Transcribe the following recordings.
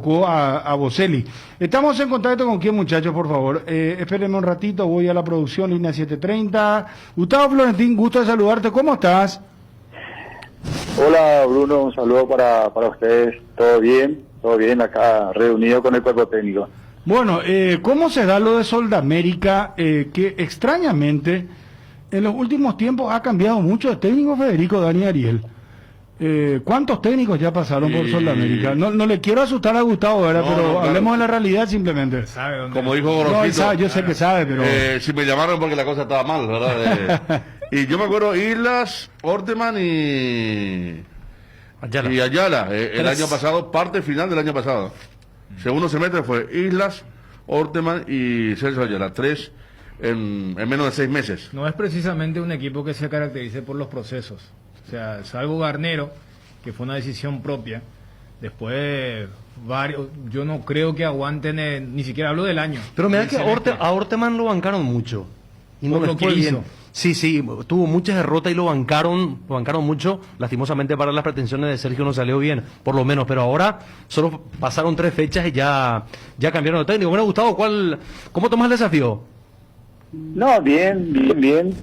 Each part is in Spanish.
tocó a Boselli. Estamos en contacto con quién, muchachos, por favor. Espérenme un ratito, voy a la producción, línea 730. Gustavo Florentín, gusto de saludarte, ¿cómo estás? Hola Bruno, un saludo para ustedes, todo bien acá reunido con el cuerpo técnico. Bueno, ¿cómo se da lo de Soldamérica? Que extrañamente en los últimos tiempos ha cambiado mucho de técnico, Federico, Dani, Ariel. ¿Cuántos técnicos ya pasaron por Soldamérica? No le quiero asustar a Gustavo, ¿verdad? Pero claro. hablemos de la realidad simplemente. Como dijo No, él Gorosito, sabe, yo sé que sabe, pero... si me llamaron porque la cosa estaba mal, ¿verdad? Y yo me acuerdo Islas, Orteman y Ayala. El año pasado, parte final del año pasado. Segundo semestre fue Islas, Orteman y Celso Ayala. 3 en menos de 6 meses. No es precisamente un equipo que se caracterice por los procesos. O sea, salvo Garnero, que fue una decisión propia. Después, varios, yo no creo que aguanten, ni siquiera hablo del año. Pero me da que a Orteman lo bancaron mucho. Y no Por le lo que fue bien. hizo. Sí, tuvo muchas derrotas y lo bancaron mucho. Lastimosamente para las pretensiones de Sergio no salió bien, por lo menos. Pero ahora solo pasaron 3 fechas y ya cambiaron de técnico. Bueno, Gustavo, ¿cómo tomas el desafío? No, bien.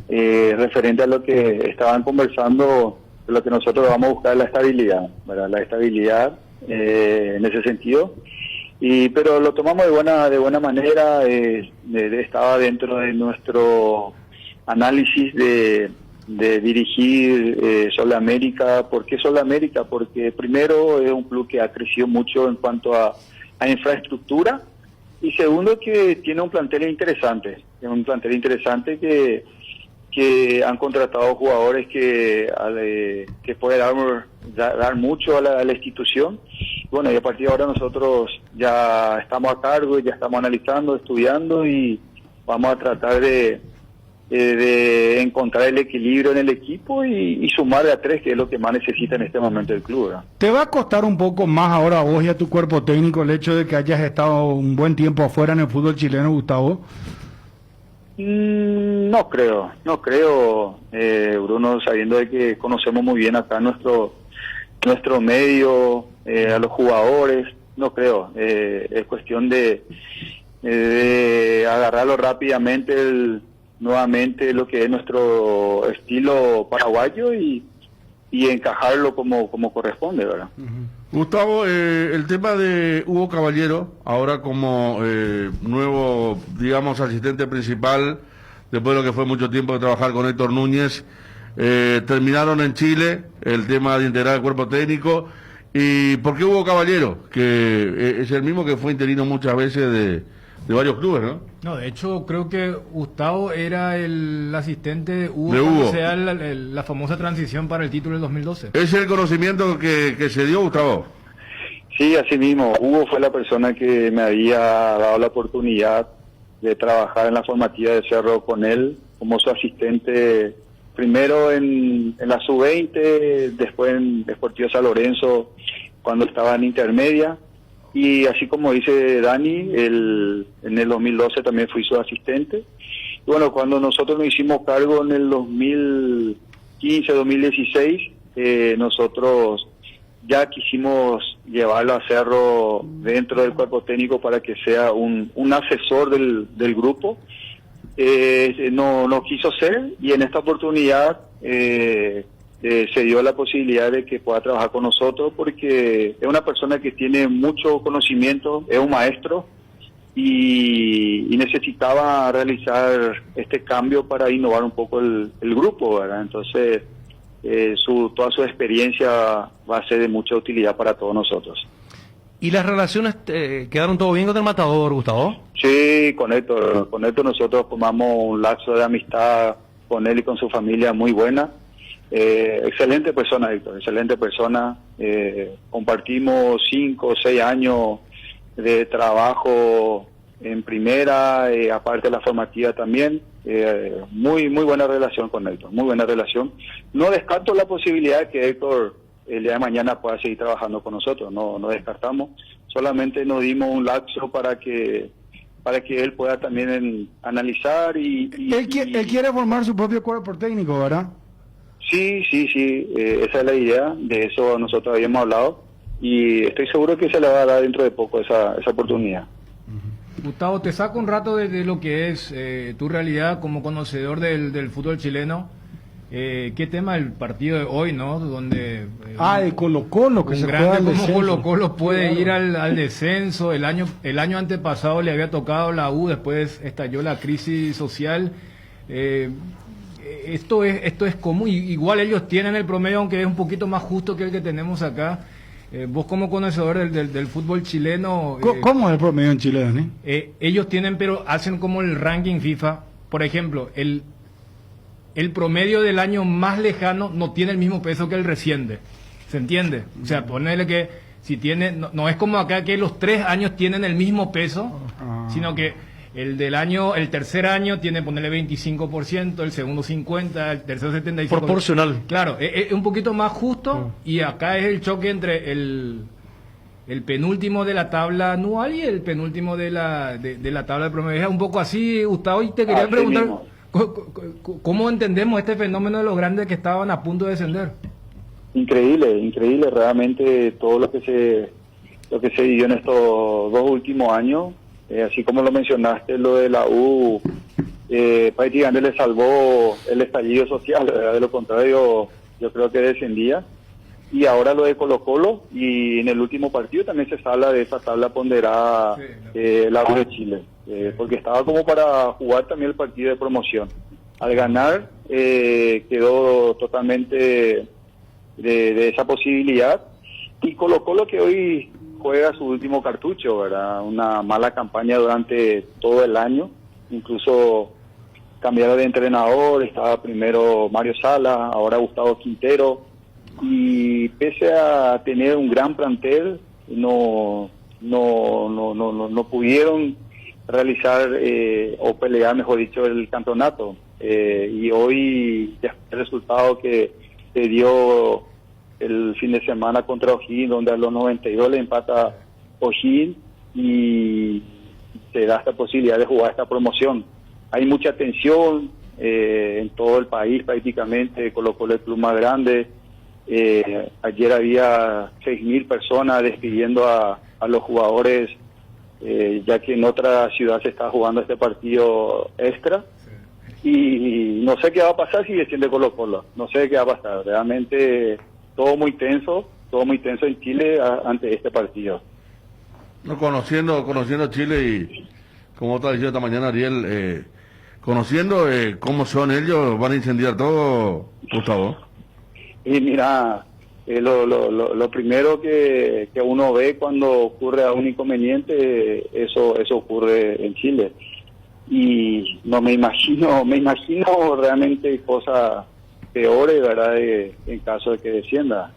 Referente a lo que estaban conversando, lo que nosotros vamos a buscar es la estabilidad, ¿verdad? La estabilidad en ese sentido. Pero lo tomamos de buena manera, estaba dentro de nuestro análisis de dirigir Solamérica. ¿Por qué Solamérica? Porque primero es un club que ha crecido mucho en cuanto a infraestructura, y segundo que tiene un plantel interesante que han contratado jugadores que puede dar mucho a la institución. Bueno, y a partir de ahora nosotros ya estamos a cargo, ya estamos analizando, estudiando, y vamos a tratar de encontrar el equilibrio en el equipo y sumar de a 3, que es lo que más necesita en este momento el club, ¿verdad? ¿Te va a costar un poco más ahora a vos y a tu cuerpo técnico el hecho de que hayas estado un buen tiempo afuera en el fútbol chileno, Gustavo? No creo, Bruno, sabiendo de que conocemos muy bien acá nuestro medio, a los jugadores, no creo. Es cuestión de agarrarlo rápidamente nuevamente lo que es nuestro estilo paraguayo y encajarlo como corresponde, ¿verdad? Gustavo, el tema de Hugo Caballero, ahora como nuevo, digamos, asistente principal, después de lo que fue mucho tiempo de trabajar con Héctor Núñez, terminaron en Chile el tema de integrar el cuerpo técnico. ¿Y por qué Hugo Caballero? Que es el mismo que fue interino muchas veces de varios clubes, ¿no? No, de hecho, creo que Gustavo era el asistente de Hugo. Hugo. Sea la famosa transición para el título del 2012. ¿Ese es el conocimiento que se dio, Gustavo? Sí, así mismo. Hugo fue la persona que me había dado la oportunidad de trabajar en la formativa de Cerro con él como su asistente, primero en la sub-20, después en Deportivo San Lorenzo cuando estaba en intermedia, y así como dice Dani, en el 2012 también fui su asistente. Y bueno, cuando nosotros nos hicimos cargo en el 2015, 2016, nosotros ya quisimos llevarlo a Cerro dentro del cuerpo técnico para que sea un asesor del grupo. No quiso ser, y en esta oportunidad se dio la posibilidad de que pueda trabajar con nosotros, porque es una persona que tiene mucho conocimiento, es un maestro, y necesitaba realizar este cambio para innovar un poco el grupo, ¿verdad? Entonces toda su experiencia va a ser de mucha utilidad para todos nosotros. ¿Y las relaciones quedaron todo bien con el Matador, Gustavo? Sí, con Héctor nosotros formamos un lazo de amistad con él y con su familia muy buena. Excelente persona, Héctor, excelente persona. Compartimos 5 o 6 años de trabajo en primera, aparte de la formativa también. Muy buena relación con Héctor, muy buena relación. No descarto la posibilidad de que Héctor el día de mañana pueda seguir trabajando con nosotros, no descartamos, solamente nos dimos un lapso para que él pueda también analizar Él quiere formar su propio cuerpo técnico, ¿verdad? Sí, esa es la idea, de eso nosotros habíamos hablado. y estoy seguro que se le va a dar dentro de poco esa oportunidad. Gustavo, te saco un rato de lo que es tu realidad como conocedor del fútbol chileno. ¿Qué tema el partido de hoy, no? Donde de Colo-Colo, que un se grande juega al como descenso. Colo-Colo puede Claro. ir al descenso. El año antepasado le había tocado la U, después estalló la crisis social. Esto es común. Igual ellos tienen el promedio, aunque es un poquito más justo que el que tenemos acá. Vos como conocedor del fútbol chileno... ¿Cómo es el promedio en Chile, Dani? ellos tienen, pero hacen como el ranking FIFA. Por ejemplo, el promedio del año más lejano no tiene el mismo peso que el reciente. ¿Se entiende? O sea, ponerle que si tiene... No es como acá que los 3 años tienen el mismo peso, sino que el tercer año tiene, ponerle 25%, el segundo 50%, el tercero 75%. Proporcional. Claro, es un poquito más justo y acá es el choque entre el penúltimo de la tabla anual y el penúltimo de la tabla de promedio. Es un poco así, Gustavo, y te quería Así preguntar, mismo. ¿cómo entendemos este fenómeno de los grandes que estaban a punto de descender? Increíble realmente todo lo que se vivió en estos 2 últimos años. Así como lo mencionaste, lo de la U, prácticamente le salvó el estallido social, ¿verdad? De lo contrario, yo creo que descendía. Y ahora lo de Colo-Colo, y en el último partido también se habla de esa tabla ponderada, la U de Chile, porque estaba como para jugar también el partido de promoción. Al ganar, quedó totalmente de esa posibilidad, y Colo-Colo que hoy juega su último cartucho, ¿verdad? Una mala campaña durante todo el año, incluso cambiaron de entrenador, estaba primero Mario Sala, ahora Gustavo Quintero, y pese a tener un gran plantel, no pudieron realizar o pelear, mejor dicho, el campeonato. Y hoy ya el resultado que se dio el fin de semana contra O'Higgins, donde a los 92 le empata O'Higgins y se da esta posibilidad de jugar esta promoción. Hay mucha tensión en todo el país prácticamente, Colo-Colo el club más grande. Ayer había 6.000 personas despidiendo a los jugadores, ya que en otra ciudad se está jugando este partido extra. Y no sé qué va a pasar si desciende Colo-Colo, no sé qué va a pasar. Realmente todo muy tenso en Chile ante este partido. No, conociendo Chile y como está diciendo esta mañana Ariel, conociendo cómo son ellos, van a incendiar todo, Gustavo. Y mira, lo primero que uno ve cuando ocurre un inconveniente, eso ocurre en Chile. Y no me imagino realmente cosas peores, ¿verdad? En caso de que descienda.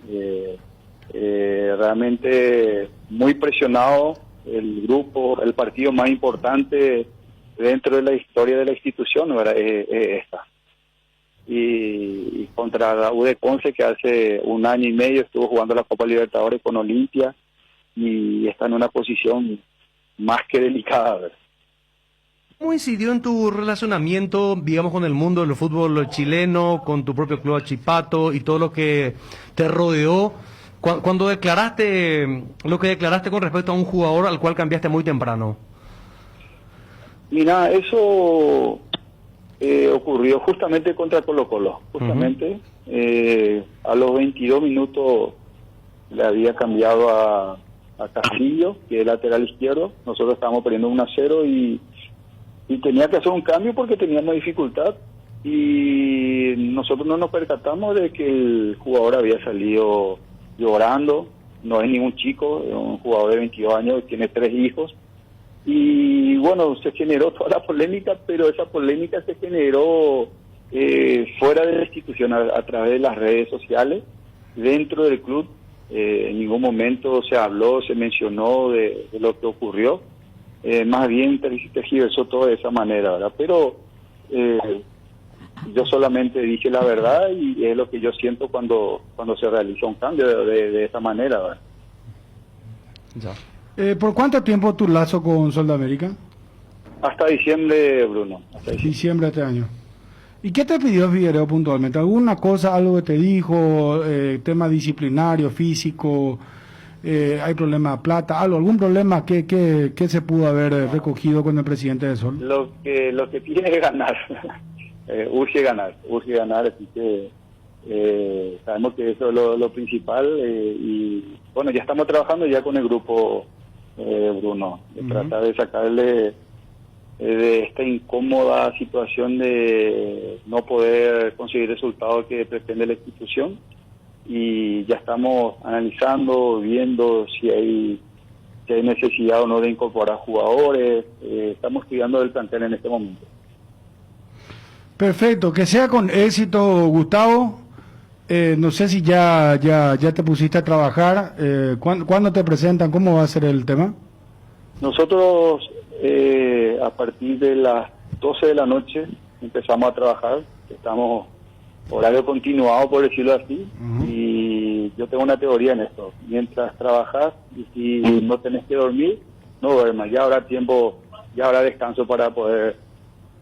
Realmente muy presionado el grupo, el partido más importante dentro de la historia de la institución, ¿verdad? Es esta. Y contra la U de Conce, que hace 1 año y medio estuvo jugando la Copa Libertadores con Olimpia y está en una posición más que delicada, ¿verdad? ¿Cómo incidió en tu relacionamiento, digamos, con el mundo del fútbol chileno, con tu propio club Achipato y todo lo que te rodeó cuando declaraste lo que declaraste con respecto a un jugador al cual cambiaste muy temprano? Mira, eso ocurrió justamente contra Colo-Colo, justamente. A los 22 minutos le había cambiado a Castillo, que es lateral izquierdo. Nosotros estábamos perdiendo 1-0 y tenía que hacer un cambio porque teníamos dificultad. Y nosotros no nos percatamos de que el jugador había salido llorando. No es ningún chico, es un jugador de 22 años, tiene 3 hijos. Y bueno, se generó toda la polémica, pero esa polémica se generó fuera de la institución, a través de las redes sociales. Dentro del club en ningún momento se habló, se mencionó de lo que ocurrió. Más bien tergiversó todo de esa manera, ¿verdad? Pero yo solamente dije la verdad y es lo que yo siento cuando se realiza un cambio de esa manera, ¿verdad? Ya. ¿Por cuánto tiempo tu lazo con Soldamérica? Hasta diciembre, Bruno. Hasta Diciembre de este año. ¿Y qué te pidió Figueroa puntualmente? ¿Alguna cosa, algo que te dijo, tema disciplinario, físico? hay problema de plata, algún problema que se pudo haber recogido con el presidente de Sol. Lo que tiene es ganar, urge ganar, así que sabemos que eso es lo principal y bueno, ya estamos trabajando ya con el grupo, Bruno, de tratar de sacarle de esta incómoda situación de no poder conseguir resultados que pretende la institución, y ya estamos analizando, viendo si hay necesidad o no de incorporar jugadores. Estamos estudiando el plantel en este momento. Perfecto, que sea con éxito, Gustavo. No sé si ya te pusiste a trabajar. ¿Cuándo te presentan? ¿Cómo va a ser el tema? Nosotros a partir de las 12 de la noche empezamos a trabajar. Estamos horario continuado, por decirlo así, y yo tengo una teoría en esto: mientras trabajas, y si no tenés que dormir, no duermas, ya habrá tiempo, ya habrá descanso para poder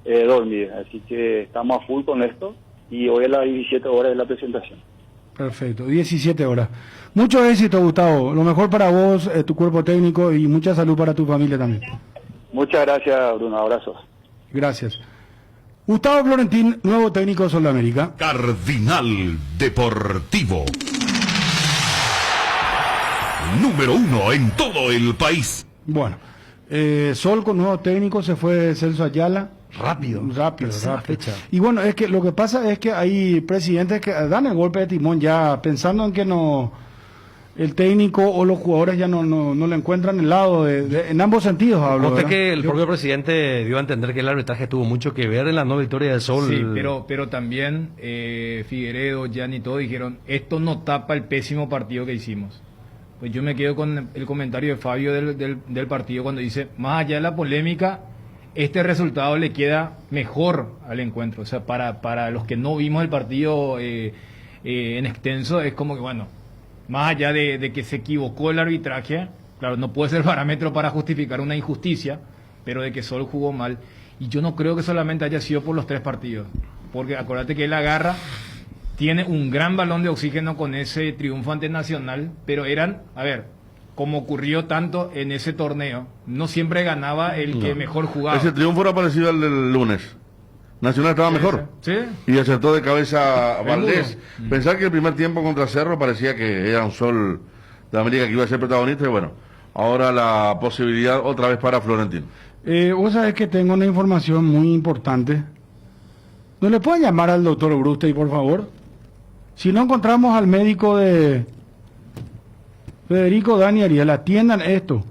dormir, así que estamos a full con esto, y hoy a las 17 horas es la presentación. Perfecto, 17 horas. Mucho éxito, Gustavo, lo mejor para vos, tu cuerpo técnico, y mucha salud para tu familia también. Muchas gracias, Bruno, abrazos. Gracias. Gustavo Florentín, nuevo técnico de Sol de América. Cardinal Deportivo. Número 1 en todo el país. Bueno, Sol con nuevo técnico, se fue Celso Ayala. Rápido. Fecha. Y bueno, es que lo que pasa es que hay presidentes que dan el golpe de timón ya pensando en que el técnico o los jugadores ya no le encuentran el lado en ambos sentidos, hablo. Noté que el propio presidente dio a entender que el arbitraje tuvo mucho que ver en la no victoria del Sol. Sí, pero también Figueredo, Gianni y todo dijeron, esto no tapa el pésimo partido que hicimos. Pues yo me quedo con el comentario de Fabio del partido cuando dice, más allá de la polémica, este resultado le queda mejor al encuentro. O sea, para los que no vimos el partido en extenso, es como que, bueno, más allá de que se equivocó el arbitraje, claro, no puede ser parámetro para justificar una injusticia, pero de que Sol jugó mal. Y yo no creo que solamente haya sido por los 3 partidos, porque acuérdate que él agarra, tiene un gran balón de oxígeno con ese triunfo ante Nacional, pero como ocurrió tanto en ese torneo, no siempre ganaba el que mejor jugaba. Ese triunfo era parecido al del lunes. Nacional estaba mejor. ¿Sí? Y acertó de cabeza a Valdés. Pensar que el primer tiempo contra Cerro parecía que era un Sol de América que iba a ser protagonista, y bueno, ahora la posibilidad otra vez para Florentino. Vos sabés que tengo una información muy importante. ¿No le pueden llamar al doctor Brustey, por favor? Si no encontramos al médico de Federico Dani Ariel, atiendan esto.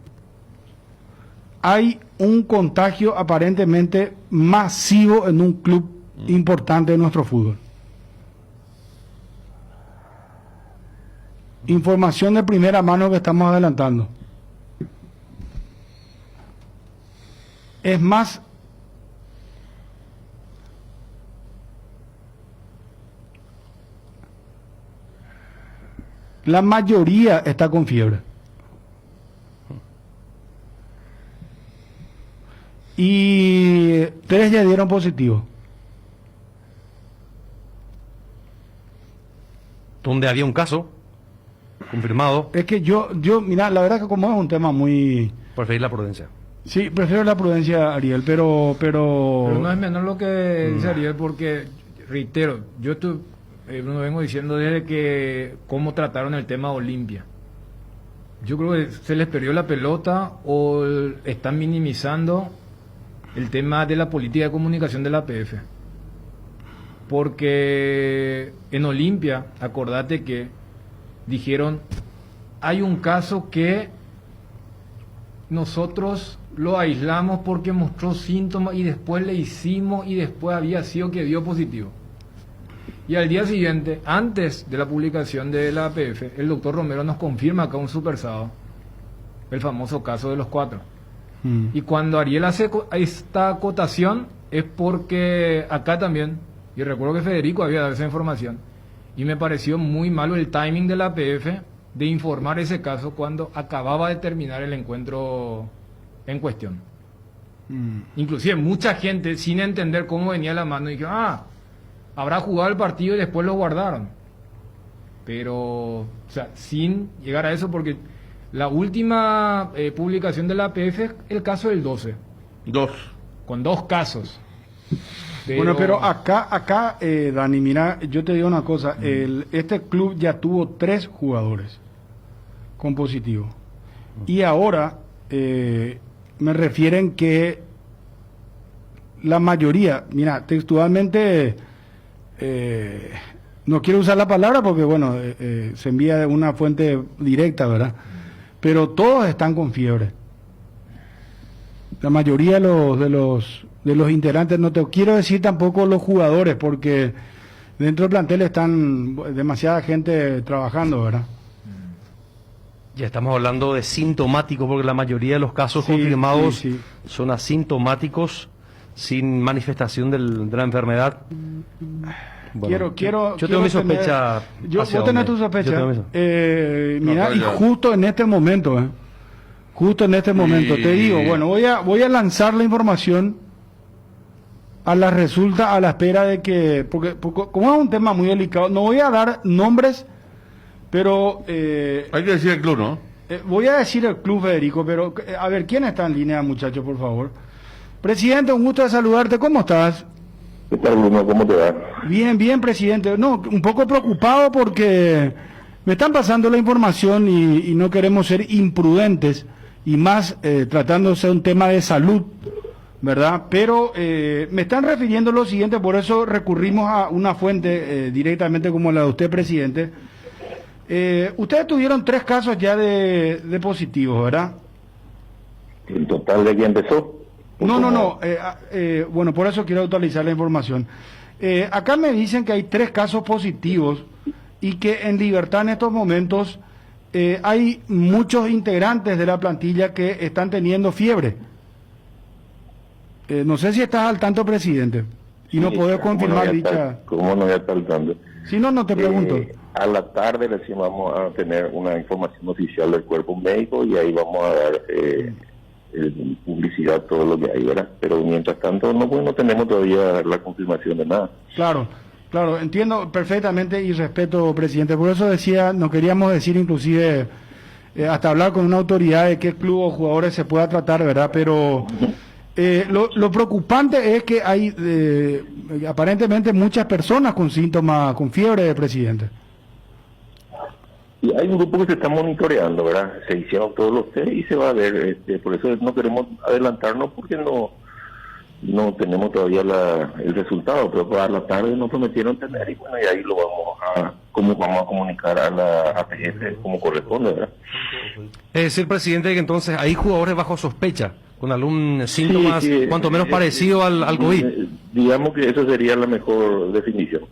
Hay un contagio aparentemente masivo en un club importante de nuestro fútbol. Información de primera mano que estamos adelantando. Es más, la mayoría está con fiebre. Y 3 ya dieron positivo. Donde había un caso confirmado. Es que yo, mira, la verdad que como es un tema muy... Preferir la prudencia. Sí, prefiero la prudencia, Ariel, pero... Pero no es menor lo que dice Ariel, porque, reitero, yo Bruno, vengo diciendo desde que cómo trataron el tema Olimpia. Yo creo que se les perdió la pelota o están minimizando el tema de la política de comunicación de la APF. Porque en Olimpia, acordate que dijeron, hay un caso que nosotros lo aislamos porque mostró síntomas y después le hicimos y después había sido que dio positivo. Y al día siguiente, antes de la publicación de la APF, el doctor Romero nos confirma acá un super sábado, el famoso caso de los 4. Y cuando Ariel hace esta acotación es porque acá también, y recuerdo que Federico había dado esa información, y me pareció muy malo el timing de la APF de informar ese caso cuando acababa de terminar el encuentro en cuestión. Inclusive mucha gente, sin entender cómo venía la mano, dijo, habrá jugado el partido y después lo guardaron. Pero, o sea, sin llegar a eso, porque La última publicación de la APF es el caso del 12, 2. con 2 casos. Bueno, pero acá Dani, mira, yo te digo una cosa, este club ya tuvo 3 jugadores con positivo. Y ahora me refieren que la mayoría, mira, textualmente, no quiero usar la palabra porque, bueno, se envía de una fuente directa, ¿verdad? Pero todos están con fiebre. La mayoría de los integrantes, no te quiero decir tampoco los jugadores, porque dentro del plantel están demasiada gente trabajando, ¿verdad? Ya estamos hablando de sintomáticos, porque la mayoría de los casos Sí, confirmados sí. son asintomáticos, sin manifestación de la enfermedad. Bueno, Quiero yo tengo mi tener- sospecha. Vos hacia tenés dónde. tu Yo sospecha. tengo mi so- Mira, No, y ya. justo en este momento, justo en este momento, te digo, bueno, voy a lanzar la información a la resulta, a la espera de que, porque como es un tema muy delicado, no voy a dar nombres, pero Hay que decir el club, ¿no? voy a decir el club, Federico, pero a ver, ¿quién está en línea, muchachos, por favor? Presidente, un gusto de saludarte, ¿cómo estás? ¿Qué tal, Bruno? ¿Cómo te va? Bien, bien, presidente. No, un poco preocupado porque me están pasando la información y no queremos ser imprudentes, y más tratándose de un tema de salud, ¿verdad? Pero me están refiriendo lo siguiente, por eso recurrimos a una fuente directamente como la de usted, presidente. Ustedes tuvieron 3 casos ya de positivos, ¿verdad? ¿En total de quién empezó? No. Bueno, por eso quiero actualizar la información. Acá me dicen que hay 3 casos positivos y que en Libertad en estos momentos hay muchos integrantes de la plantilla que están teniendo fiebre. No sé si estás al tanto, presidente, y no podés confirmar dicha... ¿Cómo no voy a estar al tanto? Si no, no te pregunto. A la tarde recién vamos a tener una información oficial del cuerpo médico y ahí vamos a dar publicidad todo lo que hay, ¿verdad? Pero mientras tanto no tenemos todavía la confirmación de nada. Claro, entiendo perfectamente y respeto, presidente. Por eso decía, no queríamos decir inclusive hasta hablar con una autoridad de qué club o jugadores se pueda tratar, ¿verdad? Pero lo preocupante es que hay aparentemente muchas personas con síntomas, con fiebre, presidente. Y hay un grupo que se está monitoreando, ¿verdad? Se hicieron todos los test y se va a ver. Por eso no queremos adelantarnos porque no tenemos todavía el resultado, pero para la tarde nos prometieron tener y bueno, y ahí lo vamos a comunicar a la APF como corresponde, ¿verdad? Es decir, presidente, que entonces hay jugadores bajo sospecha, con algún síntomas Sí, cuanto menos parecido al COVID. Digamos que esa sería la mejor definición.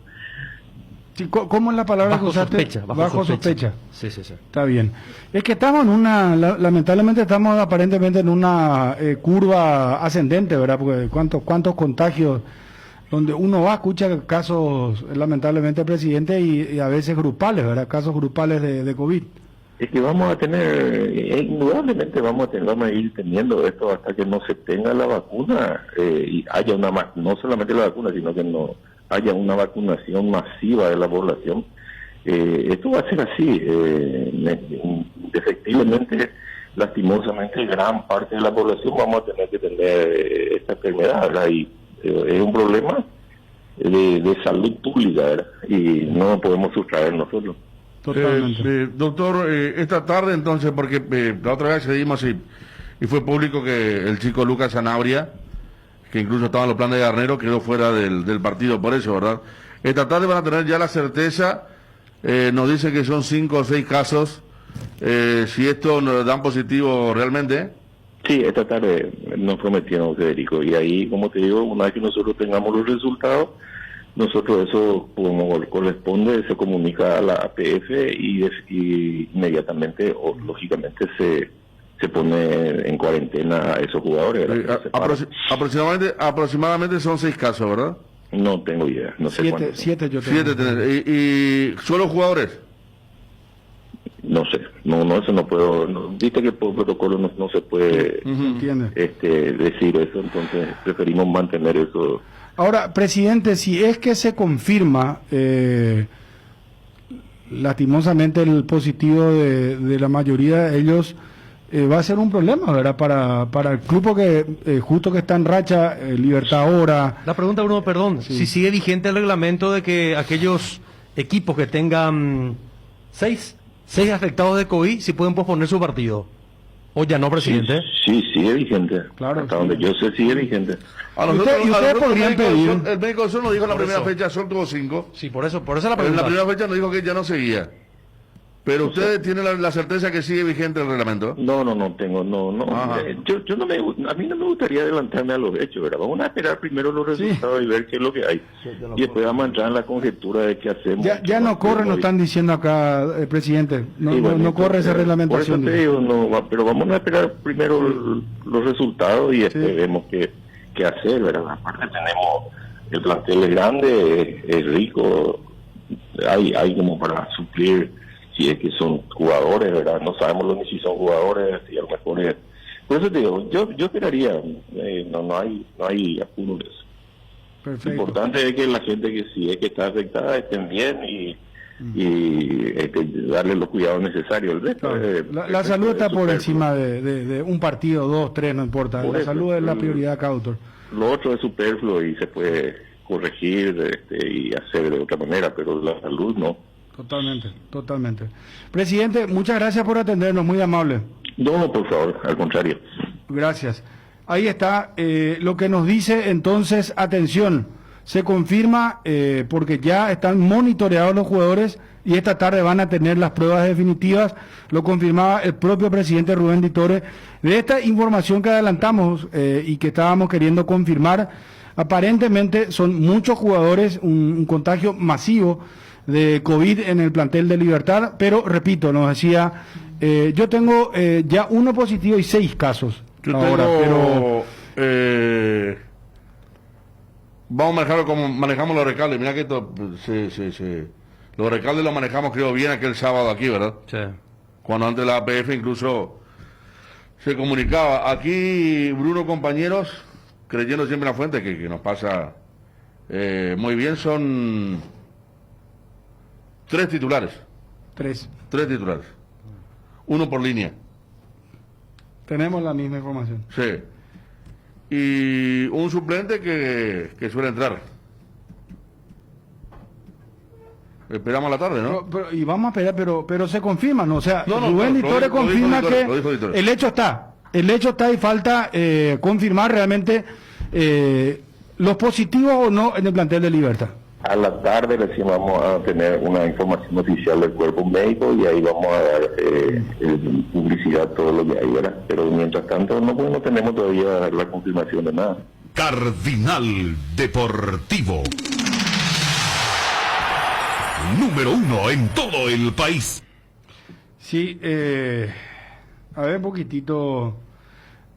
Sí, ¿cómo es la palabra que Bajo usaste? sospecha. Bajo sospecha. Sí. Está bien. Es que estamos lamentablemente estamos aparentemente en una curva ascendente, ¿verdad? Porque cuántos contagios, donde uno va, escucha casos, lamentablemente, presidente, y a veces grupales, ¿verdad? Casos grupales de COVID. Es que vamos a tener, indudablemente vamos a ir teniendo esto hasta que no se tenga la vacuna y haya no solamente la vacuna, sino que no haya una vacunación masiva de la población. Esto va a ser así. Efectivamente, lastimosamente, gran parte de la población vamos a tener que tener esta enfermedad, ¿verdad? Y es un problema de salud pública, ¿verdad? Y no lo podemos sustraer nosotros. Totalmente. Doctor, esta tarde entonces, porque la otra vez seguimos y fue público que el chico Lucas Sanabria, que incluso estaba en los planes de Garnero, quedó fuera del partido por eso, ¿verdad? Esta tarde van a tener ya la certeza, nos dice que son 5 o 6 casos, si esto nos dan positivo realmente. Sí, esta tarde nos prometieron, Federico, y ahí, como te digo, una vez que nosotros tengamos los resultados, nosotros eso, como corresponde, se comunica a la APF y inmediatamente, o lógicamente, se pone en cuarentena a esos jugadores, ¿verdad? Aproximadamente son 6 casos, ¿verdad? No tengo idea, no sé cuántos. 7 yo tengo. 7 tenés. ¿Y solo jugadores? No sé, no, eso no puedo, viste que por protocolo no se puede ¿Entiende? decir eso, entonces preferimos mantener eso. Ahora, presidente, si es que se confirma lastimosamente el positivo de la mayoría de ellos va a ser un problema, ¿verdad? Para el club que justo que está en racha, Libertad ahora. La pregunta, Bruno, perdón, Sí. si sigue vigente el reglamento de que aquellos equipos que tengan seis afectados de COVID, si pueden posponer su partido. O ya no, presidente. Sí, sigue vigente. Claro, Hasta sí. donde yo sé, sigue vigente. A ¿Y ustedes nosotros podrían el médico del pedir? Sol- el médico del Sol nos dijo en la Por primera eso. fecha, Sol tuvo 5. Sí, por eso es la En pregunta. la primera fecha nos dijo que ya no seguía. Pero ustedes tienen la certeza que sigue vigente el reglamento. No tengo, Ajá. yo no a mí no me gustaría adelantarme a los hechos, ¿verdad? Vamos a esperar primero los resultados y ver qué es lo que hay. Y después vamos a entrar en la conjetura de qué hacemos. Ya no corre, nos están diciendo acá, presidente. No, Sí, bueno, no corre esa entonces, reglamentación. Por eso te digo, pero vamos a esperar primero los resultados y después Sí. vemos qué hacer, ¿verdad? Aparte tenemos, el plantel es grande, es rico, hay como para suplir, si es que son jugadores, ¿verdad? No sabemos ni si son jugadores, si a lo mejor es... Por eso te digo, yo esperaría, no hay apuro de eso. Lo Perfecto. importante es que la gente que si es que está afectada estén bien y darle los cuidados necesarios. El resto Claro. es- La salud está por superfluo. encima de un partido, 2, 3, no importa. Por La eso, salud es la prioridad acá, autor. Lo otro es superfluo y se puede corregir y hacer de otra manera, pero la salud no. Totalmente. Presidente, muchas gracias por atendernos, muy amable. No, por favor, al contrario. Gracias. Ahí está lo que nos dice entonces, atención, se confirma porque ya están monitoreados los jugadores y esta tarde van a tener las pruebas definitivas, lo confirmaba el propio presidente Rubén Di Torre. De esta información que adelantamos y que estábamos queriendo confirmar, aparentemente son muchos jugadores, un contagio masivo de COVID en el plantel de Libertad, pero repito, nos decía, yo tengo ya 1 positivo y 6 casos. Yo ahora, tengo... pero vamos a manejarlo como manejamos los recaldes. Mira que esto... Los recaldes los manejamos creo bien aquel sábado aquí, ¿verdad? Sí. Cuando antes la APF incluso se comunicaba. Aquí, Bruno, compañeros, creyendo siempre en la fuente, que nos pasa muy bien, son 3 titulares. 3. 3 titulares. 1 por línea. Tenemos la misma información. Sí. Y un suplente que suele entrar. Esperamos a la tarde, ¿no? Y vamos a esperar, pero se confirma, ¿no? O sea, No, Rubén Di lo Torre dijo confirma Di Torre, que lo dijo Di Torre. el hecho está. El hecho está y falta confirmar realmente los positivos o no en el plantel de Libertad. A la tarde recién vamos a tener una información oficial del cuerpo médico y ahí vamos a dar publicidad todo lo que hay, ¿verdad? Pero mientras tanto no tenemos todavía la confirmación de nada. Cardinal Deportivo. Número 1 en todo el país. Sí, a ver, poquitito.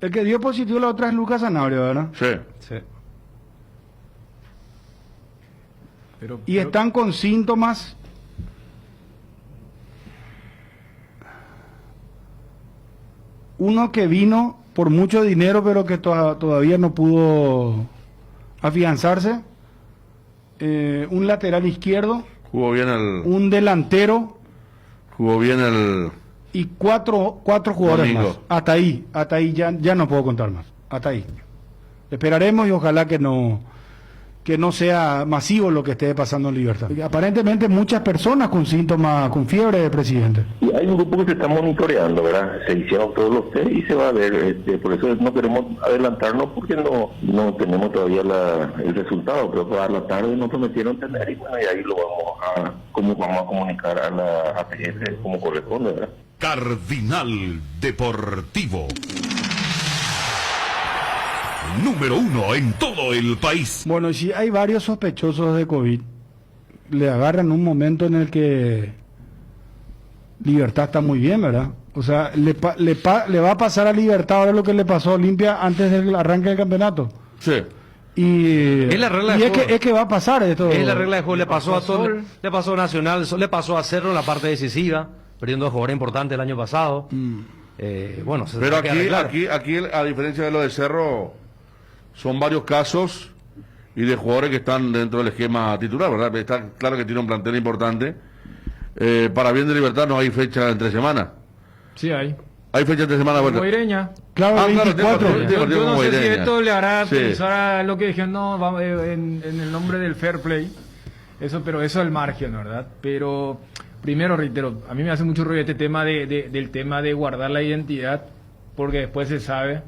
El que dio positivo la otra es Lucas Sanabria, ¿verdad? Sí. Sí. Y están con síntomas. Uno que vino por mucho dinero, pero que todavía no pudo afianzarse. Un lateral izquierdo, Jugó bien un delantero y cuatro jugadores Domingo. más. Hasta ahí ya no puedo contar más. Hasta ahí. Esperaremos y ojalá que no sea masivo lo que esté pasando en Libertad. Y aparentemente muchas personas con síntomas, con fiebre, presidente. Y hay un grupo que se está monitoreando, ¿verdad? Se hicieron todos los test y se va a ver, por eso no queremos adelantarnos porque no tenemos todavía el resultado, pero a la tarde nos prometieron tener y bueno, y ahí lo vamos a comunicar a la APF como corresponde, ¿verdad? Cardinal Deportivo. Número 1 en todo el país. Bueno, y si hay varios sospechosos de COVID, le agarran un momento en el que Libertad está muy bien, ¿verdad? O sea, le va a pasar a Libertad ahora lo que le pasó a Olimpia antes del arranque del campeonato. Sí. Y Es la regla y de es juego. que va a pasar esto. Es la regla de juego, le pasó a Sol. Sol, le pasó a Nacional, le pasó a Cerro en la parte decisiva, perdiendo a jugadores importantes el año pasado. Bueno, se Pero tendrá que arreglar. aquí, a diferencia de lo de Cerro, son varios casos y de jugadores que están dentro del esquema titular, ¿verdad? Está claro que tiene un plantel importante para bien de Libertad no hay fecha entre semanas. Sí hay. Hay fecha entre semanas. Bueno. Guaireña. Claro, Claro, 24. Yo no sé si Guaireña. esto le hará Sí. pensar a lo que dijeron, no, vamos, en el nombre del fair play. Eso, pero eso al margen, ¿verdad? Pero primero reitero, a mí me hace mucho ruido este tema del tema de guardar la identidad, porque después se sabe.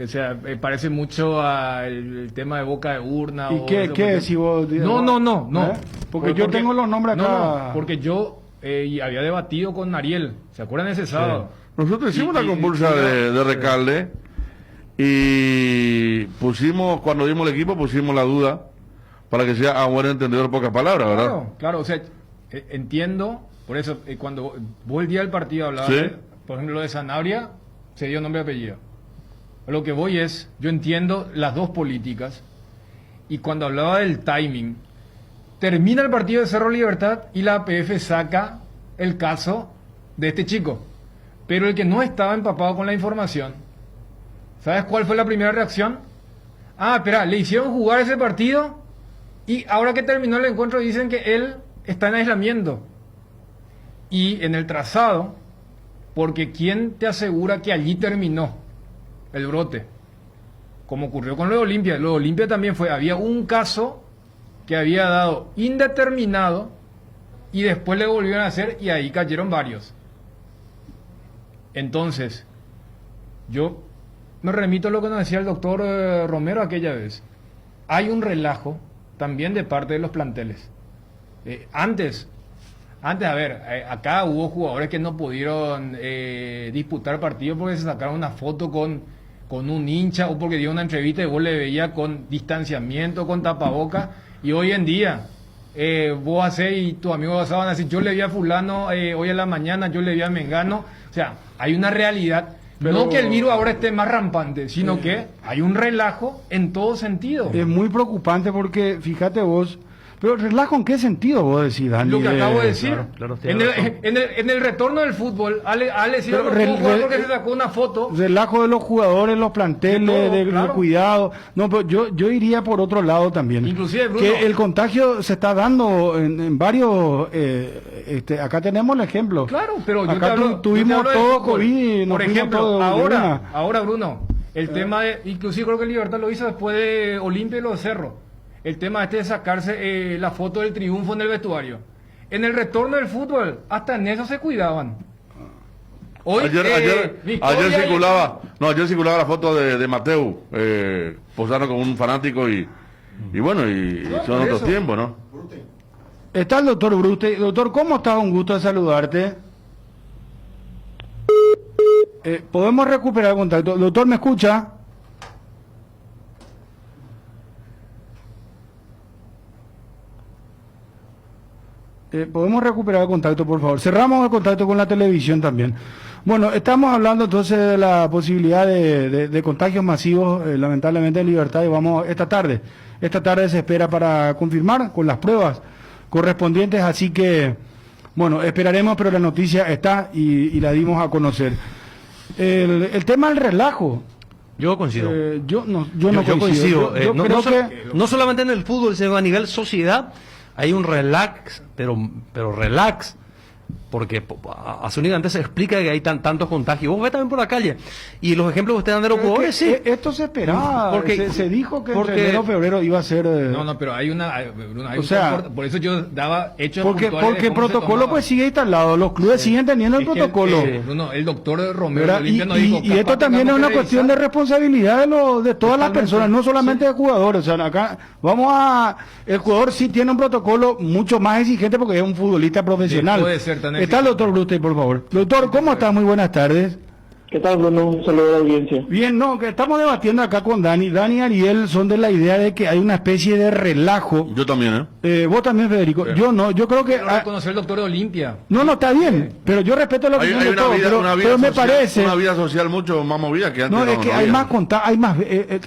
O sea, me parece mucho el tema de boca de urna. ¿Y o qué eso, decís vos? No. ¿Eh? Porque yo tengo los nombres acá. No, porque yo y había debatido con Ariel. ¿Se acuerdan de ese sábado? Nosotros hicimos una Y- compulsa y- de recalde y pusimos, cuando dimos el equipo, pusimos la duda para que sea a buen entendedor pocas palabras, ¿verdad? Claro, claro, o sea, entiendo, por eso cuando vos el día del partido hablabas, Sí. por ejemplo, lo de Sanabria, se dio nombre y apellido. A lo que voy es, yo entiendo las dos políticas, y cuando hablaba del timing, termina el partido de Cerro Libertad y la APF saca el caso de este chico. Pero el que no estaba empapado con la información, ¿sabes cuál fue la primera reacción? Ah, espera, le hicieron jugar ese partido y ahora que terminó el encuentro dicen que él está en aislamiento. Y en el trazado, porque ¿quién te asegura que allí terminó el brote? Como ocurrió con lo de Olimpia. Lo de Olimpia también había un caso que había dado indeterminado y después le volvieron a hacer y ahí cayeron varios. Entonces, yo me remito a lo que nos decía el doctor Romero aquella vez. Hay un relajo también de parte de los planteles. Antes, a ver, acá hubo jugadores que no pudieron disputar partidos porque se sacaron una foto con un hincha o porque dio una entrevista y vos le veías con distanciamiento, con tapaboca. Y hoy en día, vos hacés y tus amigos van a decir, yo le vi a fulano hoy en la mañana, yo le vi a Mengano. O sea, hay una realidad. Pero- no que el virus ahora esté más rampante, sino que hay un relajo en todo sentido. Es muy preocupante porque, fíjate vos, pero relajo en qué sentido vos decís, Dani. Lo que acabo de decir. claro, tiene razón. En el retorno del fútbol, Ale sí Pero no pudo jugar porque se sacó una foto. Relajo de los jugadores, los planteles, De todo, del claro. cuidado. No, pero yo iría por otro lado también. Inclusive, Bruno. que el contagio se está dando en varios. Acá tenemos el ejemplo. Claro, pero yo acá te hablo, yo te tuvimos hablo del todo fútbol. COVID. nos Por fuimos ejemplo, todos de una. ahora Bruno, el tema de, inclusive creo que Libertad lo hizo después de Olimpia y lo de Cerro. El tema de sacarse la foto del triunfo en el vestuario. En el retorno del fútbol, hasta en eso se cuidaban. Hoy, Ayer circulaba la foto de Mateu posando con un fanático y bueno, y No, son por otros eso. tiempos, ¿no? Está el doctor Brute. Doctor, ¿cómo está? Un gusto de saludarte. ¿Podemos recuperar el contacto? Doctor, ¿me escucha? ¿Podemos recuperar el contacto, por favor? Cerramos el contacto con la televisión también. Bueno, estamos hablando entonces de la posibilidad de contagios masivos, lamentablemente en Libertad, y vamos esta tarde se espera para confirmar con las pruebas correspondientes, así que, bueno, esperaremos, pero la noticia está y la dimos a conocer. El tema del relajo, Yo coincido. yo no Yo coincido. Yo no, creo no so- que... no solamente en el fútbol, sino a nivel sociedad hay un relax, pero relax, porque a su antes se explica que hay tantos contagios. Vos ves también por la calle y los ejemplos que ustedes dan de los Pero jugadores, es sí. que esto se esperaba, Porque- se dijo que porque- en enero febrero iba a ser... No, pero hay Bruno, hay O un sea, por eso yo daba hechos porque puntuales de el cómo se protocolo tomaba. pues sigue instalado, los clubes siguen teniendo el Es que, protocolo. Bruno, el doctor Romero ¿Verdad? de Olimpia nos dijo, Y esto capaz también es tengamos una que cuestión de revisar. responsabilidad de todas las Totalmente. personas, no solamente de jugadores. O sea, acá el jugador sí tiene un protocolo mucho más exigente porque es un futbolista profesional. Sí, puede ser tan Está el doctor Brute, por favor. Doctor, ¿cómo está? Muy buenas tardes. ¿Qué tal, Bruno? Un saludo a la audiencia. Bien, no, que estamos debatiendo acá con Dani. Dani y Ariel son de la idea de que hay una especie de relajo. Yo también, Vos también, Federico. Yo no, yo creo que... Quiero reconocer el doctor de Olimpia. No, está bien, pero yo respeto la opinión Hay de todos, pero me social, parece... una vida social mucho más movida que antes. No, es que hay había. más hay más,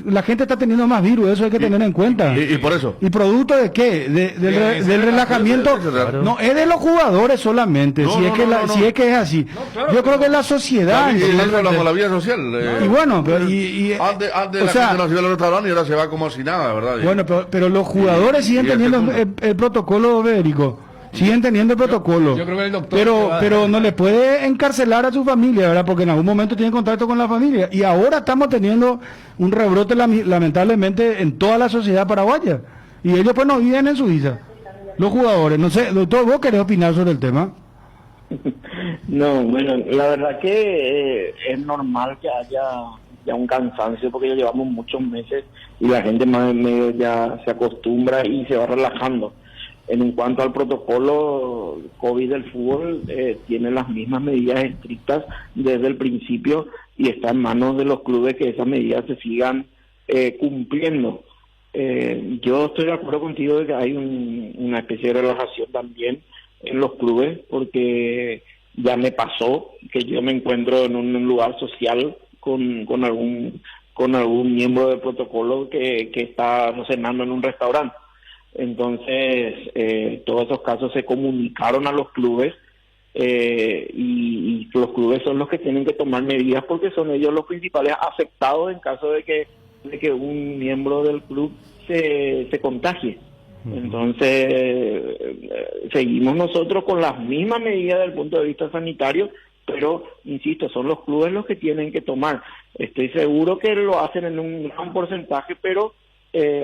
la gente está teniendo más virus, eso hay que tener en cuenta. Y por eso. ¿Y producto de qué? Del ese relajamiento. Claro. No, es de los jugadores solamente, No, si, no, es que no, no, no. si es que es así. claro, Yo creo que la sociedad... Y ¿entendés? eso hablamos de la vida social. Y bueno, pero antes o la sea, gente no se iba al restaurante y ahora se va como si nada, ¿verdad? bueno, pero los jugadores siguen y el teniendo segundo. el protocolo, Federico. Siguen teniendo el protocolo. Yo creo que el doctor pero no le puede encarcelar a su familia, ¿verdad? Porque en algún momento tiene contacto con la familia. Y ahora estamos teniendo un rebrote lamentablemente en toda la sociedad paraguaya. Y ellos pues no viven en Suiza. Los jugadores. No sé, doctor, ¿vos querés opinar sobre el tema? No, bueno, la verdad que es normal que haya ya un cansancio porque ya llevamos muchos meses y la gente más o menos ya se acostumbra y se va relajando. En cuanto al protocolo COVID del fútbol, tiene las mismas medidas estrictas desde el principio y está en manos de los clubes que esas medidas se sigan cumpliendo. Yo estoy de acuerdo contigo de que hay una especie de relajación también en los clubes, porque ya me pasó que yo me encuentro en un lugar social con algún miembro del protocolo que está cenando en un restaurante. Entonces, todos esos casos se comunicaron a los clubes y los clubes son los que tienen que tomar medidas porque son ellos los principales afectados en caso de que un miembro del club se contagie. Entonces, seguimos nosotros con las mismas medidas desde el punto de vista sanitario, pero, insisto, son los clubes los que tienen que tomar. Estoy seguro que lo hacen en un gran porcentaje, pero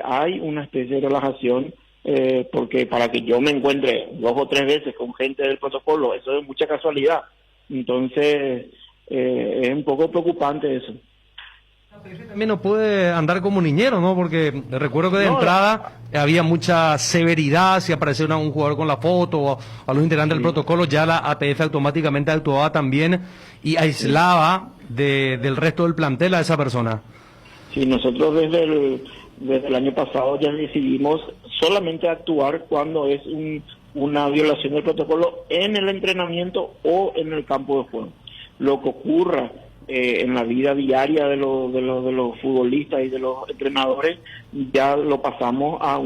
hay una especie de relajación, porque para que yo me encuentre 2 o 3 veces con gente del protocolo, eso es mucha casualidad. Entonces, es un poco preocupante eso. También no puede andar como niñero, ¿no? Porque recuerdo que de entrada había mucha severidad, si aparecía un jugador con la foto o a los integrantes del protocolo, ya la APF automáticamente actuaba también y aislaba del resto del plantel a esa persona. Sí, nosotros desde el año pasado ya decidimos solamente actuar cuando es una violación del protocolo en el entrenamiento o en el campo de juego. Lo que ocurra en la vida diaria de los futbolistas y de los entrenadores, ya lo pasamos a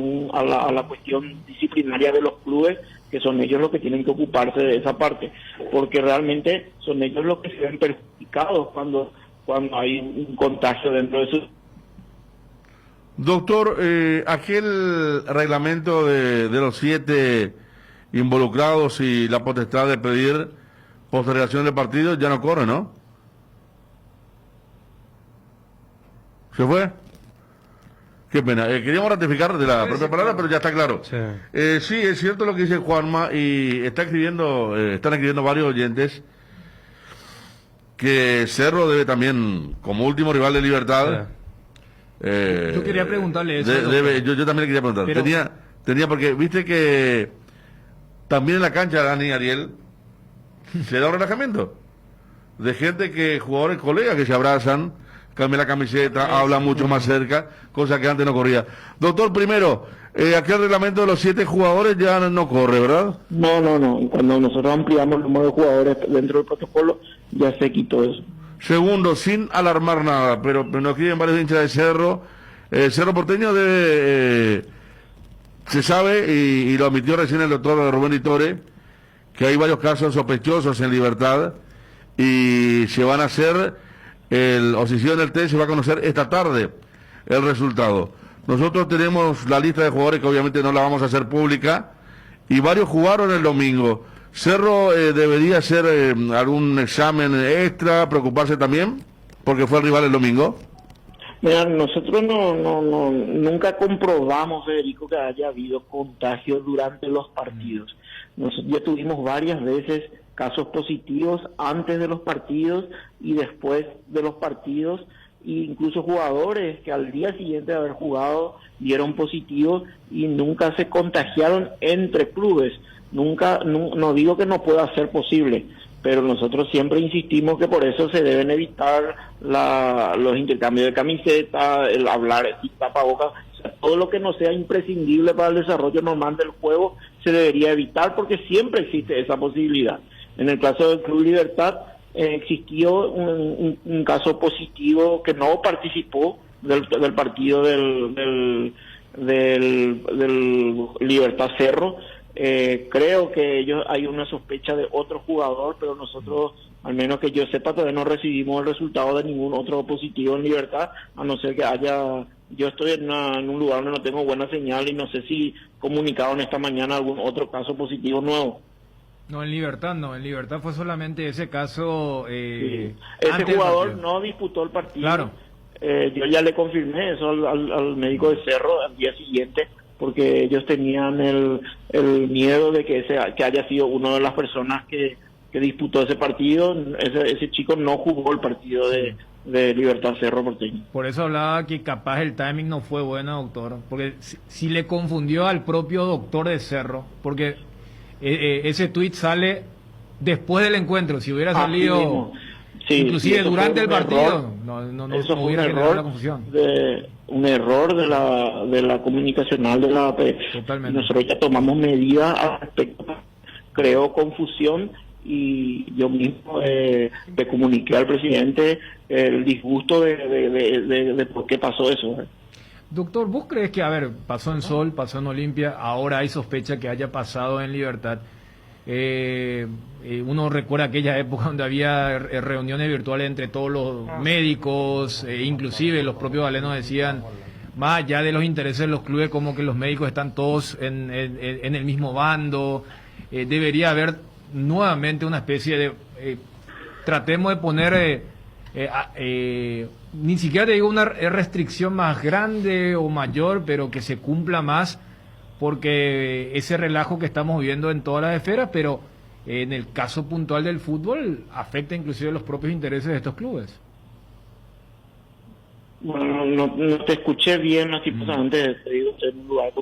la cuestión disciplinaria de los clubes, que son ellos los que tienen que ocuparse de esa parte, porque realmente son ellos los que se ven perjudicados cuando hay un contagio dentro de su... Doctor, aquel reglamento de los 7 involucrados y la potestad de pedir postergación de partidos ya no corre, ¿no? ¿Se fue? Qué pena. Queríamos ratificar de la propia palabra, pero ya está claro. Sí. Sí, es cierto lo que dice Juanma, y están escribiendo varios oyentes que Cerro debe también, como último rival de Libertad... yo quería preguntarle eso. Yo también le quería preguntar. Pero... Tenía porque, viste que también en la cancha, Dani Ariel, se da un relajamiento de gente jugadores, colegas que se abrazan, cambian la camiseta, hablan mucho más cerca, cosa que antes no corría. Doctor, primero, aquel reglamento de los 7 jugadores ya no corre, ¿verdad? No. Cuando nosotros ampliamos el número de jugadores dentro del protocolo, ya se quitó eso. Segundo, sin alarmar nada, pero nos escriben varios hinchas de Cerro. Cerro Porteño se sabe, y lo admitió recién el doctor Rubén Ditore, que hay varios casos sospechosos en Libertad y se van a hacer... o si hicieron el test, se va a conocer esta tarde el resultado. Nosotros tenemos la lista de jugadores que obviamente no la vamos a hacer pública, y varios jugaron el domingo. Cerro debería hacer algún examen extra, preocuparse también, porque fue el rival el domingo. Mira, nosotros nunca comprobamos, Federico, que haya habido contagio durante los partidos. Nosotros ya tuvimos varias veces casos positivos antes de los partidos y después de los partidos, e incluso jugadores que al día siguiente de haber jugado dieron positivo y nunca se contagiaron entre clubes. No digo que no pueda ser posible, pero nosotros siempre insistimos que por eso se deben evitar los intercambios de camisetas, el hablar sin tapabocas, o sea, todo lo que no sea imprescindible para el desarrollo normal del juego se debería evitar, porque siempre existe esa posibilidad. En el caso del Club Libertad existió un caso positivo que no participó del partido del Libertad Cerro, Creo que hay una sospecha de otro jugador, pero nosotros, al menos que yo sepa, todavía no recibimos el resultado de ningún otro positivo en Libertad, a no ser que haya... Yo estoy en un lugar donde no tengo buena señal y no sé si comunicaron esta mañana algún otro caso positivo nuevo. No, en Libertad no, en Libertad fue solamente ese caso. Sí. Ese jugador no disputó el partido. Claro. Yo ya le confirmé eso al médico de Cerro al día siguiente, porque ellos tenían el miedo de que haya sido una de las personas que disputó ese partido. Ese chico no jugó el partido de Libertad Cerro Porteño. Por eso hablaba que capaz el timing no fue bueno, doctor, porque si le confundió al propio doctor de Cerro, porque ese tuit sale después del encuentro. Si hubiera salido inclusive durante el partido, no hubiera generado la confusión. Un error de la comunicacional de la APF. Totalmente. Nosotros ya tomamos medidas al respecto. Creó confusión y yo mismo le comuniqué al presidente el disgusto de por qué pasó eso. Doctor, ¿vos crees que, pasó en Sol, pasó en Olimpia, ahora hay sospecha que haya pasado en Libertad? Uno recuerda aquella época donde había reuniones virtuales entre todos los médicos, inclusive los propios galenos decían, más allá de los intereses de los clubes, como que los médicos están todos en el mismo bando. Debería haber nuevamente una especie de... tratemos de poner... ni siquiera te digo una restricción más grande o mayor, pero que se cumpla más, porque ese relajo que estamos viendo en todas las esferas, pero en el caso puntual del fútbol afecta inclusive los propios intereses de estos clubes. Bueno, no te escuché bien, así antes te digo, estoy en un lugar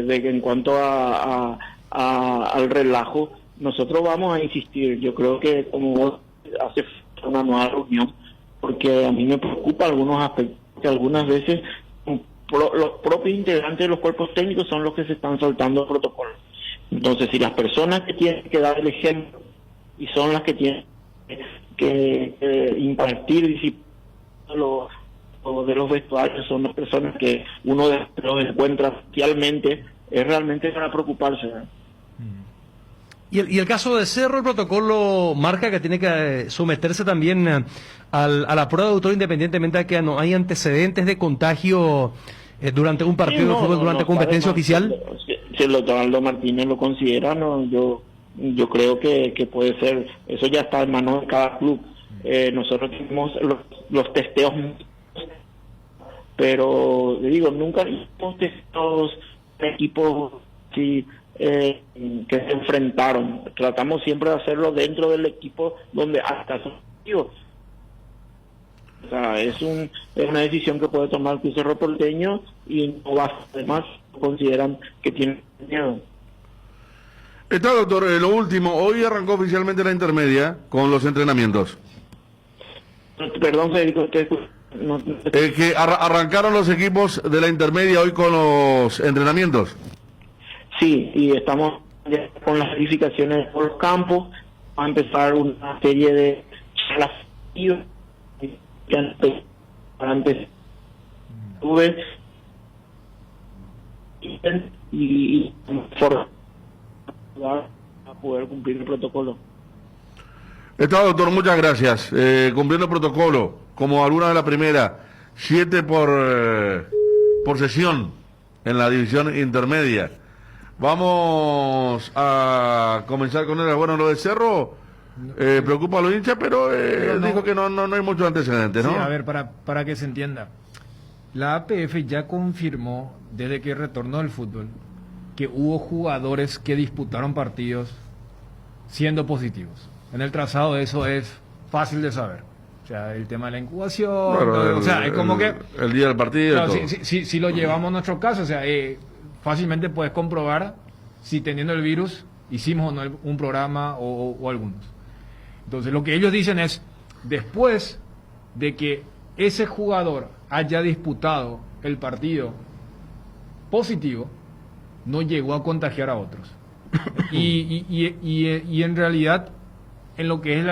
de que en cuanto al relajo, nosotros vamos a insistir. Yo creo que como vos hace una nueva reunión, porque a mí me preocupa algunos aspectos que algunas veces los propios integrantes de los cuerpos técnicos son los que se están saltando protocolos. Entonces, si las personas que tienen que dar el ejemplo y son las que tienen que impartir disciplina de los vestuarios, son las personas que uno los encuentra socialmente, es realmente para preocuparse, ¿verdad? Y el caso de Cerro, el protocolo marca que tiene que someterse también a la prueba de autor, independientemente de que no hay antecedentes de contagio durante un partido de fútbol, durante competencia oficial. Si el doctor Aldo Martínez lo considera, yo creo que puede ser, eso ya está en manos de cada club. Nosotros tenemos los testeos, pero le digo, nunca hicimos testeos de equipos que se enfrentaron. Tratamos siempre de hacerlo dentro del equipo donde hasta son activos. O sea, es una decisión que puede tomar el Cerro Porteño y no va, además consideran que tienen miedo. Está, doctor, lo último, hoy arrancó oficialmente la intermedia con los entrenamientos. Perdón, Federico, que arrancaron los equipos de la intermedia hoy con los entrenamientos. Sí, y estamos ya con las verificaciones por los campos. Va a empezar una serie de charlas que antes tuve y a poder cumplir el protocolo. Está, doctor, muchas gracias. Cumpliendo el protocolo, como alguna de la primera, 7 por sesión en la división intermedia. Vamos a comenzar con él. Bueno, lo de Cerro preocupa a los hinchas, pero dijo que no hay muchos antecedentes, ¿no? Sí, a ver, para que se entienda. La APF ya confirmó, desde que retornó al fútbol, que hubo jugadores que disputaron partidos siendo positivos. En el trazado eso es fácil de saber. O sea, el tema de la incubación, claro, o sea, es como que... El día del partido. Claro, si lo llevamos a nuestro caso, o sea, fácilmente puedes comprobar si teniendo el virus hicimos o no un programa o algunos. Entonces, lo que ellos dicen es, después de que ese jugador haya disputado el partido positivo, no llegó a contagiar a otros. Y en realidad, en lo que es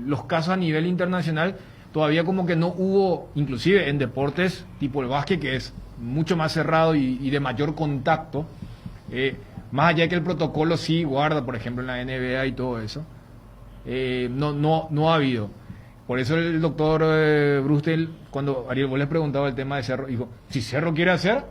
los casos a nivel internacional, todavía como que no hubo, inclusive en deportes tipo el básquet, que es mucho más cerrado y de mayor contacto, más allá de que el protocolo sí guarda, por ejemplo, en la NBA y todo eso, no ha habido. Por eso el doctor Brustel, cuando Ariel vos les preguntaba el tema de Cerro, dijo, si Cerro quiere hacer,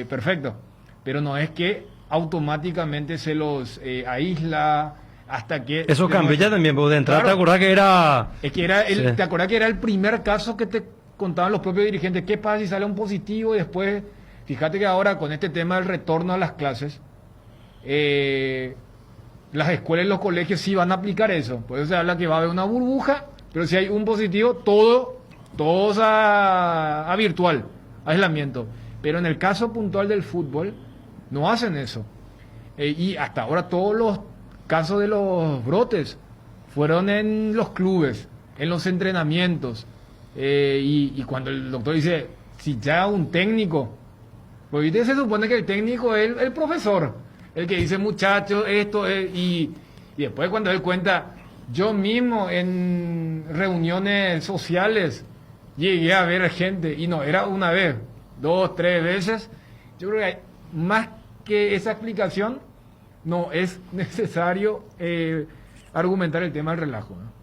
perfecto, pero no es que automáticamente se los aísla hasta que... Eso cambió ya también, porque de entrada Claro. te acordás que era... Es que era Sí. ¿te acordás que era el primer caso que te contaban los propios dirigentes? ¿Qué pasa si sale un positivo y después, fíjate que ahora con este tema del retorno a las clases, las escuelas y los colegios sí van a aplicar eso? Por eso se habla que va a haber una burbuja, pero si hay un positivo, todos a virtual, a aislamiento. Pero en el caso puntual del fútbol, no hacen eso. Y hasta ahora todos los casos de los brotes fueron en los clubes, en los entrenamientos. Y cuando el doctor dice, si ya un técnico, pues ¿viste? Se supone que el técnico es el profesor, el que dice, muchachos, esto es, y después cuando él cuenta, yo mismo en reuniones sociales llegué a ver gente, y no era una vez, 2, 3 veces. Yo creo que hay, más que esa explicación, no es necesario argumentar el tema del relajo, ¿no?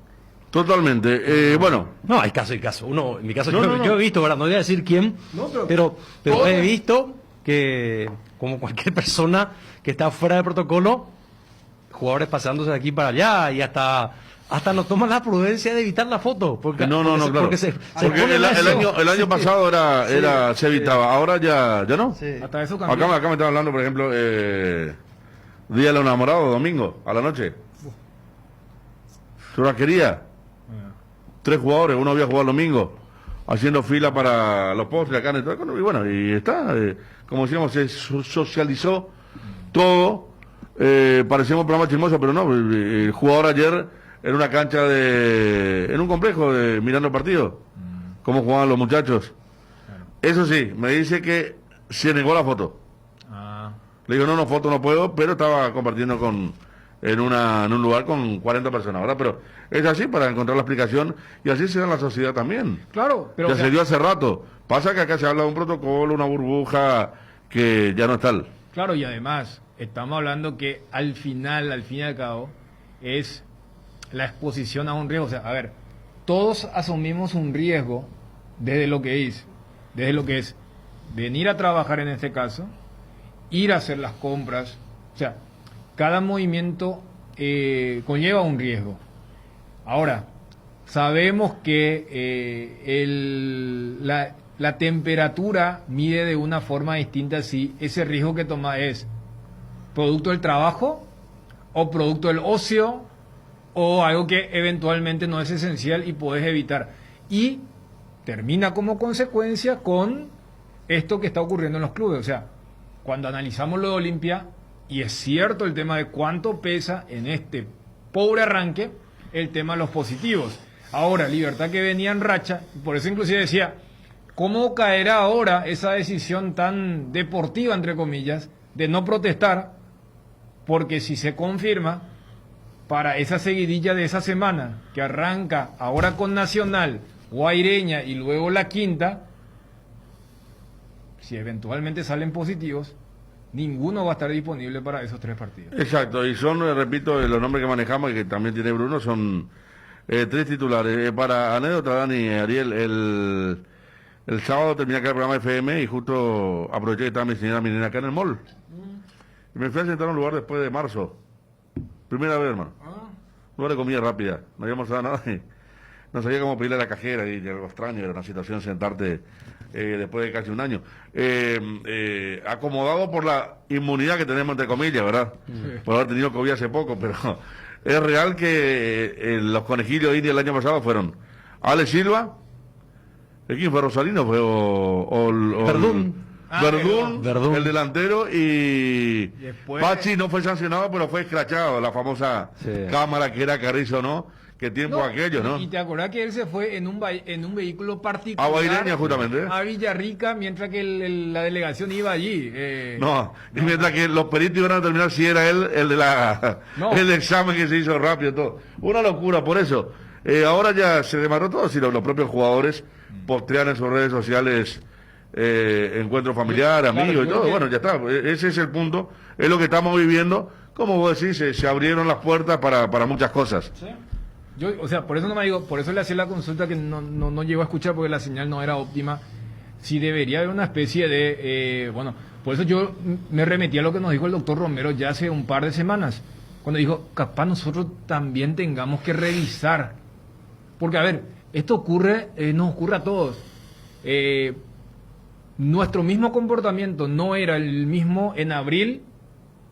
Totalmente. Bueno, No, hay caso y caso. Uno, en mi caso, No, no. yo he visto, ¿verdad? No voy a decir quién, No, pero todo- he visto que, como cualquier persona que está fuera de protocolo, jugadores pasándose de aquí para allá y hasta no toman la prudencia de evitar la foto. Porque, no, porque se- claro. Porque se Porque pone el eso. año pasado se evitaba, ahora ya no. Sí. Hasta eso cambió. Acá me están hablando, por ejemplo, Día de los Enamorados, domingo, a la noche. Churrasquería. 3 jugadores, uno había jugado el domingo, haciendo fila para los postres, la carne y todo. Y bueno, y está, como decíamos, se socializó todo. Parecíamos un programa chismoso, pero no. El jugador ayer en una cancha en un complejo, mirando el partido, cómo jugaban los muchachos. Eso sí, me dice que se negó la foto. Ah, Le digo, no, foto no puedo, pero estaba compartiendo en un lugar con 40 personas, ¿verdad? Pero es así para encontrar la explicación y así se da en la sociedad también. claro, pero Ya o sea, se dio hace rato. Pasa que acá se habla de un protocolo, una burbuja que ya no es tal. claro, y además, estamos hablando que al fin y al cabo, es la exposición a un riesgo. O sea, a ver, todos asumimos un riesgo desde lo que es venir a trabajar en este caso, ir a hacer las compras. O sea, cada movimiento conlleva un riesgo. Ahora, sabemos que la temperatura mide de una forma distinta si ese riesgo que toma es producto del trabajo o producto del ocio o algo que eventualmente no es esencial y puedes evitar. Y termina como consecuencia con esto que está ocurriendo en los clubes. O sea, cuando analizamos lo de Olimpia, y es cierto el tema de cuánto pesa en este pobre arranque el tema de los positivos. Ahora, Libertad que venía en racha, por eso inclusive decía, ¿cómo caerá ahora esa decisión tan deportiva, entre comillas, de no protestar? Porque si se confirma, para esa seguidilla de esa semana, que arranca ahora con Nacional, Guaireña y luego la quinta, si eventualmente salen positivos, ninguno va a estar disponible para esos 3 partidos. Exacto, y son, repito, los nombres que manejamos y que también tiene Bruno, son 3 titulares. Para anécdota, Dani, Ariel, el sábado terminé acá el programa FM y justo aproveché que estaba mi señora Minera acá en el mall. Y me fui a sentar a un lugar después de marzo. Primera vez, hermano. Un lugar de comida rápida. No habíamos dado nada y no sabía cómo pedirle a la cajera y algo extraño, era una situación sentarte después de casi un año. Acomodado por la inmunidad que tenemos, entre comillas, ¿verdad? Por haber tenido COVID hace poco, pero es real que los conejillos indios el año pasado fueron Alex Silva, ¿quién fue? ¿Rosalino fue? Verdún. Verdún, el delantero, y Después- Pachi no fue sancionado, pero fue escrachado, la famosa Sí. cámara que era Carrizo, ¿no? Qué tiempo No, aquello, ¿no? Y te acordás que él se fue en un vehículo particular A Guaireña, justamente. a Villarrica, mientras que la delegación iba allí. No, y mientras que los peritos iban a determinar si era él el de No. el examen que se hizo rápido, todo. Una locura, por eso. Ahora ya se demarró todo, si los propios jugadores postean en sus redes sociales encuentro familiar, amigos y todo. Bueno, ya está, ese es el punto, es lo que estamos viviendo. Como vos decís, se abrieron las puertas para muchas cosas. ¿Sí? Yo, o sea, por eso no me digo, por eso le hacía la consulta que no llego a escuchar porque la señal no era óptima. Si debería haber una especie de, bueno, por eso yo me remetí a lo que nos dijo el doctor Romero ya hace un par de semanas, cuando dijo, capaz nosotros también tengamos que revisar, porque a ver, esto ocurre, nos ocurre a todos. Nuestro mismo comportamiento no era el mismo en abril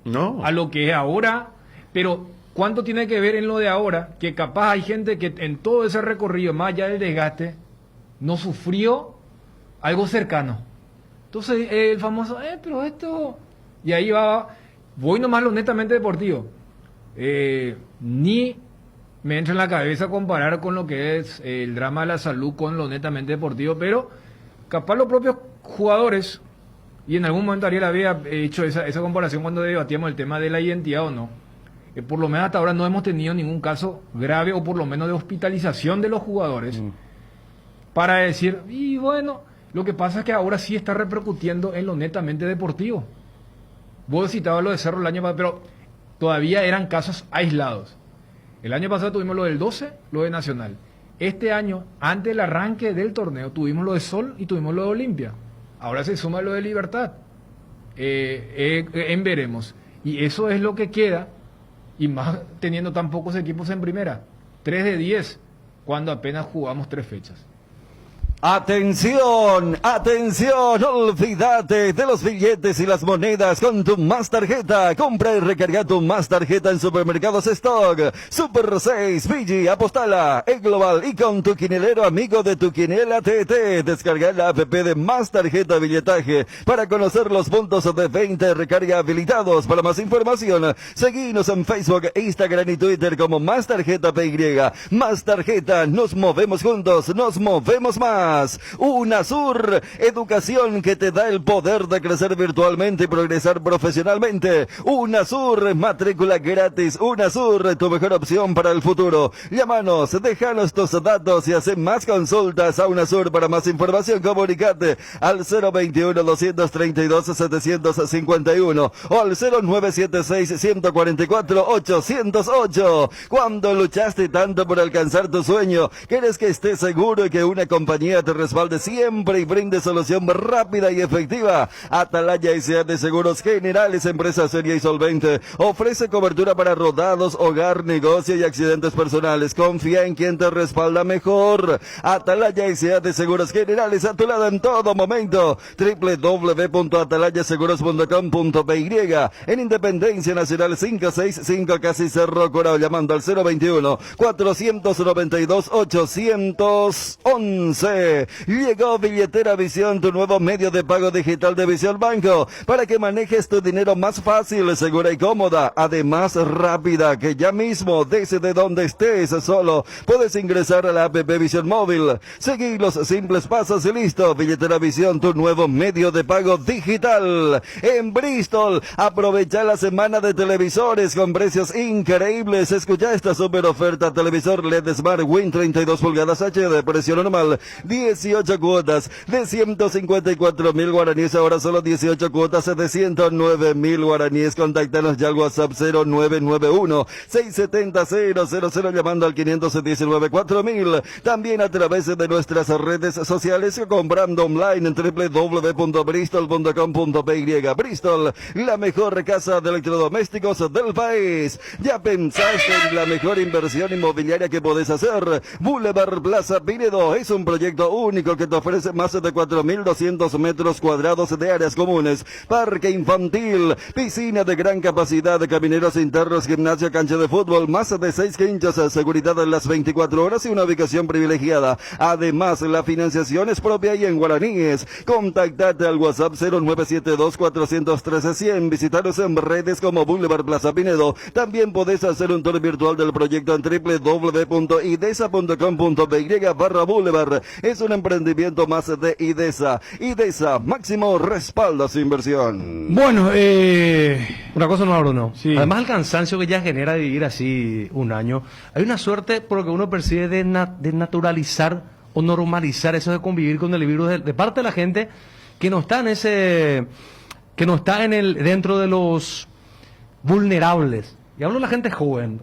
No. a lo que es ahora, pero ¿cuánto tiene que ver en lo de ahora? Que capaz hay gente que en todo ese recorrido, más allá del desgaste, no sufrió algo cercano. Entonces, el famoso, pero esto... Y ahí voy nomás lo netamente deportivo. Ni me entra en la cabeza comparar con lo que es el drama de la salud con lo netamente deportivo, pero capaz los propios jugadores, y en algún momento Ariel había hecho esa comparación cuando debatíamos el tema de la identidad o no, por lo menos hasta ahora no hemos tenido ningún caso grave o por lo menos de hospitalización de los jugadores para decir, y bueno, lo que pasa es que ahora sí está repercutiendo en lo netamente deportivo. Vos citabas lo de Cerro el año pasado, pero todavía eran casos aislados. El año pasado tuvimos lo del 12, lo de Nacional. Este año, antes del arranque del torneo, tuvimos lo de Sol y tuvimos lo de Olimpia. Ahora se suma lo de Libertad. En veremos. Y eso es lo que queda, y más teniendo tan pocos equipos en primera. 3 de 10, cuando apenas jugamos 3 fechas. Atención, atención, olvídate de los billetes y las monedas con tu Más Tarjeta. Compra y recarga tu Más Tarjeta en Supermercados Stock, Super 6, Vigi, Apostala, E-Global y con tu quinelero amigo de tu quinela TT. Descarga la app de Más Tarjeta Billetaje para conocer los puntos de 20 recarga habilitados. Para más información, seguinos en Facebook, Instagram y Twitter como Más Tarjeta PY. Más Tarjeta, nos movemos juntos, nos movemos más. UNASUR, educación que te da el poder de crecer virtualmente y progresar profesionalmente. UNASUR, matrícula gratis. UNASUR, tu mejor opción para el futuro. Llámanos, déjanos tus datos y haz más consultas a UNASUR. Para más información, comunicate al 021-232-751 o al 0976-144-808. Cuando luchaste tanto por alcanzar tu sueño, quieres que estés seguro y que una compañía te respalde siempre y brinde solución rápida y efectiva. Atalaya S.A. de Seguros Generales, empresa seria y solvente, ofrece cobertura para rodados, hogar, negocio y accidentes personales. Confía en quien te respalda mejor. Atalaya S.A. de Seguros Generales, a tu lado en todo momento. www.atalayaseguros.com.py. En Independencia Nacional 565, casi Cerro Corao, llamando al 021-492-811. Llegó Billetera Visión, tu nuevo medio de pago digital de Visión Banco, para que manejes tu dinero más fácil, segura y cómoda, además rápida, que ya mismo, desde donde estés solo, puedes ingresar a la app Visión Móvil. Seguí los simples pasos y listo. Billetera Visión, tu nuevo medio de pago digital. En Bristol, aprovecha la semana de televisores con precios increíbles. Escucha esta super oferta: televisor LED Smart Win 32 pulgadas HD, precio normal 18 cuotas de 154.000 guaraníes, ahora solo 18 cuotas de 109.000 guaraníes. Contáctanos ya al WhatsApp 0991-670-000, llamando al 519-4000. También a través de nuestras redes sociales, comprando online en www.bristol.com.py. Bristol, la mejor casa de electrodomésticos del país. ¿Ya pensaste en la mejor inversión inmobiliaria que podés hacer? Boulevard Plaza Pinedo es un proyecto único que te ofrece más de 4.200 metros cuadrados de áreas comunes, parque infantil, piscina de gran capacidad, camineros internos, gimnasio, cancha de fútbol, más de 6 quinchas, seguridad en las 24 horas y una ubicación privilegiada. Además, la financiación es propia y en guaraníes. Contactate al WhatsApp 0972-413-100. Visitaros en redes como Boulevard Plaza Pinedo. También podés hacer un tour virtual del proyecto en www.idesa.com.py/Boulevard. Es un emprendimiento más de IDESA. IDESA, máximo respaldo a su inversión. Bueno, Una cosa no, Bruno. Sí. Además, el cansancio que ya genera vivir así un año, hay una suerte por lo que uno percibe de naturalizar o normalizar eso de convivir con el virus de parte de la gente que no está en ese, que no está en el, dentro de los vulnerables. Y hablo de la gente joven,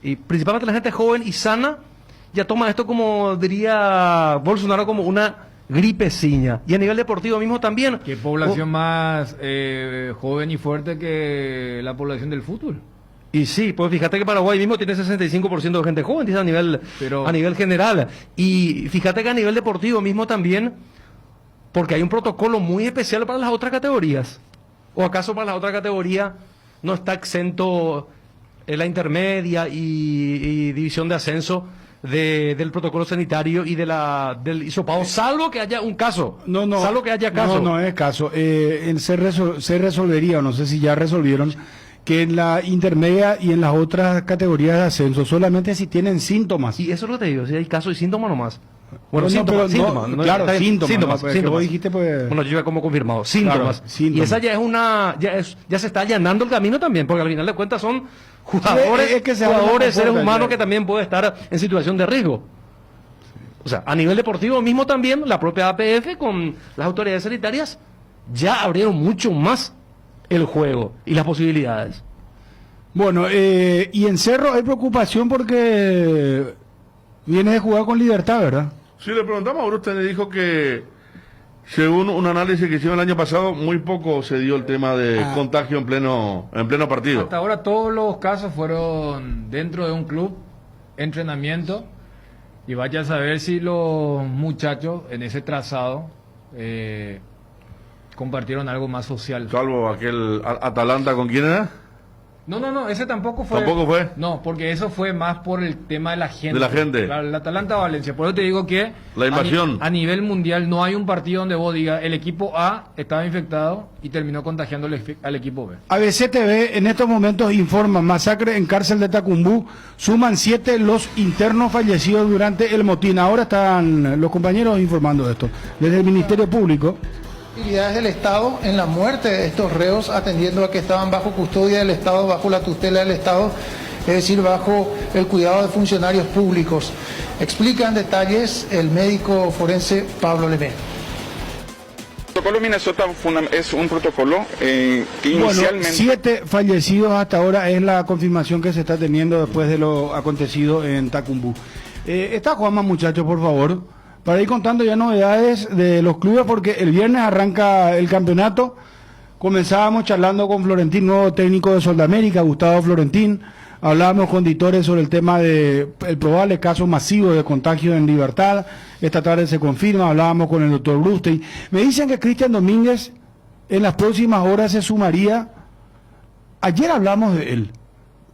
y principalmente la gente joven y sana, ya toma esto como diría Bolsonaro, como una gripeciña. Y a nivel deportivo mismo también. ¿Qué población más joven y fuerte que la población del fútbol? Y sí, pues fíjate que Paraguay mismo tiene 65% de gente joven, dice a nivel general. Y fíjate que a nivel deportivo mismo también, porque hay un protocolo muy especial para las otras categorías. ¿O acaso para las otras categorías no está exento la intermedia y división de ascenso del protocolo sanitario y del hisopado, salvo que haya un caso? Salvo que haya caso. No es caso. Se resolvería, o no sé si ya resolvieron, que en la intermedia y en las otras categorías de ascenso, solamente si tienen síntomas. Y eso es lo que te digo, si hay caso y síntoma nomás. Bueno, síntomas. Claro, síntomas. Síntomas. Que vos dijiste, pues... Bueno, yo ya como confirmado. Síntomas. Claro, síntomas. Y esa ya se está allanando el camino también, porque al final de cuentas son jugadores, seres humanos que también pueden estar en situación de riesgo. O sea, a nivel deportivo mismo también, la propia APF con las autoridades sanitarias ya abrieron mucho más el juego y las posibilidades. Bueno, y en Cerro hay preocupación porque viene de jugar con Libertad, ¿verdad? Sí, le preguntamos, ahora usted le dijo que según un análisis que hicieron el año pasado, muy poco se dio el tema de contagio en pleno partido. Hasta ahora todos los casos fueron dentro de un club, entrenamiento, y vaya a saber si los muchachos en ese trazado compartieron algo más social. Salvo aquel Atalanta, ¿con quién era? No, ese tampoco fue. ¿Tampoco fue? No, porque eso fue más por el tema de la gente. De la gente. Claro, el Atalanta-Valencia. Por eso te digo que... La invasión. A nivel mundial no hay un partido donde vos digas el equipo A estaba infectado y terminó contagiando al equipo B. ABC TV en estos momentos informa, masacre en cárcel de Tacumbú, suman 7 los internos fallecidos durante el motín. Ahora están los compañeros informando de esto. Desde el Ministerio Público... Del Estado en la muerte de estos reos, atendiendo a que estaban bajo custodia del Estado, bajo la tutela del Estado, es decir, bajo el cuidado de funcionarios públicos. Explica en detalles el médico forense Pablo Lemé. El protocolo Minnesota es un protocolo que inicialmente... 7 fallecidos hasta ahora es la confirmación que se está teniendo después de lo acontecido en Tacumbú. Está Juanma, muchachos, por favor, para ir contando ya novedades de los clubes, porque el viernes arranca el campeonato. Comenzábamos charlando con Florentín, nuevo técnico de Soldamérica, Gustavo Florentín. Hablábamos con Ditores sobre el tema de el probable caso masivo de contagio en Libertad. Esta tarde se confirma. Hablábamos con el doctor Brustein. Me dicen que Cristian Domínguez en las próximas horas se sumaría. Ayer hablamos de él.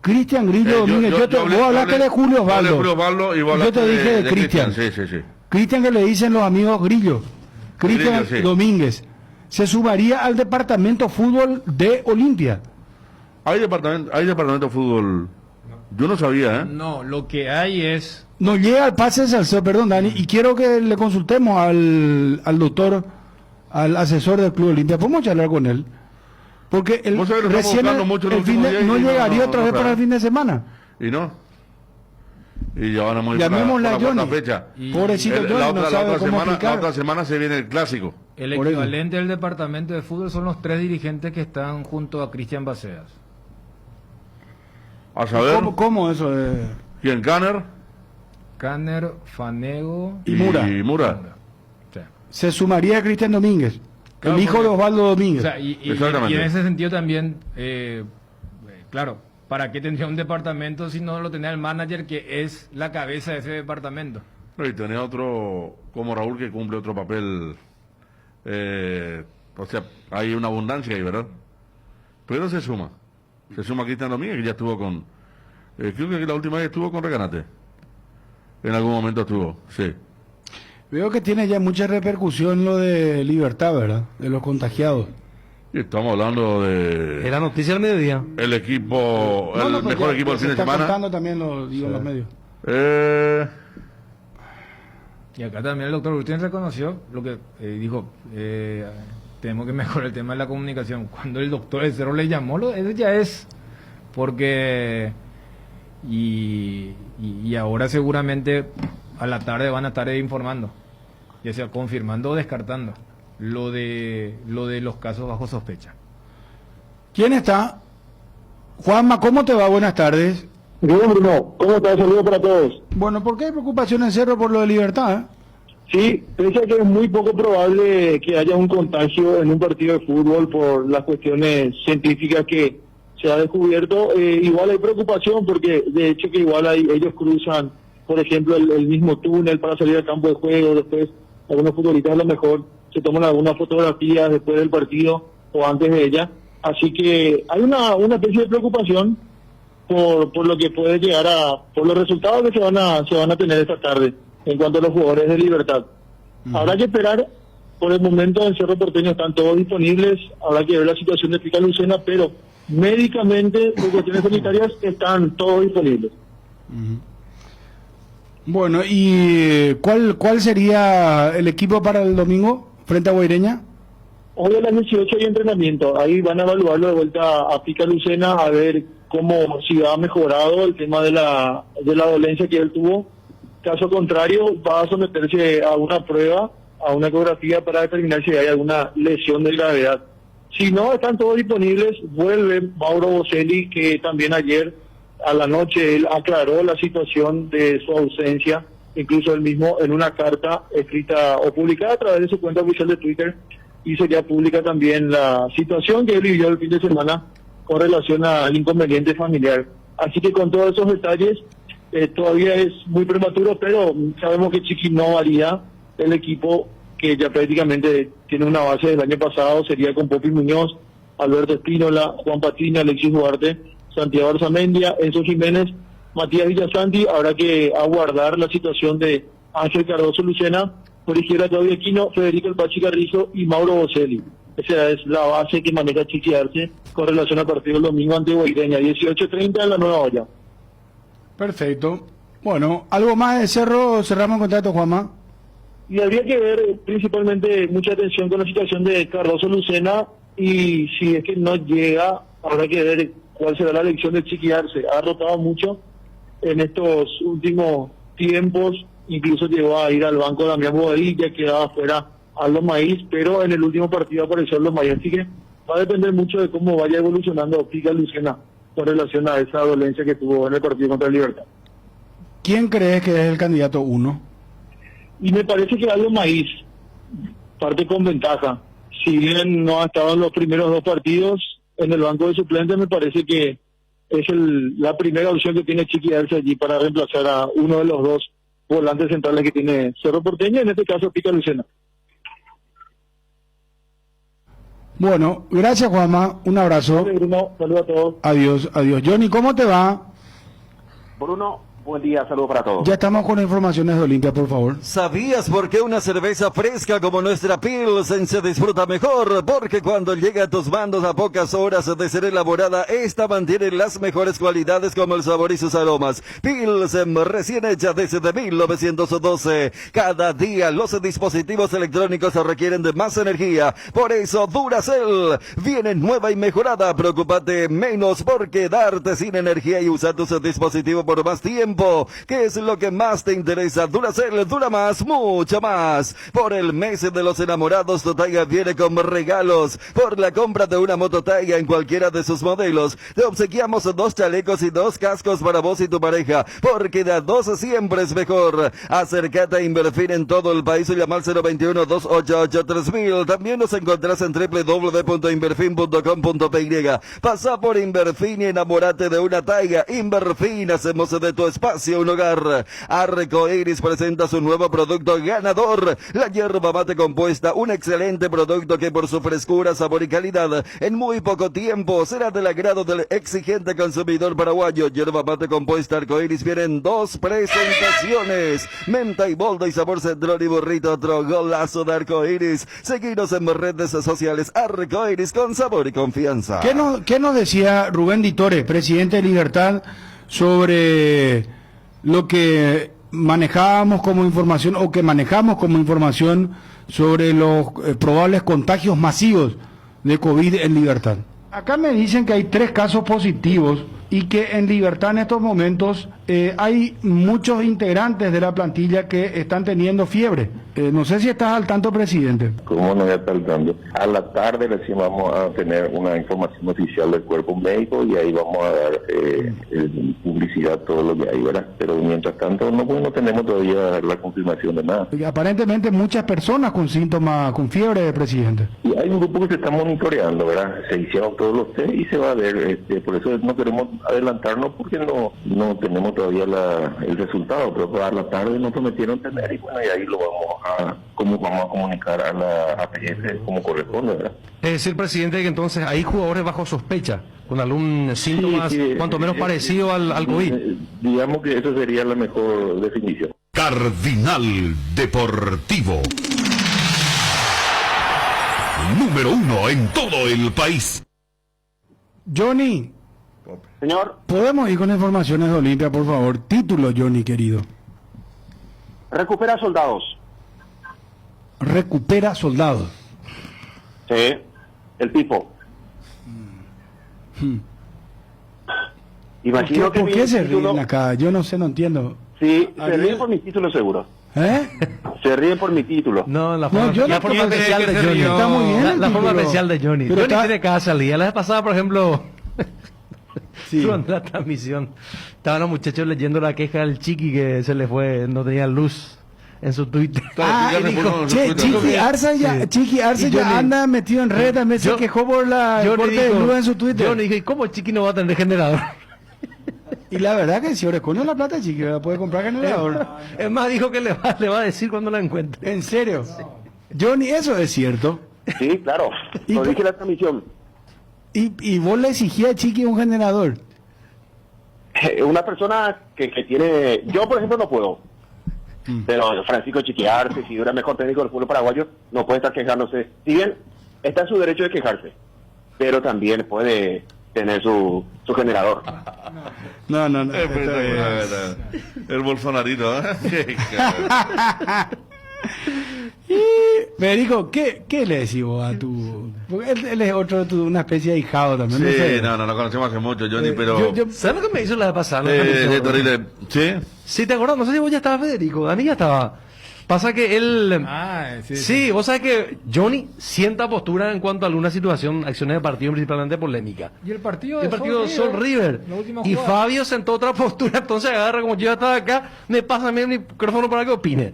Cristian Grillo Domínguez. Vos hablaste de Julio Osvaldo. Yo te dije de Cristian. Sí. Cristian, que le dicen los amigos Grillo. Cristian Domínguez. Se sumaría al departamento fútbol de Olimpia. Hay departamento de fútbol. Yo no sabía, ¿eh? No, lo que hay es... No llega al pase Salcedo, perdón, Dani, y quiero que le consultemos al doctor, al asesor del Club Olimpia. ¿Podemos charlar con él? Porque recién no llegaría otra vez para el fin de semana. ¿Y no? Y ya van a morir llamémosle a Johnny. Fecha. Pobrecito Johnny, no sabe cómo explicar. La otra semana se viene el clásico. El equivalente del departamento de fútbol son los 3 dirigentes que están junto a Cristian Baceas. A saber. ¿Cómo eso? ¿Quién? Canner, Fanego y Mura. Sí. Se sumaría Cristian Domínguez, claro, el hijo de Osvaldo Domínguez. O sea, y en ese sentido también, claro, ¿para qué tendría un departamento si no lo tenía el manager, que es la cabeza de ese departamento? No, y tenía otro como Raúl que cumple otro papel. O sea, hay una abundancia ahí, ¿verdad? Pero se suma Cristian Domínguez, que ya estuvo con... creo que la última vez estuvo con Recanate. En algún momento estuvo, sí. Veo que tiene ya mucha repercusión lo de Libertad, ¿verdad? De los contagiados. Y estamos hablando de... Era noticia al mediodía. El equipo, el mejor equipo del fin de semana. Está contando también, lo digo, en los medios. Y acá también el doctor Agustín reconoció lo que dijo, tenemos que mejorar el tema de la comunicación. Cuando el doctor del Cerro le llamó, eso ya es porque... Y ahora seguramente a la tarde van a estar informando, ya sea confirmando o descartando. lo de los casos bajo sospecha. ¿Quién está? Juanma, ¿cómo te va? Buenas tardes. Bien, Bruno, ¿cómo estás? Saludos para todos. Bueno, ¿por qué hay preocupación en Cerro por lo de Libertad? Sí, pese a que es muy poco probable que haya un contagio en un partido de fútbol por las cuestiones científicas que se ha descubierto, igual hay preocupación porque de hecho que igual ellos cruzan, por ejemplo, el mismo túnel para salir al campo de juego, después algunos futbolistas a lo mejor se toman algunas fotografías después del partido o antes de ella, así que hay una especie de preocupación por lo que puede llegar por los resultados que se van a tener esta tarde en cuanto a los jugadores de Libertad. Habrá que esperar. Por el momento en Cerro Porteño están todos disponibles, habrá que ver la situación de Pica Lucena, pero médicamente, por cuestiones sanitarias, están todos disponibles. Bueno, ¿y cuál sería el equipo para el domingo frente a Guaireña? Hoy a las 18 hay entrenamiento, ahí van a evaluarlo de vuelta a Pica Lucena a ver si ha mejorado el tema de la dolencia que él tuvo. Caso contrario, va a someterse a una prueba, a una ecografía para determinar si hay alguna lesión de gravedad. Si no están todos disponibles, vuelve Mauro Boselli, que también ayer a la noche él aclaró la situación de su ausencia, incluso él mismo en una carta escrita o publicada a través de su cuenta oficial de Twitter, hizo ya pública también la situación que él vivió el fin de semana con relación al inconveniente familiar. Así que con todos esos detalles, todavía es muy prematuro, pero sabemos que Chiqui no haría el equipo que ya prácticamente tiene una base del año pasado, sería con Popi Muñoz, Alberto Espínola, Juan Patina, Alexis Duarte, Santiago Arzamendia, Enzo Jiménez, Matías Villasanti. Habrá que aguardar la situación de Ángel Cardoso Lucena, por izquierda Claudio Aquino, Federico El Pachi Carrizo y Mauro Boselli. Esa es la base que maneja Chiqui Arce con relación al partido del domingo ante Guaireña, 18:30 en la Nueva Olla. Perfecto. Bueno, ¿algo más de Cerro? Cerramos el contrato, Juanma. Y habría que ver principalmente mucha atención con la situación de Cardoso Lucena, y si es que no llega, habrá que ver cuál será la elección de Chiqui Arce. Ha rotado mucho en estos últimos tiempos, incluso llegó a ir al banco de Damián Bobadilla, quedaba fuera Aldo Maíz, pero en el último partido apareció Aldo Maíz, así que va a depender mucho de cómo vaya evolucionando Pica Lucena con relación a esa dolencia que tuvo en el partido contra el Libertad. ¿Quién crees que es el candidato 1? Y me parece que Aldo Maíz parte con ventaja. Si bien no ha estado en los primeros dos partidos en el banco de suplentes, me parece que es la primera opción que tiene Chiqui Arce allí para reemplazar a uno de los dos volantes centrales que tiene Cerro Porteño, en este caso Pica Lucena. Bueno, gracias, Juanma, un abrazo. Vale, Bruno, saludos a todos. Adiós. Johnny, ¿cómo te va? Bruno, buen día, saludos para todos. Ya estamos con informaciones de Olimpia, por favor. ¿Sabías por qué una cerveza fresca como nuestra Pilsen se disfruta mejor? Porque cuando llega a tus manos a pocas horas de ser elaborada, esta mantiene las mejores cualidades como el sabor y sus aromas. Pilsen, recién hecha desde 1912. Cada día los dispositivos electrónicos requieren de más energía. Por eso Duracell viene nueva y mejorada. Preocúpate menos por quedarte sin energía y usar tus dispositivos por más tiempo. ¿Qué es lo que más te interesa? Duracell dura más, mucho más. Por el mes de los enamorados, Totaiga viene con regalos. Por la compra de una moto Taiga en cualquiera de sus modelos, te obsequiamos 2 chalecos y 2 cascos para vos y tu pareja, porque de a 2 siempre es mejor. Acércate a Inverfin en todo el país o llama al 021-288-3000. También nos encontrás en www.inverfin.com.py. Pasa por Inverfin y enamórate de una Taiga. Inverfin, hacemos de tu espacio un hogar. Arcoiris presenta su nuevo producto ganador, la yerba mate compuesta, un excelente producto que por su frescura, sabor y calidad en muy poco tiempo será del agrado del exigente consumidor paraguayo. Yerba mate compuesta Arcoiris viene en 2 presentaciones, menta y boldo y sabor centrón y burrito. Otro golazo de Arcoiris. Seguinos en redes sociales. Arcoiris, con sabor y confianza. ¿Qué nos decía Rubén Ditore, presidente de Libertad, sobre lo que manejábamos como información o que manejamos como información sobre los probables contagios masivos de COVID en Libertad? Acá me dicen que hay 3 casos positivos y que en Libertad en estos momentos hay muchos integrantes de la plantilla que están teniendo fiebre. No sé si estás al tanto, presidente. ¿Cómo no voy a estar al tanto? A la tarde recién vamos a tener una información oficial del cuerpo médico y ahí vamos a dar publicidad todo lo que hay, ¿verdad? Pero mientras tanto no tenemos todavía la confirmación de nada. Aparentemente muchas personas con síntomas, con fiebre, presidente. Y hay un grupo que se está monitoreando, ¿verdad? Se hicieron todos los test y se va a ver, por eso no queremos adelantarnos porque no tenemos todavía el resultado, pero para la tarde nos prometieron tener y bueno, y ahí lo vamos a comunicar a la APF como corresponde, ¿verdad? Es decir, presidente, que entonces hay jugadores bajo sospecha, con algún síntoma cuanto menos parecido al COVID. Digamos que esa sería la mejor definición. Cardinal Deportivo. Número 1 en todo el país. Johnny. Señor. ¿Podemos ir con informaciones de Olimpia, por favor? Título, Johnny, querido. Recupera soldados. Recupera soldados. Sí. El Pipo. Imagino ¿Por qué se ríen acá? Yo no sé, no entiendo. Sí, se ríen por mi título seguro. Se ríen por mi título. No, la forma especial de Johnny. Está muy bien. La forma especial de Johnny. Pero Johnny tiene cada salida. La vez pasada, por ejemplo, sí, durante la transmisión, estaban los muchachos leyendo la queja del Chiqui que se le fue, no tenía luz en su Twitter. Dijo, Chiqui Arce ya anda metido en red, también se quejó por la corte de luz en su Twitter. Johnny dijo, ¿y cómo Chiqui no va a tener generador? Y la verdad que si Oresconio la plata, Chiqui, puede comprar generador. Es más, dijo que le va a decir cuando la encuentre. ¿En serio? Johnny, ¿eso es cierto? Sí, claro. Lo dije en la transmisión. ¿Y vos le exigías a Chiqui un generador? Una persona que tiene... Yo, por ejemplo, no puedo. Pero Francisco Chiqui Arce, si era el mejor técnico del fútbol paraguayo, no puede estar quejándose. Si bien está en su derecho de quejarse, pero también puede tener su generador. No. El bolsonarito, ¿eh? Federico, ¿qué le decís vos a tu...? Porque él es una especie de ahijado también. Sí, no sé. no conocemos hace mucho, Johnny, pero... ¿Sabes lo que me hizo la vez pasada? terrible. ¿Sí? Sí, ¿te acordás? No sé si vos ya estabas, Federico. Dani ya estaba. Pasa que él... Sí, vos sabés que Johnny sienta postura en cuanto a alguna situación, acciones de partido principalmente polémica. Y el partido Sol River. Y Fabio sentó otra postura, entonces agarra como yo ya estaba acá, me pasa a mí el micrófono para que opine.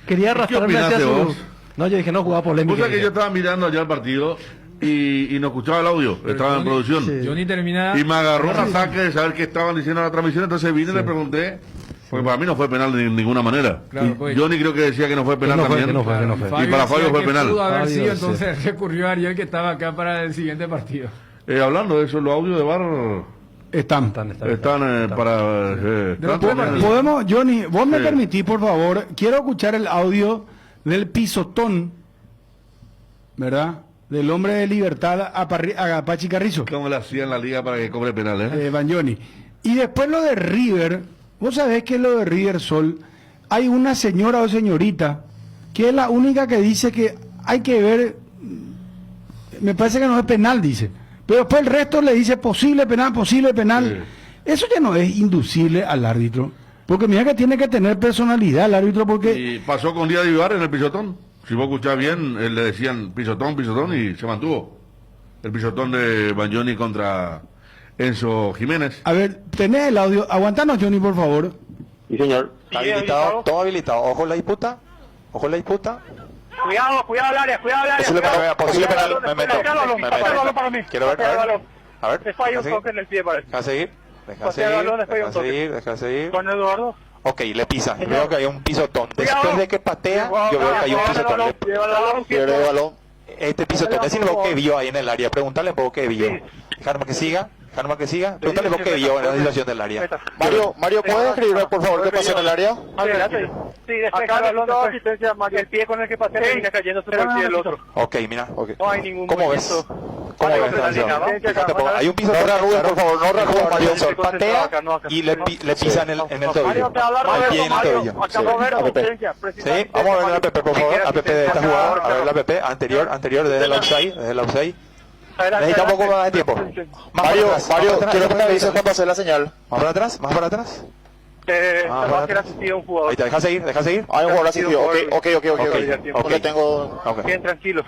Quería arrastrarme hacia su... No, yo dije, no, jugaba polémica. Cosa que yo estaba mirando allá el partido y no escuchaba el audio, estaba en producción. Sí. Johnny termina... Y me agarró un ataque de saber qué estaban diciendo en la transmisión, entonces vine y le pregunté... Porque para mí no fue penal de ninguna manera. Claro, pues, Johnny creo que decía que no fue penal también. No fue. Y para Fabio fue penal. Pudo haber sido, entonces recurrió a Ariel que estaba acá para el siguiente partido. Hablando de eso, los audios de VAR están para... podemos, Johnny, vos me permitís, por favor, quiero escuchar el audio del pisotón, ¿verdad? Del hombre de Libertad a Pachi Carrizo. ¿Cómo le hacía en la liga para que cobre penal, Van Johnny. Y después lo de River, vos sabés que lo de River Sol, hay una señora o señorita que es la única que dice que hay que ver, me parece que no es penal, dice. Pero después el resto le dice posible penal. Sí. Eso ya no es inducible al árbitro. Porque mira que tiene que tener personalidad el árbitro porque... Y pasó con Díaz de Vivar en el pisotón. Si vos escuchás bien, le decían pisotón y se mantuvo. El pisotón de Banjoni contra Enzo Jiménez. A ver, tenés el audio. Aguantanos, Johnny, por favor. Sí, señor. Está habilitado, todo habilitado. Ojo la disputa. Cuidado al área. Posible penal, me meto. Quiero ver, a ver. Me falla un toque en el pie, parece. Deja seguir. Con Eduardo. Ok, le pisa. Veo que hay un pisotón. Después de que patea, yo veo que hay un pisotón. Pierde el balón. Este pisotón, decirle vos que vio ahí en el área. Preguntarle vos que vio. Déjame que siga. Pregúntale vos qué vio en la situación del área. Mario, ¿puedes escribirme por favor qué pasó en el área? Sí, despeja el balón, asistencia, Mario. El pie con el que pasé termina cayendo sobre el pie del otro. Ok, mira. No hay ningún ¿Cómo ves? Hay un piso por favor, Mario. Patea y le pisa en el tobillo. El pie en el tobillo. Sí, vamos a ver la APP, por favor. APP de esta jugada. A ver la APP anterior desde el offside. Necesita un poco más de tiempo. Mario, quiero que me avises cuando hace la señal. ¿Más para atrás? ¿Más para atrás? Va a ser asistido un jugador. Ahí está, deja seguir. Hay un jugador asistido. Ok. Le tengo... Bien, tranquilo.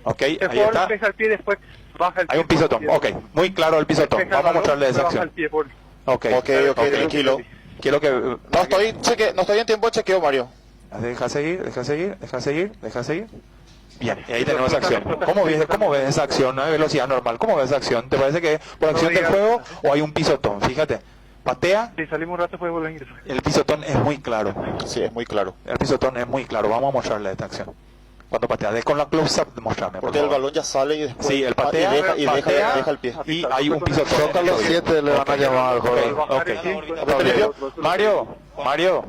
Ok, El ahí jugador está. empieza al pie, después baja el pie. Hay un pisotón. Ok, muy claro el pisotón. Vamos a mostrarle esa acción. Ok, tranquilo. Quiero que... No estoy en tiempo de chequeo, Mario. Deja seguir. Bien, y ahí tenemos esa acción. ¿Cómo ves esa acción? ¿No? De velocidad normal. ¿Cómo ves esa acción? ¿Te parece que por acción del juego o hay un pisotón? Fíjate. Patea. Si salimos un rato, puede volver a ingresar. El pisotón es muy claro. Sí, es muy claro. El pisotón es muy claro. Vamos a mostrarle esta acción. Cuando patea, con la close-up, mostrarme. Porque el balón ya sale y después... Sí, el patea, deja el pie. Y hay un pisotón. Toca los 7, le van a llamar al joven. Mario,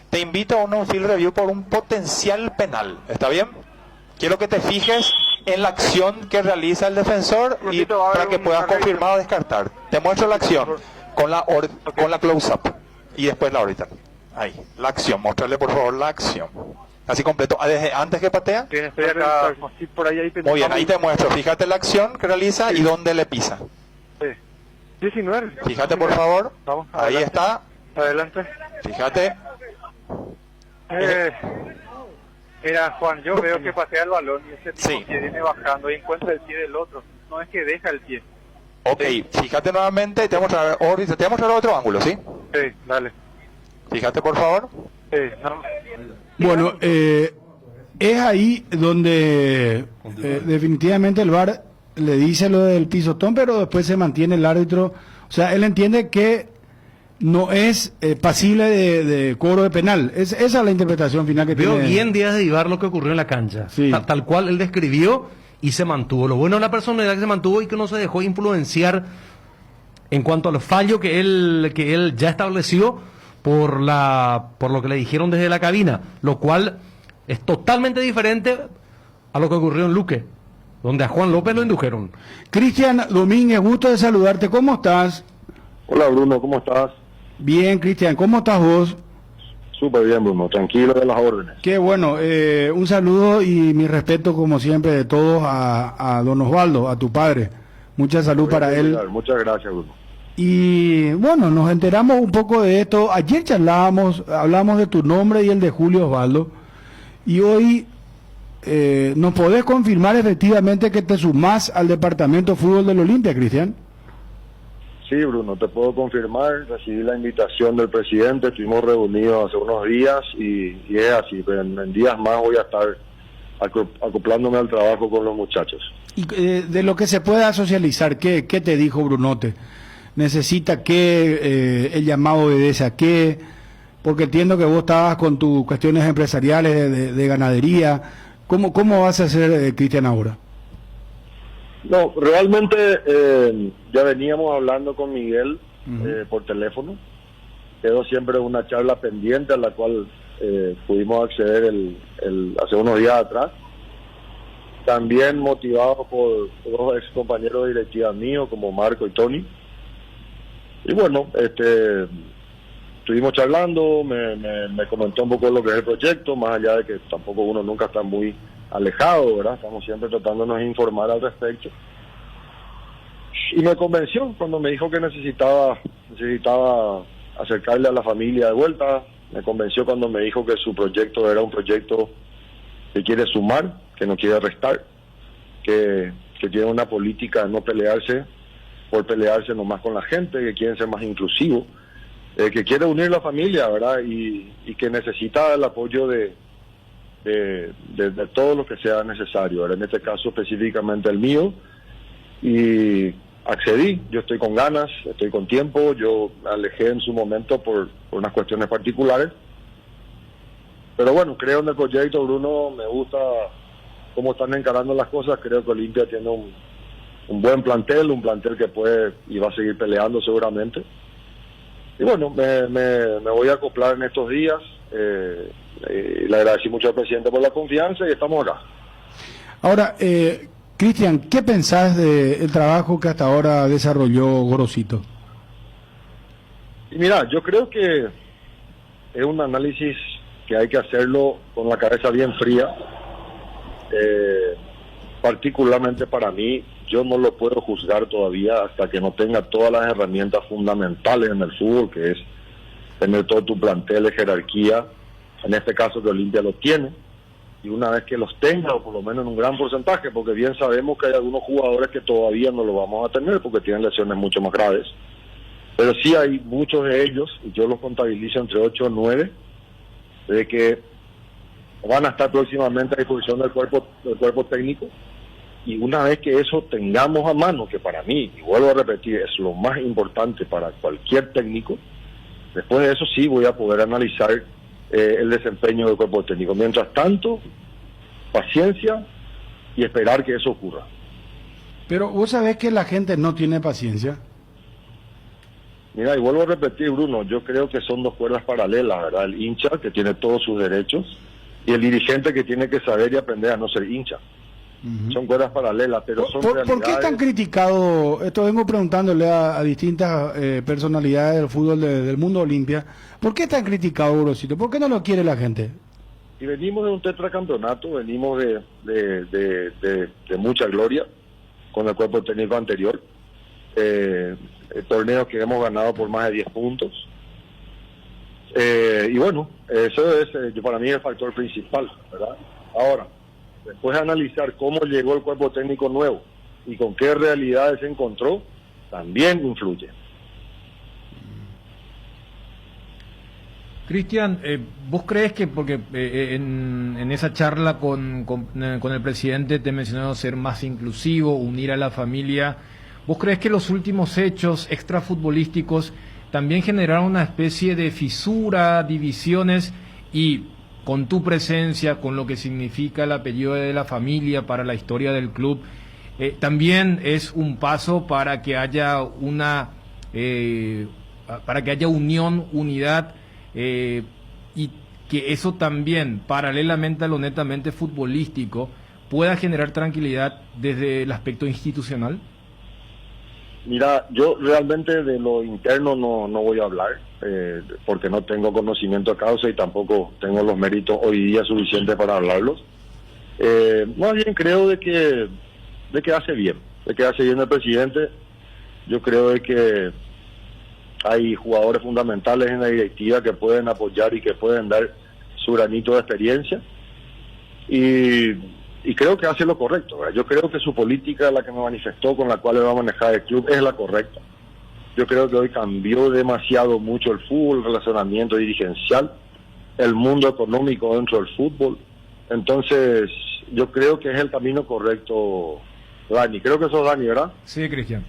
te invito a un field review por un potencial penal. ¿Está bien? Quiero que te fijes en la acción que realiza el defensor y para que puedas confirmar o descartar. Te muestro la acción con la close-up y después la orbital. Ahí, la acción. Mostrarle por favor la acción. Así completo. Desde antes que patea. Muy bien, ahí te muestro. Fíjate la acción que realiza y dónde le pisa. 19. Fíjate por favor. Ahí está. Adelante. Fíjate. Mira, Juan, yo veo que patea el balón y ese tipo que viene bajando y encuentra el pie del otro. No es que deja el pie. Ok, fíjate nuevamente. Te voy a mostrar otro ángulo, ¿sí? Sí, dale. Fíjate por favor. Bueno, es ahí donde definitivamente el VAR le dice lo del pisotón, pero después se mantiene el árbitro. O sea, él entiende que no es pasible de cobro de penal. Esa es la interpretación final que Veo tiene. bien Díaz de Ibar lo que ocurrió en la cancha. Sí. Tal cual él describió y se mantuvo. Lo bueno de la personalidad que se mantuvo y que no se dejó influenciar en cuanto al fallo que él ya estableció por lo que le dijeron desde la cabina, lo cual es totalmente diferente a lo que ocurrió en Luque, donde a Juan López lo indujeron. Cristian Domínguez, gusto de saludarte. ¿Cómo estás? Hola Bruno, ¿cómo estás? Bien, Cristian, ¿cómo estás vos? Súper bien, Bruno, tranquilo de las órdenes. Qué bueno, un saludo y mi respeto como siempre de todos a don Osvaldo, a tu padre. Mucha salud para él. Muchas gracias, Bruno. Y bueno, nos enteramos un poco de esto. Ayer hablamos de tu nombre y el de Julio Osvaldo. Y hoy ¿nos podés confirmar efectivamente que te sumás al departamento de fútbol del Olimpia, Cristian? Sí, Bruno, te puedo confirmar. Recibí la invitación del presidente, estuvimos reunidos hace unos días y es así. Pero en días más voy a estar acoplándome al trabajo con los muchachos. Y de lo que se pueda socializar, ¿qué te dijo Brunote? ¿Necesita que el llamado obedece a qué? Porque entiendo que vos estabas con tus cuestiones empresariales de ganadería. ¿Cómo vas a hacer, Cristian, ahora? No, realmente ya veníamos hablando con Miguel por teléfono. Quedó siempre una charla pendiente a la cual pudimos acceder hace unos días atrás. También motivado por dos ex compañeros de directiva míos como Marco y Tony. Y bueno, estuvimos charlando, me comentó un poco lo que es el proyecto, más allá de que tampoco uno nunca está muy alejado, ¿verdad? Estamos siempre tratándonos de informar al respecto. Y me convenció cuando me dijo que necesitaba acercarle a la familia de vuelta, me convenció cuando me dijo que su proyecto era un proyecto que quiere sumar, que no quiere restar, que tiene una política de no pelearse por pelearse nomás con la gente, que quieren ser más inclusivos, que quiere unir la familia, ¿verdad? Y que necesita el apoyo de todo lo que sea necesario, ¿verdad? En este caso específicamente el mío, y accedí. Yo estoy con ganas, estoy con tiempo, yo me alejé en su momento por unas cuestiones particulares, pero bueno, creo en el proyecto, Bruno, me gusta cómo están encarando las cosas, creo que Olimpia tiene un buen plantel, un plantel que puede y va a seguir peleando seguramente. Y bueno, me voy a acoplar en estos días. Le agradecí mucho al presidente por la confianza y estamos acá. Ahora, Cristian, ¿qué pensás del trabajo que hasta ahora desarrolló Gorosito? Y mira, yo creo que es un análisis que hay que hacerlo con la cabeza bien fría. particularmente para mí, yo no lo puedo juzgar todavía hasta que no tenga todas las herramientas fundamentales en el fútbol, que es tener todo tu plantel de jerarquía, en este caso que Olimpia lo tiene, y una vez que los tenga, o por lo menos en un gran porcentaje, porque bien sabemos que hay algunos jugadores que todavía no lo vamos a tener porque tienen lesiones mucho más graves, pero sí hay muchos de ellos, y yo los contabilizo entre 8 o 9, de que van a estar próximamente a disposición del cuerpo técnico, y una vez que eso tengamos a mano, que para mí, y vuelvo a repetir, es lo más importante para cualquier técnico, después de eso sí voy a poder analizar el desempeño del cuerpo técnico. Mientras tanto, paciencia y esperar que eso ocurra. Pero vos sabés que la gente no tiene paciencia. Mira, y vuelvo a repetir, Bruno, yo creo que son dos cuerdas paralelas, ¿verdad? El hincha, que tiene todos sus derechos, y el dirigente, que tiene que saber y aprender a no ser hincha. Son cuerdas paralelas, pero son realidades. ¿Por qué es tan criticado? Esto vengo preguntándole a distintas personalidades del fútbol del mundo Olimpia. ¿Por qué es tan criticado, Gorosito? ¿Por qué no lo quiere la gente? Y venimos de un tetracampeonato, venimos de mucha gloria con el cuerpo técnico anterior. Torneos que hemos ganado por más de 10 puntos. Y bueno, eso es para mí el factor principal, ¿verdad? Ahora, después de analizar cómo llegó el cuerpo técnico nuevo y con qué realidades se encontró, también influye. Cristian, ¿vos crees que, porque en esa charla con el presidente te mencionó ser más inclusivo, unir a la familia, ¿vos crees que los últimos hechos extrafutbolísticos también generaron una especie de fisura, divisiones, y con tu presencia, con lo que significa el apellido de la familia para la historia del club, también es un paso para que haya unión, unidad, y que eso también, paralelamente a lo netamente futbolístico, pueda generar tranquilidad desde el aspecto institucional? Mira, yo realmente de lo interno no voy a hablar, porque no tengo conocimiento de causa y tampoco tengo los méritos hoy día suficientes para hablarlos. Más bien creo de que hace bien el presidente. Yo creo de que hay jugadores fundamentales en la directiva que pueden apoyar y que pueden dar su granito de experiencia, y creo que hace lo correcto, ¿verdad? Yo creo que su política, la que me manifestó, con la cual va a manejar el club, es la correcta. Yo creo que hoy cambió demasiado mucho el fútbol, el relacionamiento dirigencial, el mundo económico dentro del fútbol. Entonces, yo creo que es el camino correcto, Dani. Creo que sos Dani, ¿verdad? Sí, Cristian.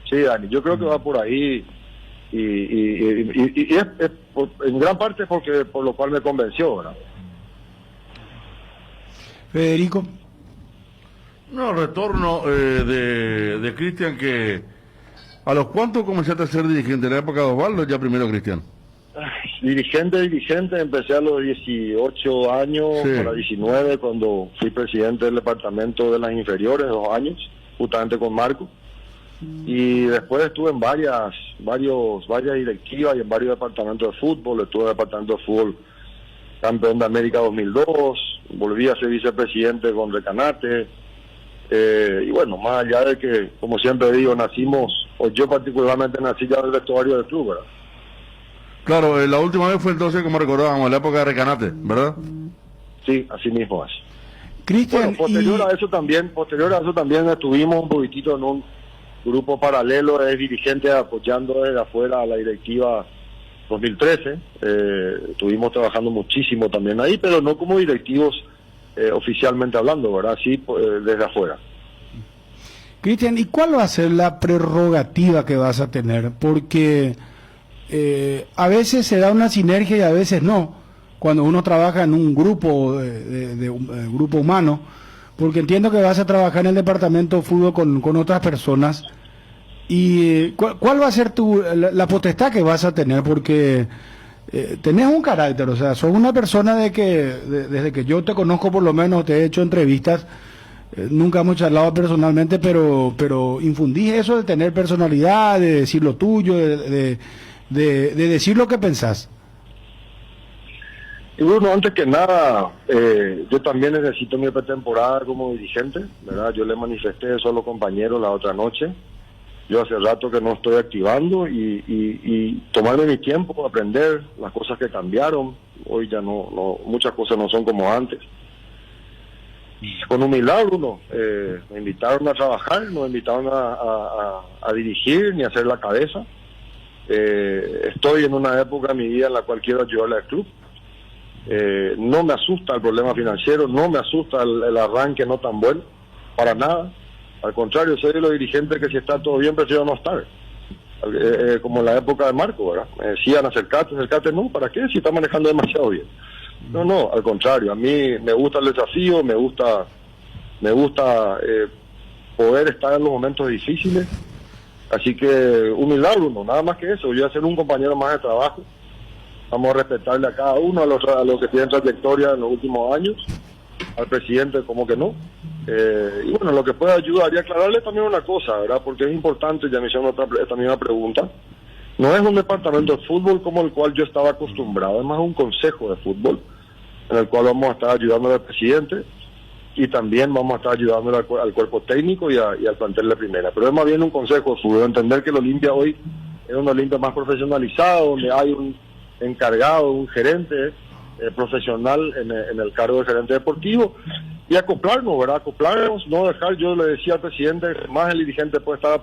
Sí, Dani. Yo creo que va por ahí, y es en gran parte por lo cual me convenció, ¿verdad? Federico. No, retorno de Cristian, que ¿a los cuántos comenzaste a ser dirigente? ¿En la época de Osvaldo ya primero, Cristian? Dirigente, empecé a los 18 años, sí, para 19, cuando fui presidente del departamento de las inferiores, 2 años, justamente con Marco. Y después estuve en varias directivas y en varios departamentos de fútbol. Estuve en el departamento de fútbol campeón de América 2002, volví a ser vicepresidente con Recanate, y bueno, más allá de que, como siempre digo, yo particularmente nací ya del vestuario del club, ¿verdad? Claro, la última vez fue entonces, como recordábamos, la época de Recanate, ¿verdad? Sí, así mismo es. Cristian, bueno, posterior a eso también estuvimos un poquitito en un grupo paralelo de dirigentes apoyando desde afuera a la directiva 2013, estuvimos trabajando muchísimo también ahí, pero no como directivos oficialmente hablando, ¿verdad? Sí, desde afuera. Cristian, ¿y cuál va a ser la prerrogativa que vas a tener? Porque a veces se da una sinergia y a veces no, cuando uno trabaja en un grupo grupo humano, porque entiendo que vas a trabajar en el departamento de fútbol con otras personas. ¿Y cuál va a ser la potestad que vas a tener? Porque tenés un carácter, o sea, sos una persona desde que yo te conozco, por lo menos te he hecho entrevistas, nunca hemos charlado personalmente, pero infundís eso de tener personalidad, de decir lo tuyo, de decir lo que pensás. Y Bruno, antes que nada, yo también necesito mi pretemporada como dirigente, ¿verdad? Yo le manifesté eso a los compañeros la otra noche. Yo hace rato que no estoy activando y tomarme mi tiempo, aprender las cosas que cambiaron. Hoy ya no muchas cosas no son como antes. Y con humildad, Bruno, me invitaron a trabajar, no me invitaron a dirigir ni a hacer la cabeza. Estoy en una época de mi vida en la cual quiero ayudarle al club. No me asusta el problema financiero, no me asusta el arranque no tan bueno, para nada. Al contrario, soy de los dirigentes que si está todo bien prefiero no estar. Como en la época de Marco, ¿verdad? Me decían acercate, no, ¿para qué? Si está manejando demasiado bien. No, al contrario, a mí me gusta el desafío, me gusta poder estar en los momentos difíciles. Así que humildad, Bruno, nada más que eso. Yo voy a ser un compañero más de trabajo. Vamos a respetarle a cada uno, a los que tienen trayectoria en los últimos años, al presidente como que no. Y bueno, lo que pueda ayudar, y aclararle también una cosa, ¿verdad? Porque es importante, ya me hicieron esta misma pregunta. No es un departamento de fútbol como el cual yo estaba acostumbrado, es más un consejo de fútbol, en el cual vamos a estar ayudando al presidente y también vamos a estar ayudando al cuerpo técnico y al plantel de primera. Pero es más bien un consejo de fútbol, entender que el Olimpia hoy es un Olimpia más profesionalizado, donde hay un encargado, un gerente profesional en el cargo de gerente deportivo, y acoplarnos, ¿verdad? Acoplarnos, no dejar, yo le decía al presidente, más el dirigente puede estar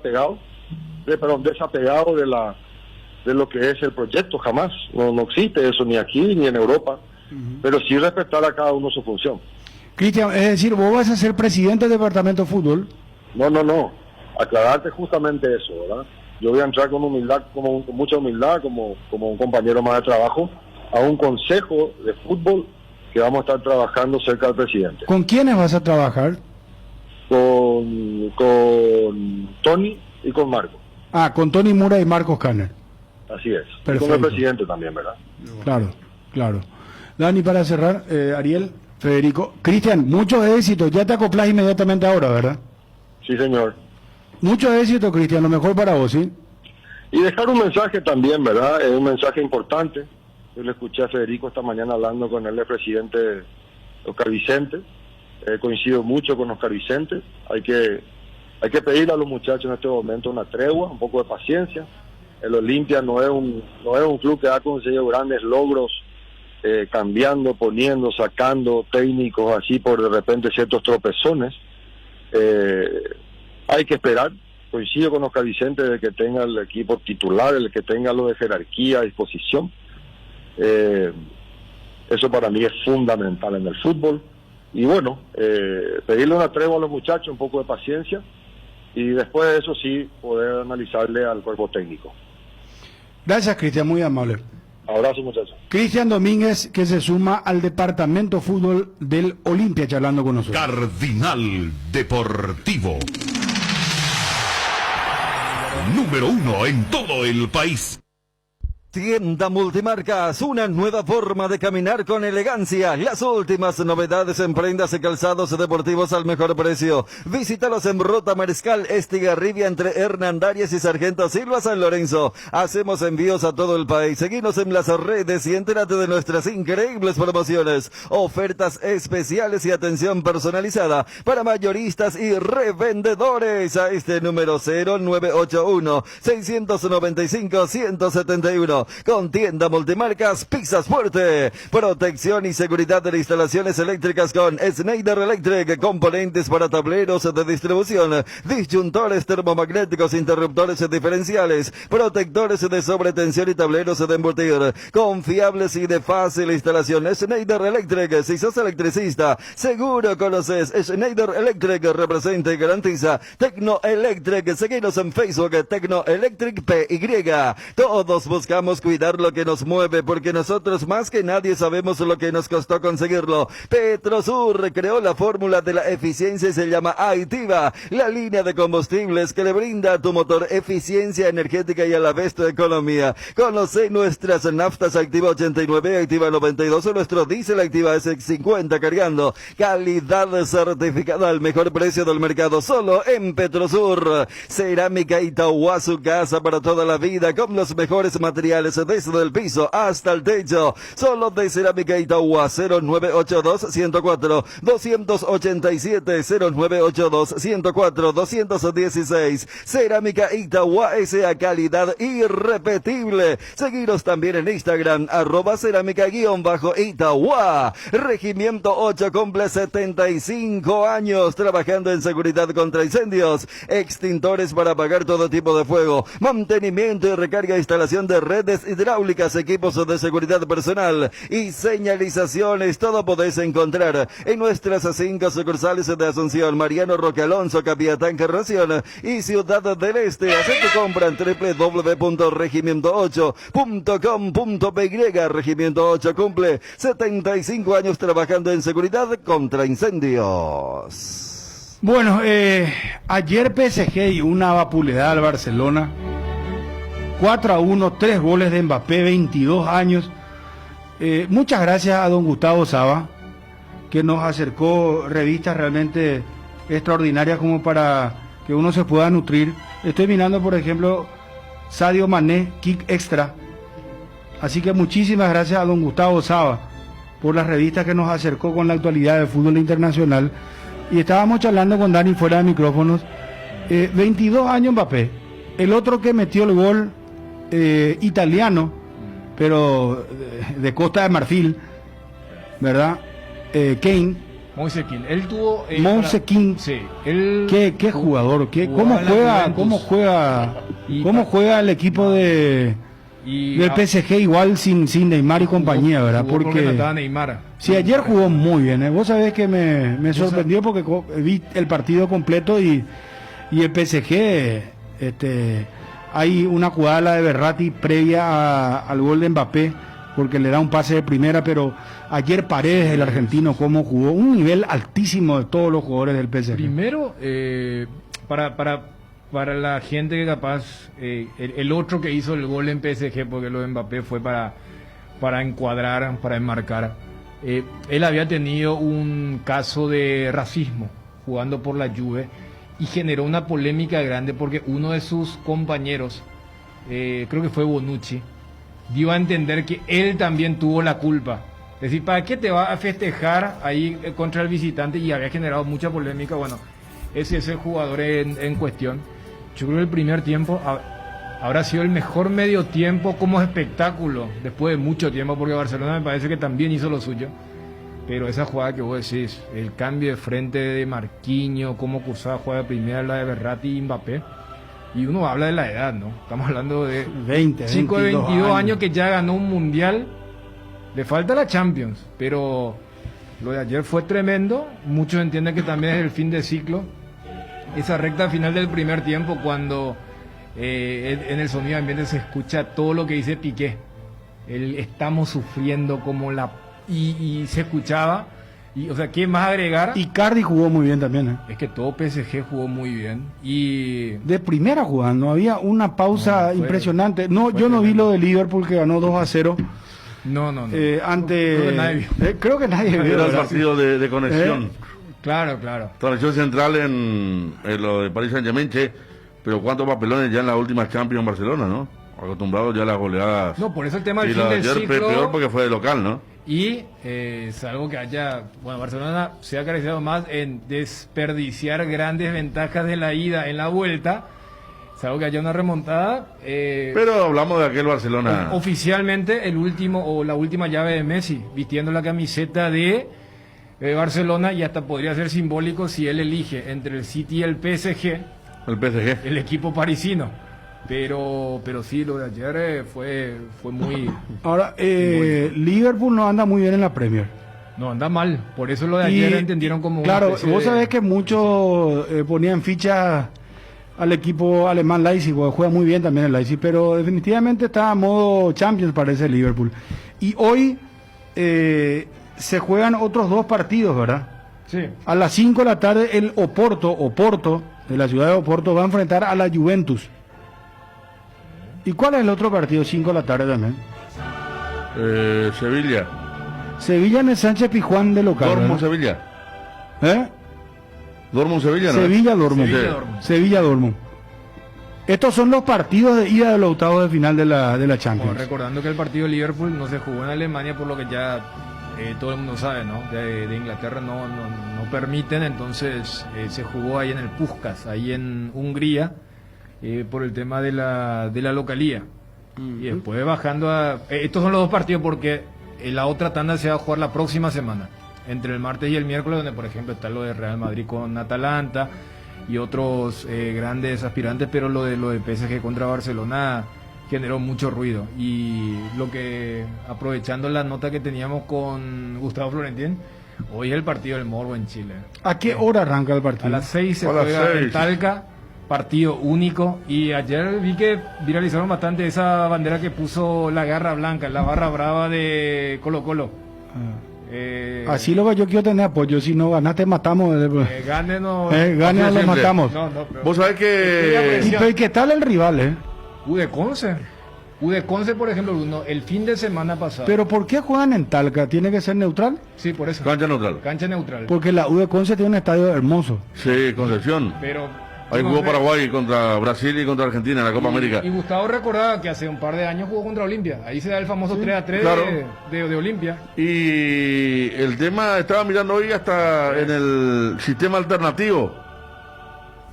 desapegado de lo que es el proyecto, jamás, no existe eso ni aquí ni en Europa, pero sí respetar a cada uno su función. Cristian, es decir, ¿vos vas a ser presidente del departamento de fútbol? No, aclararte justamente eso, ¿verdad? Yo voy a entrar con humildad, con mucha humildad, como un compañero más de trabajo, a un consejo de fútbol que vamos a estar trabajando cerca del presidente. ¿Con quiénes vas a trabajar? Con Tony y con Marco. Ah, con Tony Mura y Marcos Canner. Así es. Perfecto. Y con el presidente también, ¿verdad? Claro. Dani, para cerrar, Ariel, Federico. Cristian, mucho éxito. Ya te acoplás inmediatamente ahora, ¿verdad? Sí, señor. Mucho éxito, Cristian. Lo mejor para vos, ¿sí? Y dejar un mensaje también, ¿verdad? Es un mensaje importante. Yo le escuché a Federico esta mañana hablando con el presidente Oscar Vicente. Coincido mucho con Oscar Vicente. Hay que pedirle a los muchachos en este momento una tregua, un poco de paciencia. El Olimpia no es un club que ha conseguido grandes logros cambiando, poniendo, sacando técnicos así por de repente ciertos tropezones. Hay que esperar. Coincido con Oscar Vicente de que tenga el equipo titular, el que tenga lo de jerarquía a disposición. Eso para mí es fundamental en el fútbol. Y bueno, pedirle una tregua a los muchachos, un poco de paciencia, y después de eso sí poder analizarle al cuerpo técnico. Gracias, Cristian, muy amable. Abrazo, muchachos. Cristian Domínguez, que se suma al departamento fútbol del Olimpia, charlando con nosotros. Cardinal Deportivo. Número 1 en todo el país. Tienda Multimarcas, una nueva forma de caminar con elegancia. Las últimas novedades en prendas y calzados deportivos al mejor precio. Visítalos en Rota Mariscal Estigarribia entre Hernandarias y Sargento Silva San Lorenzo. Hacemos envíos a todo el país. Seguinos en las redes y entérate de nuestras increíbles promociones, ofertas especiales y atención personalizada para mayoristas y revendedores. A este número 0981-695-171. Con Tienda Multimarcas Pizzas Fuerte. Protección y seguridad de instalaciones eléctricas con Schneider Electric. Componentes para tableros de distribución, disyuntores termomagnéticos, interruptores diferenciales, protectores de sobretensión y tableros de embutir. Confiables y de fácil instalación. Schneider Electric. Si sos electricista, seguro conoces Schneider Electric. Representa y garantiza Tecno Electric. Seguinos en Facebook, Tecno Electric PY. Todos buscamos cuidar lo que nos mueve, porque nosotros más que nadie sabemos lo que nos costó conseguirlo. Petrosur creó la fórmula de la eficiencia y se llama Aitiva, la línea de combustibles que le brinda a tu motor eficiencia energética y a la vez tu economía. Conoce nuestras naftas Activa 89, Activa 92 o nuestro diésel Activa S50 cargando. Calidad certificada al mejor precio del mercado, solo en Petrosur. Cerámica Itaúa, su casa para toda la vida, con los mejores materiales materiales desde el piso hasta el techo. Solo de Cerámica Itagua, 0982-104-287, 0982-104-216. Cerámica Itagua, esa calidad irrepetible. Seguiros también en Instagram, @cerámica_Itagua. Regimiento 8 cumple 75 años trabajando en seguridad contra incendios, extintores para apagar todo tipo de fuego, mantenimiento y recarga e instalación de redes hidráulicas, equipos de seguridad personal y señalizaciones. Todo podéis encontrar en nuestras 5 sucursales de Asunción, Mariano Roque Alonso, Capiatán, Carración y Ciudad del Este. Haz tu compra en www.regimiento8.com.py. Regimiento 8 cumple 75 años trabajando en seguridad contra incendios. Bueno, ayer PSG y una vapuleada al Barcelona. 4-1, 3 goles de Mbappé, 22 años. Muchas gracias a don Gustavo Saba, que nos acercó revistas realmente extraordinarias como para que uno se pueda nutrir. Estoy mirando, por ejemplo, Sadio Mané, Kick Extra. Así que muchísimas gracias a don Gustavo Saba por las revistas que nos acercó con la actualidad del fútbol internacional. Y estábamos charlando con Dani fuera de micrófonos. 22 años Mbappé. El otro que metió el gol italiano, pero de Costa de Marfil, ¿verdad? Kane. Moise Kean. Él tuvo... Moise Kean. Sí. Él ¿Qué jugador? ¿Cómo juega el equipo del PSG igual sin Neymar y compañía, ¿verdad? Porque Neymar. Sí, ayer jugó muy bien. Vos sabés que me sorprendió porque vi el partido completo y el PSG, hay una jugada la de Verratti previa al gol de Mbappé, porque le da un pase de primera, pero ayer Paredes, el argentino, cómo jugó, un nivel altísimo de todos los jugadores del PSG. Primero, para la gente que capaz, el otro que hizo el gol en PSG, porque lo de Mbappé fue para encuadrar, para enmarcar. Él había tenido un caso de racismo jugando por la Juve y generó una polémica grande porque uno de sus compañeros, creo que fue Bonucci, dio a entender que él también tuvo la culpa. Es decir, ¿para qué te va a festejar ahí contra el visitante? Y había generado mucha polémica. Bueno, ese es el jugador en cuestión. Yo creo que el primer tiempo habrá sido el mejor medio tiempo como espectáculo después de mucho tiempo, porque Barcelona me parece que también hizo lo suyo. Pero esa jugada que vos decís, el cambio de frente de Marquinhos, cómo cruzaba jugada de primera, la de Verratti y Mbappé. Y uno habla de la edad, ¿no? Estamos hablando de 5 de 22 años que ya ganó un mundial. Le falta la Champions, pero lo de ayer fue tremendo. Muchos entienden que también es el fin de ciclo. Esa recta final del primer tiempo, cuando en el sonido ambiente se escucha todo lo que dice Piqué. Estamos sufriendo como la... Y se escuchaba. Y, o sea, ¿qué más agregar? Icardi jugó muy bien también. Es que todo PSG jugó muy bien. Y de primera jugando, había una pausa impresionante. Yo no vi lo de Liverpool que ganó 2-0. No. Creo que nadie vio. Era el partido de conexión. Claro. Transmisión central en lo de Paris Saint-Germain, pero cuántos papelones ya en las últimas Champions en Barcelona, ¿no? Acostumbrados ya a las goleadas. No, por eso el tema del fin del ciclo. Peor porque fue de local, ¿no? Y salvo que Barcelona se ha caracterizado más en desperdiciar grandes ventajas de la ida en la vuelta, salvo que haya una remontada. Pero hablamos de aquel Barcelona. Oficialmente la última llave de Messi, vistiendo la camiseta de Barcelona, y hasta podría ser simbólico si él elige entre el City y el PSG. El equipo parisino. Pero sí, lo de ayer fue muy... Ahora, Liverpool no anda muy bien en la Premier. No, anda mal. Por eso lo de ayer entendieron como... Claro, vos sabés que muchos ponían ficha al equipo alemán Leipzig, juega muy bien también el Leipzig, pero definitivamente está a modo Champions parece el Liverpool. Y hoy se juegan otros 2 partidos, ¿verdad? Sí. A las 5 de la tarde el Oporto, de la ciudad de Oporto, va a enfrentar a la Juventus. ¿Y cuál es el otro partido? 5 de la tarde también. Sevilla. Sevilla en el Sánchez Pizjuán de local. Dortmund-Sevilla. ¿Eh? Dortmund-Sevilla, ¿no? Sevilla-Dortmund. Sevilla-Dortmund. Estos son los partidos de ida de los octavos de final de la Champions. Bueno, recordando que el partido de Liverpool no se jugó en Alemania, por lo que ya todo el mundo sabe, ¿no? De Inglaterra no permiten, entonces se jugó ahí en el Puskás, ahí en Hungría, por el tema de la localía. Y después bajando a... estos son los dos partidos porque la otra tanda se va a jugar la próxima semana, entre el martes y el miércoles, donde por ejemplo está lo de Real Madrid con Atalanta y otros grandes aspirantes, pero lo de PSG contra Barcelona generó mucho ruido. Y lo que, aprovechando la nota que teníamos con Gustavo Florentín, hoy es el partido del Morbo en Chile. ¿A qué hora arranca el partido? A las 6 se juega en Talca, partido único. Y ayer vi que viralizaron bastante esa bandera que puso la garra blanca, la barra brava de Colo Colo. Así lo que yo quiero tener apoyo. Si no ganaste, matamos. Gane no lo matamos. Vos sabés que... ¿Y qué tal el rival, Udeconce, por ejemplo, el fin de semana pasado. ¿Pero por qué juegan en Talca? ¿Tiene que ser neutral? Sí, por eso. Cancha neutral. Cancha neutral. Porque la Udeconce tiene un estadio hermoso. Sí, Concepción. Pero... Ahí jugó Paraguay contra Brasil y contra Argentina en la Copa América. Y Gustavo recordaba que hace un par de años jugó contra Olimpia. Ahí se da el famoso 3-3 claro. de Olimpia. Y el tema, estaba mirando hoy hasta en el sistema alternativo.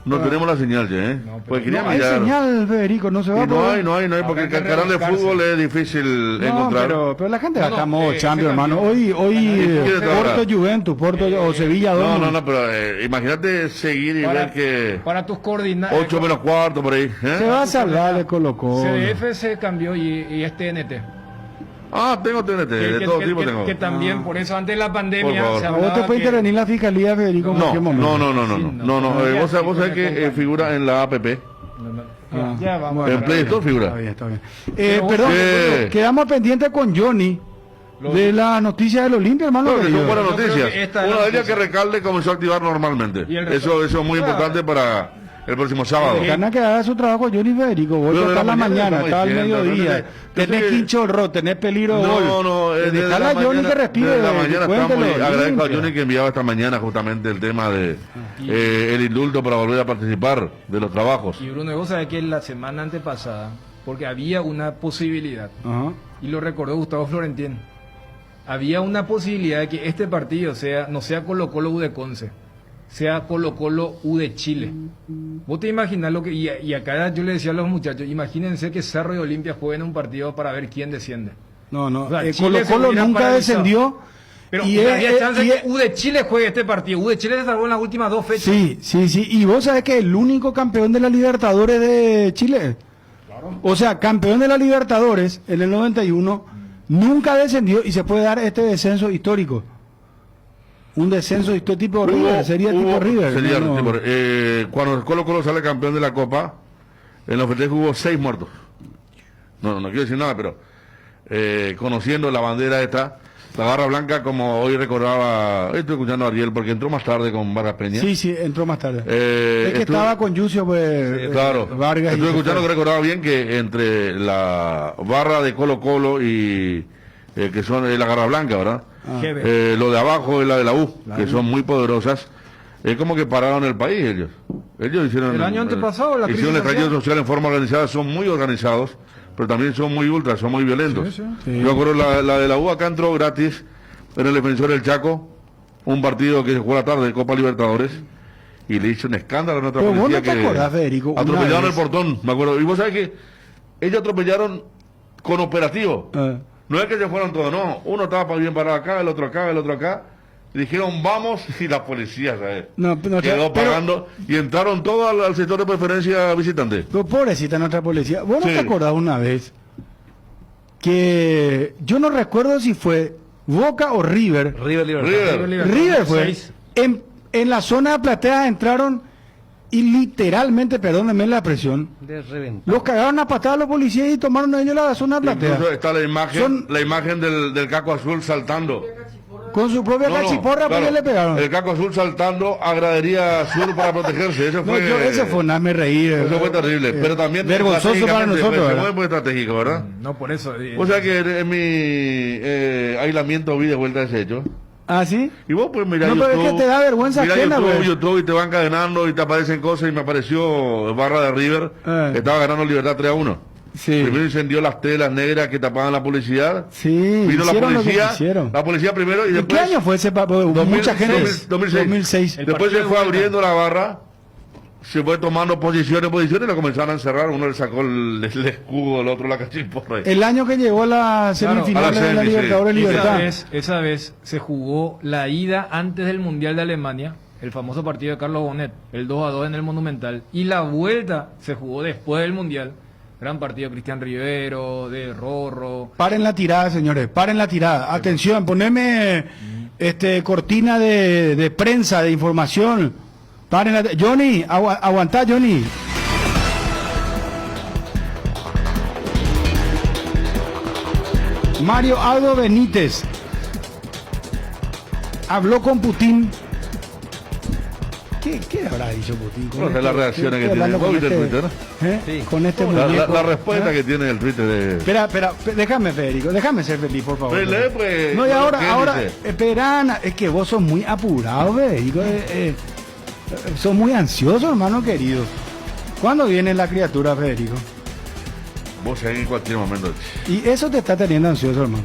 No tenemos la señal ya, pues quería no hay señal, Federico, no se va a poder. No hay, porque el canal de fútbol es difícil encontrar. Pero la gente está modo Champions, hermano. Hoy Porto Juventus, Porto o Sevilla. No, pero imagínate seguir y ver que... Para tus coordinadas... 8 menos cuarto, por ahí. Se va a salvar de Colo Colo. CDF se cambió y es TNT. Tengo TNT, de todo tipo tengo. Que también, por eso antes de la pandemia... ¿Vos te puede intervenir la Fiscalía, Federico? No. Vos sabés que figura en la APP. Ya vamos. En Play Store figura. Está bien. Perdón, quedamos pendientes con Johnny de la noticia del Olimpia, hermano. No, que son buenas noticias. Una de ellas que Recalde comenzó a activar normalmente. Eso es muy importante para... el próximo sábado. Gana que haga su trabajo Johnny Federico. Voy a estar la mañana, está al mediodía. Tenés quinchorro, tenés peligro. No, dejala a Johnny que respire. De la mañana estamos, agradezco a Johnny que enviaba esta mañana justamente el tema de el indulto para volver a participar de los trabajos. Y Bruno, vos sabés que la semana antepasada, porque había una posibilidad, y lo recordó Gustavo Florentín, había una posibilidad de que este partido no sea Colo Colo Udeconce, sea Colo Colo U de Chile. Vos te imaginás lo que... Y acá yo le decía a los muchachos, imagínense que Cerro y Olimpia jueguen un partido para ver quién desciende. No, o sea, Colo Colo nunca descendió. Pero había chance que U de Chile juegue este partido. U de Chile se salvó en las últimas 2 fechas. Sí. Y vos sabés que el único campeón de la Libertadores de Chile. Claro. O sea, campeón de la Libertadores en el 91, nunca descendió y se puede dar este descenso histórico. Un descenso de tipo River, sería tipo River. Sería tipo, cuando Colo Colo sale campeón de la Copa, en los festejos hubo 6 muertos. No quiero decir nada, pero conociendo la bandera esta, la barra blanca, como hoy recordaba, estoy escuchando a Ariel porque entró más tarde con Vargas Peña. Sí, entró más tarde. Es que estaba con Yucio, pues. Claro. Vargas. Estoy escuchando que recordaba bien que entre la barra de Colo Colo y que son la garra blanca, ¿verdad? Lo de abajo es la de la U, que son muy poderosas. Es como que pararon el país ellos. Ellos hicieron... El año antepasado hicieron el estallido social en forma organizada, son muy organizados, pero también son muy ultras, son muy violentos. Sí. Yo acuerdo la de la U acá entró gratis en el Defensor del Chaco, un partido que se jugó a la tarde de Copa Libertadores, y le hizo un escándalo a nuestra pero policía. ¿Vos no te acordás, Federico? Atropellaron el portón, me acuerdo. Y vos sabés que ellos atropellaron con operativo. No es que se fueron todos, no. Uno estaba bien parado acá, el otro acá, el otro acá. Dijeron, vamos, y la policía, ¿sabes? Quedó pagando y entraron todos al sector de preferencia visitante. Pero pobrecita nuestra policía. ¿Vos no te acordás una vez que yo no recuerdo si fue Boca o River? River fue. En la zona de platea entraron y literalmente, perdónenme la presión, los cagaron a patadas los policías y tomaron ellos la zona de platea. Incluso está la imagen del Caco Azul saltando. Con su propia cachiporra, pues le pegaron. El Caco Azul saltando a gradería sur para protegerse. Eso fue... Eso fue nada, me reí. Eso fue terrible. Pero también vergonzoso para nosotros. Fue muy estratégico, ¿verdad? No, por eso. O sea que en mi aislamiento vi de vuelta ese hecho. ¿Ah, sí? Y vos pues mirá No, pero YouTube, es que te da vergüenza mirá ajena, YouTube, güey. YouTube, y te van encadenando y te aparecen cosas y me apareció Barra de River, que estaba ganando Libertad 3-1. Sí. Primero incendió las telas negras que tapaban la publicidad. Sí, Vino la hicieron lo que policía, quisieron. la policía primero y ¿En después... qué año fue ese? Mucha gente. 2006. Después se fue abriendo la barra, se fue tomando posiciones y lo comenzaron a encerrar. Uno le sacó el escudo, el otro la cachimporra. El año que llegó a la semifinal de la Libertadores Libertad. Esa vez se jugó la ida antes del Mundial de Alemania, el famoso partido de Carlos Bonet, el 2-2 en el Monumental, y la vuelta se jugó después del Mundial. Gran partido, Cristian Rivero, de Rorro. Paren la tirada, señores, paren la tirada. Atención, poneme cortina de prensa, de información. Paren la Johnny, aguantá, Johnny. Mario Aldo Benítez habló con Putin. ¿Qué habrá dicho Putin? No sé las reacciones que tiene. ¿Vos viste el Twitter, no? Sí. Con este la respuesta que tiene el Twitter de... Espera, déjame, Federico, déjame ser feliz, por favor. Pues, no, y ahora, esperan, es que vos sos muy apurado, Federico. Sos muy ansioso, hermano querido. ¿Cuándo viene la criatura, Federico? Vos en cualquier momento. Y eso te está teniendo ansioso, hermano.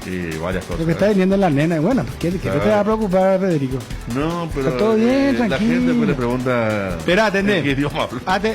Y varias cosas. Lo que está viniendo la nena. Bueno, ¿qué te va a preocupar, Federico? No, pero está todo bien, la tranquilo. gente pues le pregunta... Espera, atendé. ¿Qué idioma habla?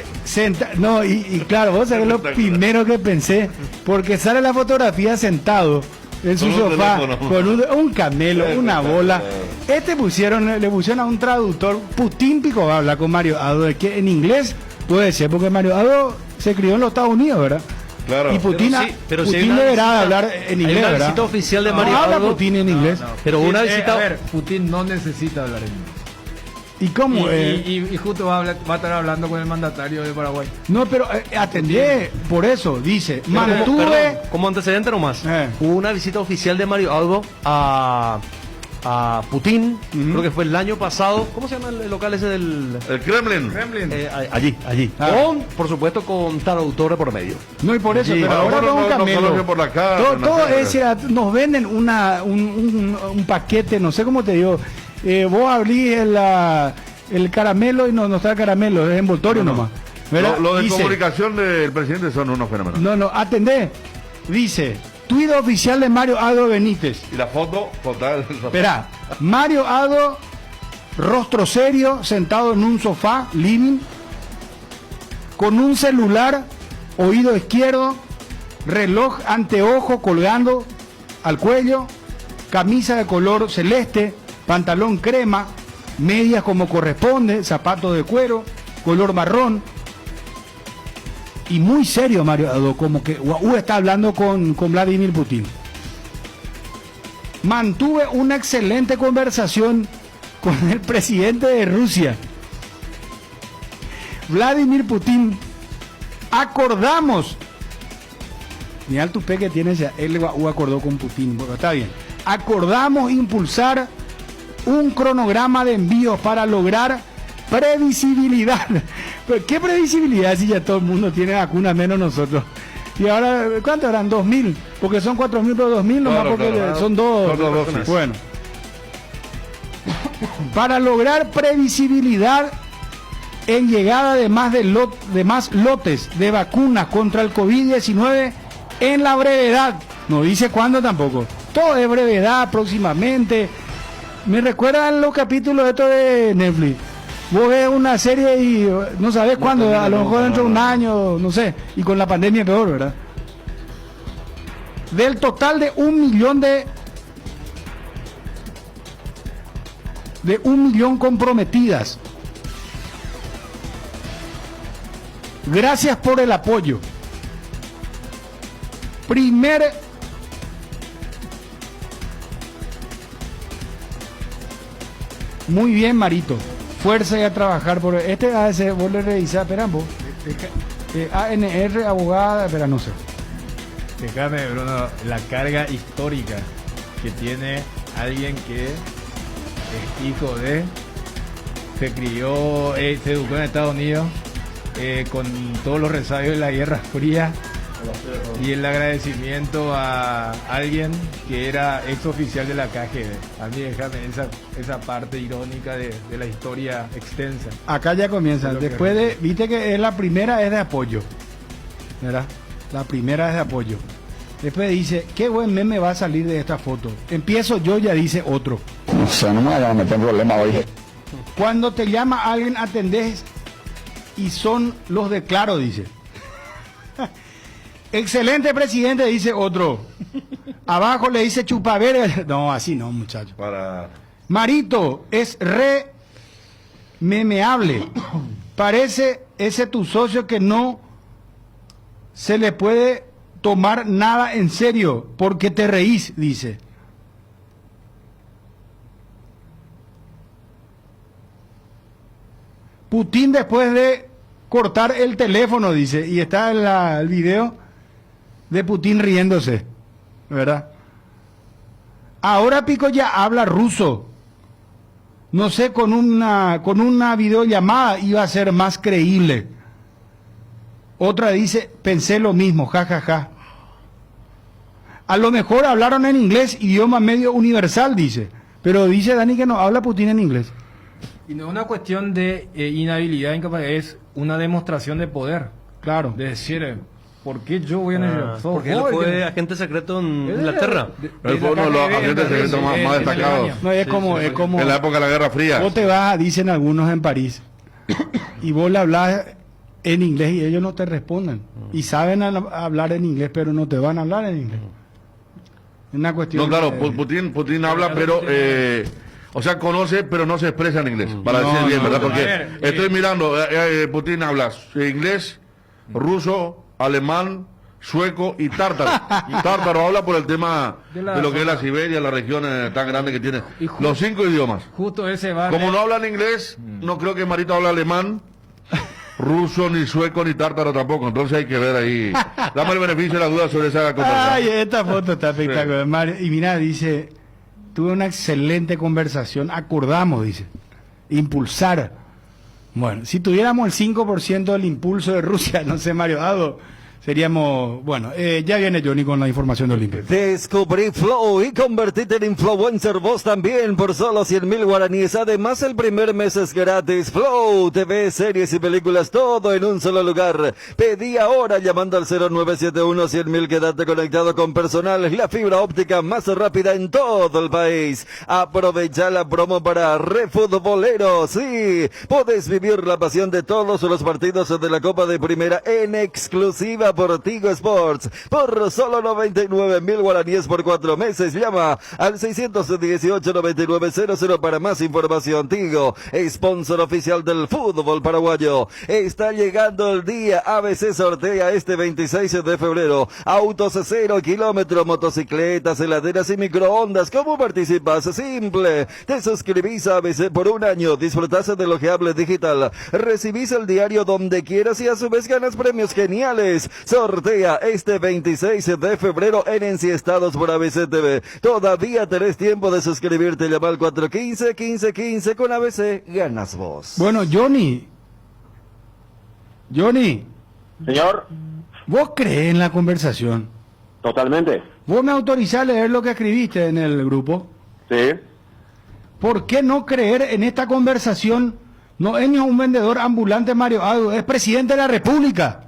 No, y claro, vos sabés lo primero que pensé, porque sale la fotografía sentado en su sofá con un camelo, una bola. Le pusieron a un traductor, Putin Pico habla con Mario Ado, que en inglés puede ser, porque Mario Ado se crió en los Estados Unidos, ¿verdad? Claro. Y Putin, pero Putin deberá hablar en inglés, hay una ¿verdad? visita oficial de Mario habla Aldo. Putin en inglés. Pero una visita... A ver, Putin no necesita hablar en inglés. ¿Y cómo? Y justo va a estar hablando con el mandatario de Paraguay. No, pero atendé, por eso, dice, mantuve... Como antecedente nomás, hubo una visita oficial de Mario Aldo a Putin, creo que fue el año pasado. ¿Cómo se llama el local ese del...? El Kremlin. Allí. Por supuesto, con traductor por medio. No, y por eso, Sí, pero ahora no, un no camelo. conoce por la cara, Todo nos venden un paquete, no sé cómo te digo. Vos abrís el caramelo y no está el caramelo, es envoltorio nomás. Lo de Dice, comunicación del presidente son unos fenómenos. No, atendé. Dice, tuit oficial de Mario Aldo Benítez. Y la foto total. Espera, Mario Aldo, rostro serio, sentado en un sofá, living, con un celular, oído izquierdo, reloj anteojo colgando al cuello, camisa de color celeste, pantalón crema, medias como corresponde, zapatos de cuero, color marrón. Y muy serio Mario Aldo, como que está hablando con Vladimir Putin. Mantuve una excelente conversación con el presidente de Rusia, Vladimir Putin. Acordamos, mira el tupé que tiene, él acordó con Putin, bueno, está bien. Acordamos impulsar un cronograma de envíos para lograr previsibilidad. ¿Pero qué previsibilidad si ya todo el mundo tiene vacuna menos nosotros? Y ahora, ¿cuánto eran? 2.000, porque son 4.000, pero 2.000 nomás, porque son dos. Bueno, para lograr previsibilidad en llegada de más lotes de vacunas contra el COVID-19 en la brevedad. No dice cuándo tampoco. Todo es brevedad, próximamente. Me recuerdan los capítulos estos de Netflix. Vos ves una serie y no sabés cuándo, a lo mejor dentro de un año, no sé, y con la pandemia peor, ¿verdad? Del total de 1 millón de 1 millón comprometidas. Gracias por el apoyo. Muy bien, Marito. Fuerza y a trabajar por este AS, vos le revisás, espera vos. ANR, abogada, espera, no sé. Déjame, Bruno, la carga histórica que tiene alguien que es hijo de, se crió, se educó en Estados Unidos, con todos los resabios de la Guerra Fría, y el agradecimiento a alguien que era ex oficial de la KGB. A mí déjame esa parte irónica de la historia extensa. Acá ya comienza. Después de, viste que la primera es de apoyo, ¿verdad? La primera es de apoyo. Después dice, qué buen meme va a salir de esta foto. Empiezo yo, ya dice otro. O sea, no me vayan a meter en problema hoy. Cuando te llama alguien, atendés y son los de Claro, dice. Excelente presidente, dice otro. Abajo le dice chupaver. No, así no, muchacho. Marito, es re memeable. Parece ese tu socio que no se le puede tomar nada en serio porque te reís, dice. Putin después de cortar el teléfono, dice, y está el video de Putin riéndose, ¿verdad? Ahora Pico ya habla ruso. No sé, con una videollamada iba a ser más creíble. Otra dice, pensé lo mismo, jajaja. A lo mejor hablaron en inglés, idioma medio universal, dice. Pero dice Dani que no habla Putin en inglés. Y no es una cuestión de inhabilidad, incapacidad, es una demostración de poder. Claro. De decir, ¿por qué yo voy a porque él fue agente secreto en Inglaterra. Él fue uno de los agentes secretos más destacados. No, es como en la época de la Guerra Fría. Vos te vas, dicen algunos en París, y vos le hablas en inglés y ellos no te responden. Y saben hablar en inglés, pero no te van a hablar en inglés. Es una cuestión. No, claro, Putin habla, pero o sea, conoce, pero no se expresa en inglés, para decir bien, ¿verdad? Porque estoy mirando, Putin habla inglés, ruso, alemán, sueco y tártaro. Tártaro habla por el tema de lo que es la Siberia, la región tan grande que tiene. Los 5 idiomas. Justo ese va. Como no hablan inglés, no creo que Marito habla alemán, ruso, ni sueco, ni tártaro tampoco. Entonces hay que ver ahí. Dame el beneficio de la duda sobre esa conversación. Ay, esta foto está espectacular. Sí. Mario, y mira, dice, tuve una excelente conversación, acordamos, dice, impulsar. Bueno, si tuviéramos el 5% del impulso de Rusia, no sé, Mario Dado, seríamos, bueno, ya viene Johnny con la información de Olimpia. Descubrí Flow y convertite en influencer vos también por solo 100.000 guaraníes. Además, el primer mes es gratis. Flow, TV, series y películas, todo en un solo lugar. Pedí ahora llamando al 0971-100.000. Quédate conectado con Personal, la fibra óptica más rápida en todo el país. Aprovecha la promo para refutboleros. Sí, podés vivir la pasión de todos los partidos de la Copa de Primera en exclusiva por Tigo Sports, por solo 99.000 guaraníes por 4 meses. Llama al 618-9900 para más información. Tigo, sponsor oficial del fútbol paraguayo. Está llegando el día. ABC sortea este 26 de febrero autos 0 kilómetros, motocicletas, heladeras y microondas. ¿Cómo participas? Simple. Te suscribís a ABC por un año, disfrutás del ojeable digital, recibís el diario donde quieras y a su vez ganas premios geniales. Sortea este 26 de febrero en Enciestados por ABC TV. Todavía tenés tiempo de suscribirte. Llama al 415-1515 con ABC. Ganas vos. Bueno, Johnny. Señor. ¿Vos crees en la conversación? Totalmente. ¿Vos me autorizás a leer lo que escribiste en el grupo? Sí. ¿Por qué no creer en esta conversación? No es ni un vendedor ambulante, Mario Ado, es presidente de la República.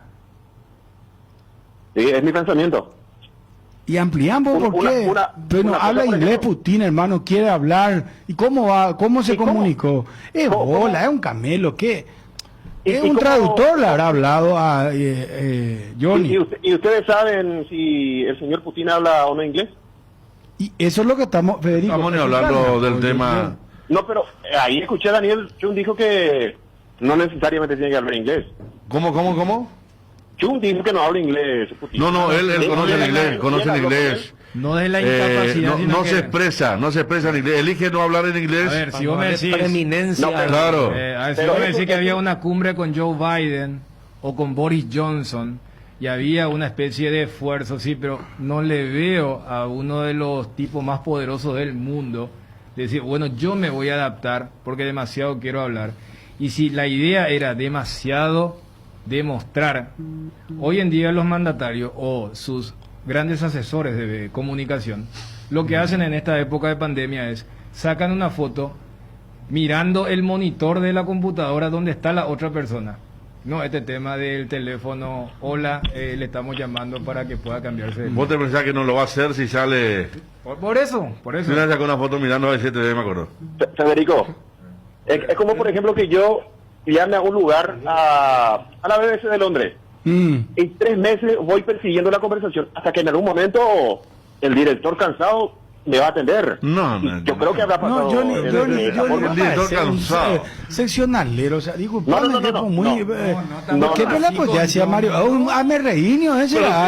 Sí, es mi pensamiento. Y ampliamos, ¿por qué? Pero no habla inglés, Putin, hermano, quiere hablar. ¿Y cómo va? ¿Cómo se comunicó? Es bola, es un camelo, ¿qué? Es un traductor, le habrá hablado a Johnny. ¿Y ustedes saben si el señor Putin habla o no inglés? Y eso es lo que estamos, Federico. Estamos hablando del tema. No, pero ahí escuché a Daniel Chun dijo que no necesariamente tiene que hablar inglés. ¿Cómo? Chun dijo que no habla inglés. Putin. No, él conoce el inglés, No es la incapacidad. No se expresa en inglés. Elige no hablar en inglés. A ver, si vos me decís. Preeminencia. Claro. Si vos me decís que había una cumbre con Joe Biden o con Boris Johnson y había una especie de esfuerzo, sí, pero no le veo a uno de los tipos más poderosos del mundo decir, bueno, yo me voy a adaptar porque demasiado quiero hablar. Y si la idea era demasiado demostrar. Hoy en día los mandatarios o sus grandes asesores de comunicación, lo que hacen en esta época de pandemia es sacan una foto mirando el monitor de la computadora donde está la otra persona. No, este tema del teléfono, hola, le estamos llamando para que pueda cambiarse. ¿Vos te pensás que no lo va a hacer si sale? Por eso. Si le sacó una foto mirando a ver si te me acuerdo. Federico, es como por ejemplo que yo llame a un lugar a la BBC de Londres. Y 3 meses voy persiguiendo la conversación hasta que en algún momento el director cansado me va a atender. Yo creo que habrá pasado. El director cansado. Seccionalero, o sea, disculpame, ¿qué me la pues ya decía Mario? Me reí, niño,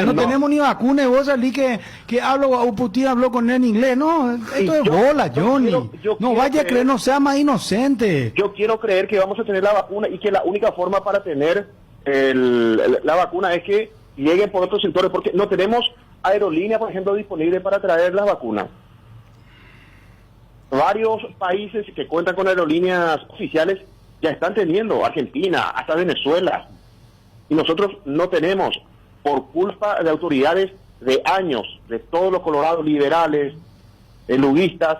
no tenemos ni vacuna y vos salí que hablo, Putin habló con él en inglés. No, esto es bola, Johnny. No vaya a creer, no sea más inocente. Yo quiero creer que vamos a tener la vacuna y que la única forma para tener la vacuna es que lleguen por otros sectores, porque no tenemos aerolínea, por ejemplo, disponible para traer las vacunas. Varios países que cuentan con aerolíneas oficiales ya están teniendo, Argentina, hasta Venezuela, y nosotros no tenemos, por culpa de autoridades de años, de todos los colorados liberales, luguistas,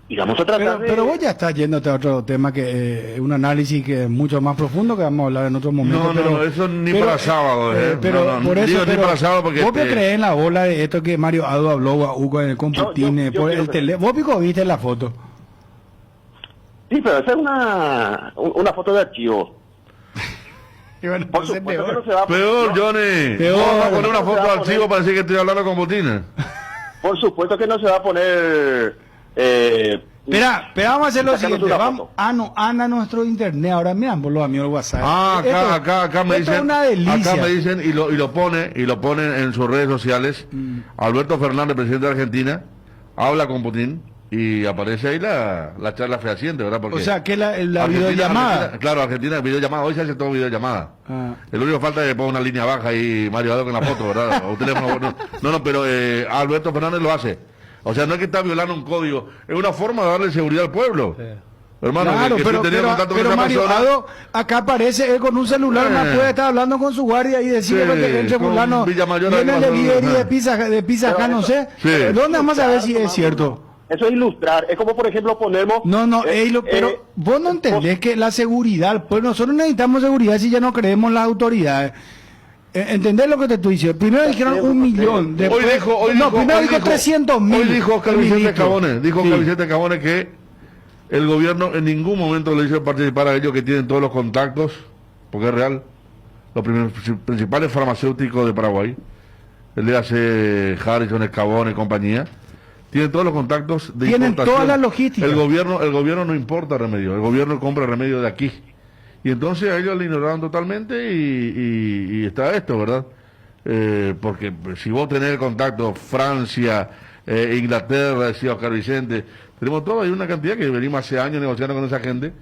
y vamos a tratar pero vos ya estás yéndote a otro tema que un análisis que es mucho más profundo, que vamos a hablar en otro momento. No, eso ni para sábado. Por eso, ni para sábado porque vos me crees en la bola de esto que Mario Ado habló con Putin por el teléfono. Vos viste la foto. Sí, pero esa es una foto de archivo. Bueno, por supuesto que no se va a peor, Johnny. Vamos a poner una foto de archivo para decir que estoy hablando con Putin. Por supuesto que no se va a poner... Espera, vamos a hacer lo siguiente. Vamos, anda nuestro internet ahora, miramos los amigos del WhatsApp. Acá me dicen, una delicia. Acá me dicen y lo ponen en sus redes sociales. Alberto Fernández, presidente de Argentina, habla con Putin y aparece ahí la charla fehaciente, ¿verdad? Porque o sea, que la videollamada. Claro, Argentina, videollamada. Hoy se hace todo videollamada. El único falta es que ponga una línea baja y Mario Ado con la foto, ¿verdad? O teléfono. No, pero Alberto Fernández lo hace. O sea, no es que está violando un código, es una forma de darle seguridad al pueblo. Sí. Hermano, claro, pero Mario Ado, acá aparece él con un celular, no puede estar hablando con su guardia y decirle que entre fulano viene de líder y de pizza acá, no sé. ¿Dónde vamos a ver si es cierto? Eso es ilustrar, es como por ejemplo ponemos... Pero vos no entendés que la seguridad, pues nosotros necesitamos seguridad si ya no creemos en las autoridades. ¿Entendés lo que te estoy diciendo? Primero dijeron 1 millón. Después, primero dijo 300.000. Hoy dijo Oscar Vicente Cabones que el gobierno en ningún momento le hizo participar a ellos que tienen todos los contactos, porque es real, los principales farmacéuticos de Paraguay, el de hace Harrison, Cabones y compañía, tienen todos los contactos de tienen importación. Toda la logística. El gobierno no importa remedio, el gobierno compra remedio de aquí. Y entonces a ellos le ignoraron totalmente y está esto, ¿verdad? Porque si vos tenés el contacto, Francia, Inglaterra, decía Oscar Vicente, tenemos todo, hay una cantidad que venimos hace años negociando con esa gente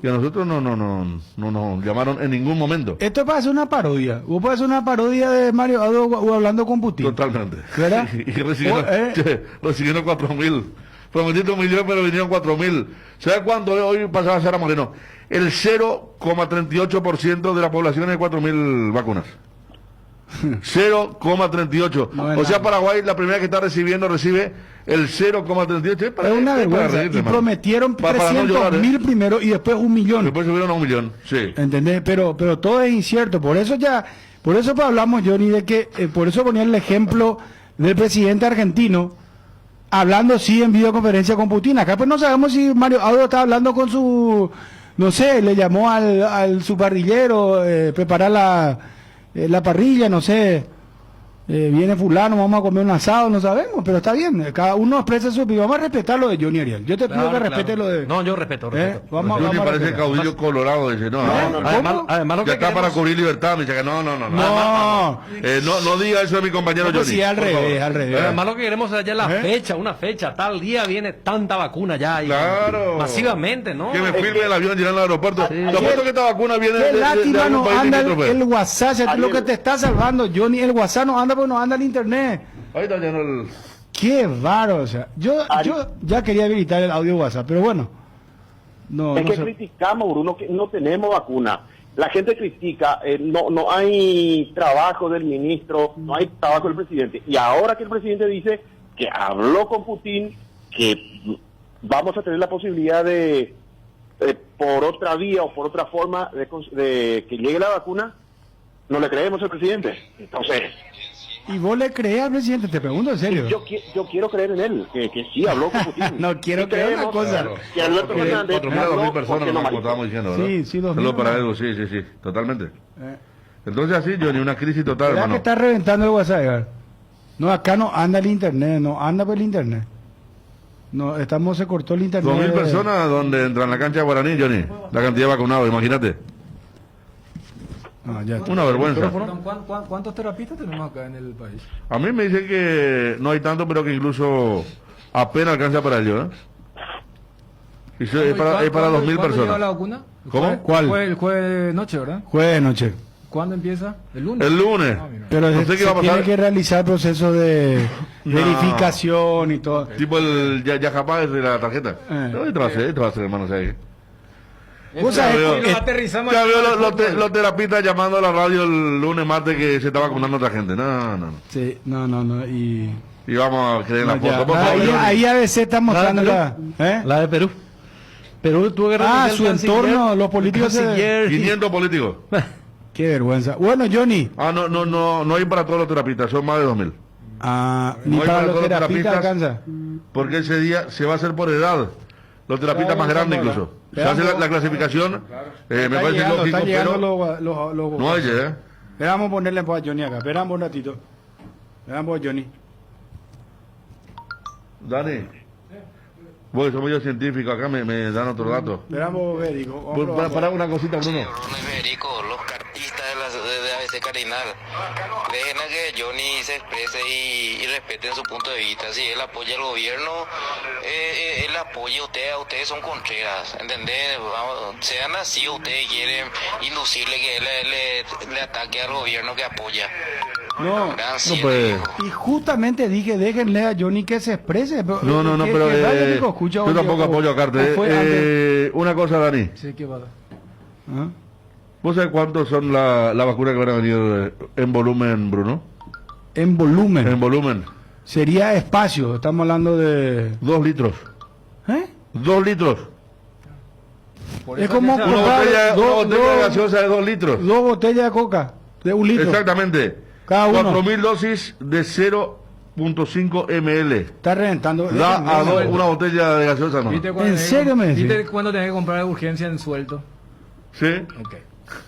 y a nosotros no nos llamaron en ningún momento. Esto parece una parodia. Vos puedes hacer una parodia de Mario Ado hablando con Putin. Totalmente. ¿Verdad? Y recibieron 4.000. Prometiste 1 millón, pero vinieron 4.000. ¿Sabes cuánto hoy pasaba a Sara Moreno? El 0,38% de la población es de 4.000 vacunas. 0,38. O sea, Paraguay, la primera que está recibe el 0,38. Es una vergüenza. Y prometieron 300.000 primero y después 1 millón. Después subieron a 1 millón, sí. ¿Entendés? Pero todo es incierto. Por eso hablamos, Johnny, de que, por eso ponía el ejemplo del presidente argentino, hablando sí en videoconferencia con Putin. Acá pues no sabemos si Mario Ado está hablando con su... No sé, le llamó su parrillero, preparar la parrilla, no sé, viene fulano, vamos a comer un asado, no sabemos, pero está bien, cada uno expresa su opinión, vamos a respetar lo de Johnny Ariel, yo te pido que respete lo de... No, yo respeto. Johnny parece caudillo colorado, dice, además lo que está para cubrir libertad, me dice que no diga eso de mi compañero Johnny. Sí, al revés. Además lo que queremos es ya la fecha, una fecha, tal día viene tanta vacuna ya, y masivamente, ¿no? Que me firme el avión llegando al aeropuerto, lo puesto que esta vacuna viene de algún país limítrofe. El WhatsApp, es lo que te está salvando, Johnny, el WhatsApp no anda porque no anda el internet. Ahí está lleno el... Qué raro, o sea, yo ya quería habilitar el audio WhatsApp, pero bueno. Criticamos, Bruno, que no tenemos vacuna. la gente critica, no hay trabajo del ministro, no hay trabajo del presidente. Y ahora que el presidente dice que habló con Putin, que vamos a tener la posibilidad de por otra vía o por otra forma de que llegue la vacuna, no le creemos al presidente. Entonces... ¿Y vos le crees al presidente? Te pregunto en serio. Yo quiero creer en él, que sí habló con Putin. No quiero creer una cosa. Claro. Que Alberto Fernández 4.000 a 2.000 personas, como estábamos diciendo, ¿verdad? Sí, 2.000. Solo para algo, sí, totalmente. Entonces así, Johnny, una crisis total, ¿Verdad hermano. que está reventando el WhatsApp, Edgar? No, acá no anda el internet, no anda por el internet. No, se cortó el internet. 2.000 personas donde entran en la cancha de Guaraní, Johnny. La cantidad de vacunados, imagínate. Una vergüenza. ¿Cuántos terapistas tenemos acá en el país? A mí me dicen que no hay tanto, pero que incluso apenas alcanza para ello, ¿eh? Y es para 2.000 ¿Cuándo personas. llega la vacuna? ¿Cómo? ¿Cuál? El jueves noche, ¿verdad? Jueves de noche. ¿Cuándo empieza? ¿El lunes? El lunes. Pero No sé qué va a pasar. tiene que realizar proceso de verificación y todo. Tipo el ya capaz de la tarjeta. No, esto va a ser, hermano. Vos sabés, Ya veo los terapistas llamando a la radio el lunes, martes que se está vacunando otra gente. No. Sí, no. Y vamos a creer en la foto. Por favor, ahí ABC está mostrando la de Perú. Perú tuvo que renunciar su al canciller, entorno, los políticos. 500 políticos. Qué vergüenza. Bueno, Johnny. No hay para todos los terapistas, son más de 2.000. Ni No hay para los todos terapistas alcanza. Porque ese día se va a hacer por edad. Los terapistas más grandes incluso. Se hace la clasificación, me parece lógico, pero no hay, Esperamos ponerle a Johnny acá. Esperamos un ratito. Esperamos a Johnny. Dani, vos somos yo científico, acá me dan otro dato. Esperamos Federico. Para una cosita, Bruno. Federico, los cartistas de ABC Cardinal, dejen a que Johnny se exprese y respeten su punto de vista. Si él apoya al gobierno, él apoya a ustedes son Contreras, ¿entendés? Sean así, ustedes quieren inducirle que él le ataque al gobierno que apoya. No puede. Y justamente dije, déjenle a Johnny que se exprese. No, pero yo tampoco apoyo a Carte. Una cosa, Dani. Sí, ¿qué va a dar? ¿Vos sabés cuántos son la vacuna que van a venir en volumen, Bruno? En volumen. En volumen. Sería espacio, estamos hablando de... 2 litros. 2 litros. Es como una botella de gaseosa de 2 litros. 2 botellas de coca, de 1 litro. Exactamente. Cada uno. 4.000 dosis de 0.5 ml. Está reventando. Da a una botella de gaseosa, ¿no? ¿En serio me decís? ¿Viste cuándo tenés que comprar de urgencia en suelto? Sí. Ok.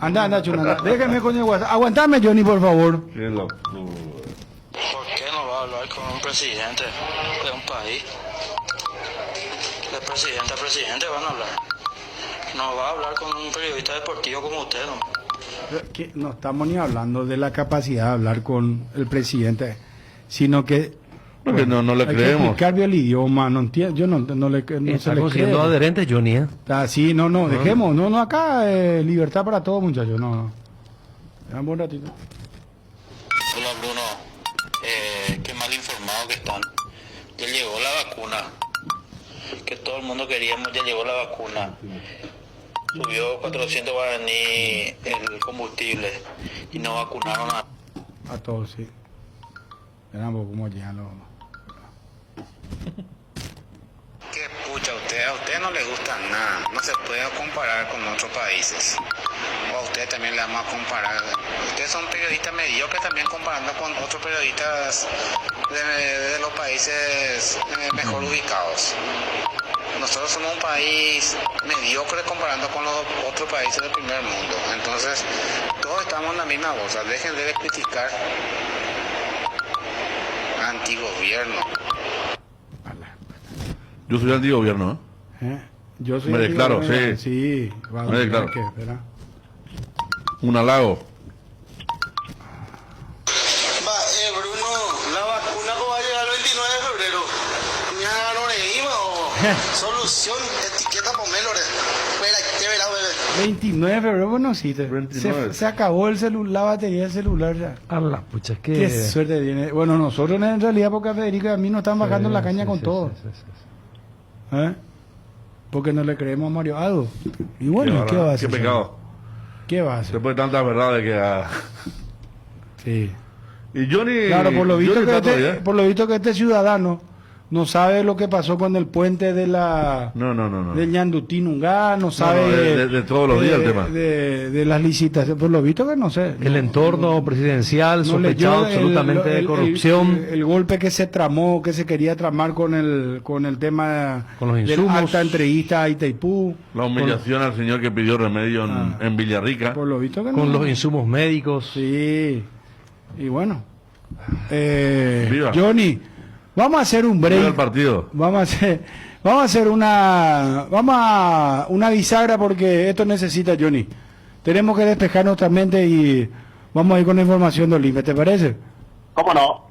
Anda, chuna. Déjame con el WhatsApp. Aguantame, Johnny, por favor. ¿Por qué no va a hablar con un presidente de un país? De presidente a presidente van a hablar. No va a hablar con un periodista deportivo como usted, ¿no? No estamos ni hablando de la capacidad de hablar con el presidente, sino que porque no le hay creemos. Que explicar bien el idioma, no entiendo, yo no le está consiguiendo adherentes, Johnny, sí, dejemos, acá libertad para todos, muchachos, Dame un ratito. Hola Bruno, qué mal informado que están. Ya llegó la vacuna, que todo el mundo queríamos, ya llegó la vacuna. Subió 400 guaraní el combustible y no vacunaron a todos, sí. Veamos cómo llegan los... ¿Qué pucha a usted no le gusta nada? No se puede comparar con otros países. O a usted también le vamos a comparar. Ustedes son periodistas mediocres también comparando con otros periodistas de los países mejor ubicados. Nosotros somos un país mediocre comparando con los otros países del primer mundo. Entonces, todos estamos en la misma bolsa. Dejen de criticar antigobierno. Yo soy antigobierno, Yo soy me declaro, sí. Sí, me declaro. Un halago. Bruno, la vacuna va a llegar el 29 de febrero. ¿Ya no le iba o solución? Etiqueta pomelo, fuera, te verá, bebé. 29 de febrero, bueno, sí. Se acabó la batería del celular ya. A la pucha, qué suerte tiene. Bueno, nosotros en realidad, porque a Federico y a mí nos están bajando la caña con todo. Porque no le creemos a Mario Aldo. Y bueno, ¿qué va a hacer? Qué pecado. ¿Qué va a hacer? Después de tantas verdades que... Sí. Y Johnny... Claro, por lo visto, Johnny que está todavía. por lo visto que este ciudadano no sabe lo que pasó con el puente de la... No. Del Ñandutí Nungá, no sabe... de todos los días el tema. De las licitaciones, por lo visto que no sé. El entorno presidencial, sospechado absolutamente de corrupción. El golpe que se tramó, que se quería tramar con el tema con los del insumos. acta entrevista a Itaipú. La humillación al señor que pidió remedio en Villarrica. Por lo visto que Con no. los insumos médicos. Sí. Y bueno. Viva. Johnny, vamos a hacer un break. Viva el partido. Vamos a hacer una bisagra porque esto necesita, Johnny. Tenemos que despejar nuestra mente y vamos a ir con la información de Olimpia, ¿te parece? ¿Cómo no?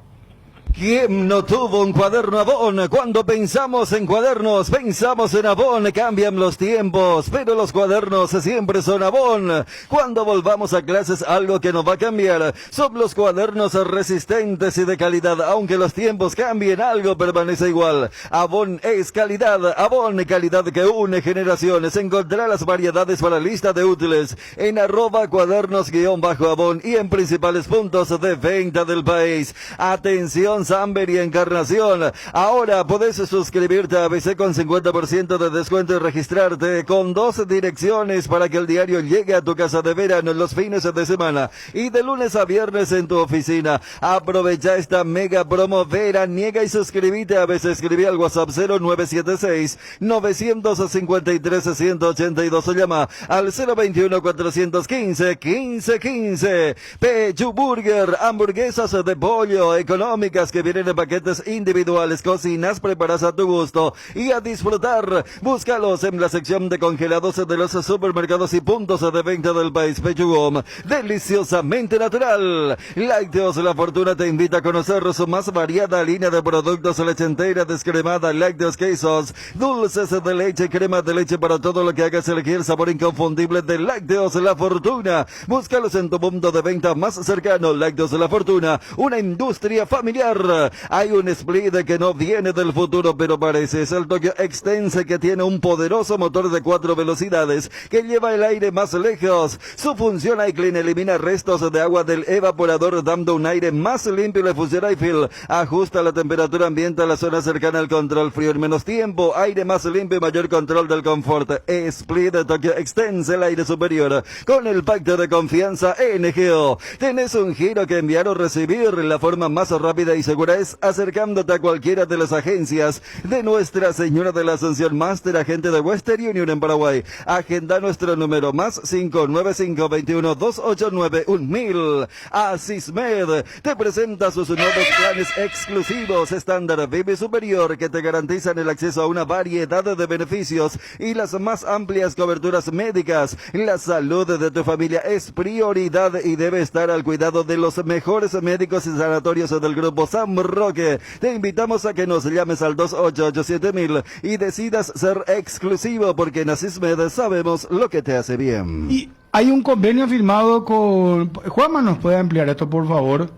¿Quién no tuvo un cuaderno Avon? Cuando pensamos en cuadernos, pensamos en Avon. Cambian los tiempos, pero los cuadernos siempre son Avon. Cuando volvamos a clases, algo que no va a cambiar son los cuadernos resistentes y de calidad. Aunque los tiempos cambien, algo permanece igual. Avon es calidad. Avon, calidad que une generaciones. Encontrá las variedades para lista de útiles en @cuadernos_Avon y en principales puntos de venta del país. Atención, Samber y Encarnación. Ahora podés suscribirte a ABC con 50% de descuento y registrarte con 2 direcciones para que el diario llegue a tu casa de verano en los fines de semana y de lunes a viernes en tu oficina. Aprovecha esta mega promo veraniega y suscríbete a ABC. Escribí al WhatsApp 0976-953-182 o llama al 021-415-1515. Pechu Burger, hamburguesas de pollo económicas que vienen en paquetes individuales, cocinas preparadas a tu gusto y a disfrutar. Búscalos en la sección de congelados de los supermercados y puntos de venta del país. Pechugom, deliciosamente natural. Lácteos La Fortuna te invita a conocer su más variada línea de productos: leche entera, descremada, lácteos, quesos, dulces de leche, crema de leche, para todo lo que hagas elegir el sabor inconfundible de Lácteos La Fortuna. Búscalos en tu punto de venta más cercano. Lácteos La Fortuna, una industria familiar. Hay un split que no viene del futuro, pero parece. Es el Tokyo Extense, que tiene un poderoso motor de 4 velocidades que lleva el aire más lejos. Su función iClean elimina restos de agua del evaporador, dando un aire más limpio. Le funciona iFill, ajusta la temperatura ambiente a la zona cercana al control frío en menos tiempo. Aire más limpio y mayor control del confort. Split Tokyo Extense, el aire superior con el pacto de confianza NGO. ¿Tenés un giro que enviar o recibir? La forma más rápida y segura es acercándote a cualquiera de las agencias de Nuestra Señora de la Asunción Master, agente de Western Union en Paraguay. Agenda nuestro número más 595-21-289-1000. Asismed te presenta sus nuevos planes exclusivos estándar Vive Superior, que te garantizan el acceso a una variedad de beneficios y las más amplias coberturas médicas. La salud de tu familia es prioridad y debe estar al cuidado de los mejores médicos y sanatorios del Grupo San Roque. Te invitamos a que nos llames al 2887.000 y decidas ser exclusivo, porque en Asismed sabemos lo que te hace bien. Y hay un convenio firmado con... Juanma, ¿nos puede ampliar esto, por favor?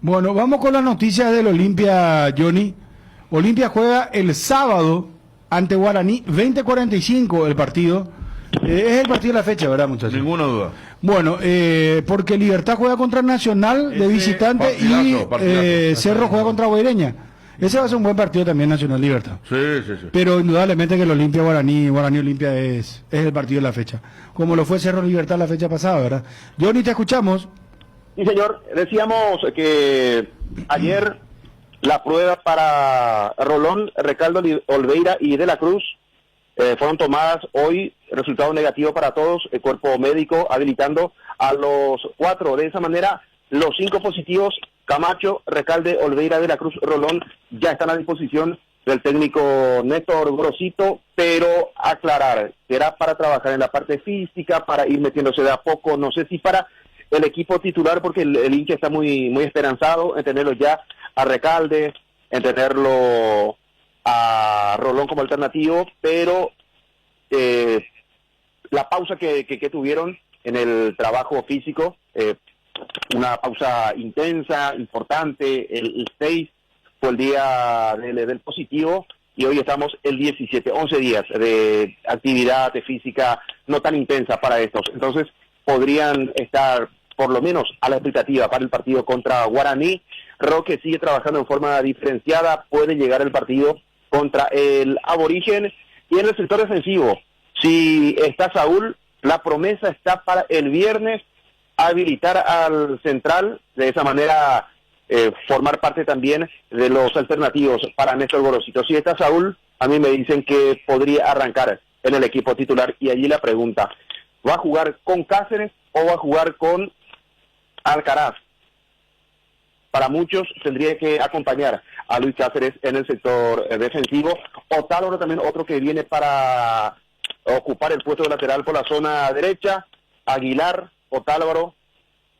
Bueno, vamos con las noticias del Olimpia, Johnny. Olimpia juega el sábado ante Guaraní, 20:45 el partido. Es el partido de la fecha, ¿verdad, muchachos? Ninguna duda. Bueno, porque Libertad juega contra Nacional de visitante y Cerro juega contra Guaireña. Ese va a ser un buen partido también, Nacional Libertad. Sí. Pero indudablemente que el Olimpia Guaraní Olimpia es el partido de la fecha. Como lo fue Cerro Libertad la fecha pasada, ¿verdad? Johnny, te escuchamos. Sí, señor. Decíamos que ayer la prueba para Rolón, Recaldo, Olveira y De la Cruz fueron tomadas. Hoy resultado negativo para todos, el cuerpo médico habilitando a los 4. De esa manera, los 5 positivos, Camacho, Recalde, Olveira, De la Cruz, Rolón, ya están a disposición del técnico Néstor Grosito, pero aclarar, será para trabajar en la parte física, para ir metiéndose de a poco, no sé si para el equipo titular, porque el hincha está muy esperanzado en tenerlo ya a Recalde, en tenerlo a Rolón como alternativo, pero la pausa que tuvieron en el trabajo físico, una pausa intensa, importante, el 6 fue el día del positivo y hoy estamos el 17, 11 días de actividad física no tan intensa para estos. Entonces, podrían estar por lo menos a la expectativa para el partido contra Guaraní. Roque sigue trabajando en forma diferenciada, puede llegar el partido contra el Aborigen. Y en el sector defensivo, si está Saúl, la promesa está para el viernes habilitar al central, de esa manera formar parte también de los alternativos para Néstor Gorosito. Si está Saúl, a mí me dicen que podría arrancar en el equipo titular, y allí la pregunta, ¿va a jugar con Cáceres o va a jugar con Alcaraz? Para muchos tendría que acompañar a Luis Cáceres en el sector defensivo. Otálvaro también, otro que viene para ocupar el puesto de lateral por la zona derecha. Aguilar, Otálvaro,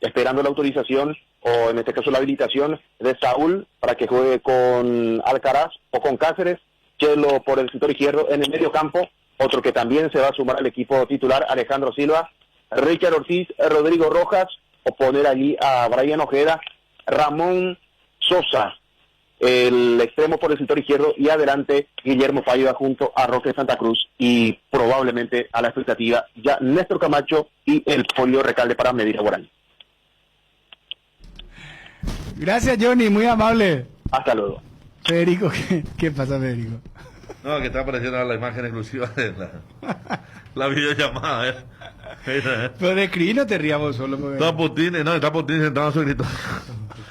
esperando la autorización, o en este caso la habilitación de Saúl para que juegue con Alcaraz o con Cáceres. Chelo por el sector izquierdo. En el medio campo, otro que también se va a sumar al equipo titular, Alejandro Silva, Richard Ortiz, Rodrigo Rojas, o poner allí a Brian Ojeda, Ramón Sosa, el extremo por el sector izquierdo, y adelante Guillermo Paiva junto a Roque Santa Cruz, y probablemente a la expectativa ya Néstor Camacho y el Pollo Recalde para medir a Guaraní. Gracias, Johnny, muy amable. Hasta luego. Federico, ¿qué pasa, Federico? No, que está apareciendo la imagen exclusiva de la videollamada. Pero de escribir no te ríamos solo. Porque... Está Putin sentado en su escritorio.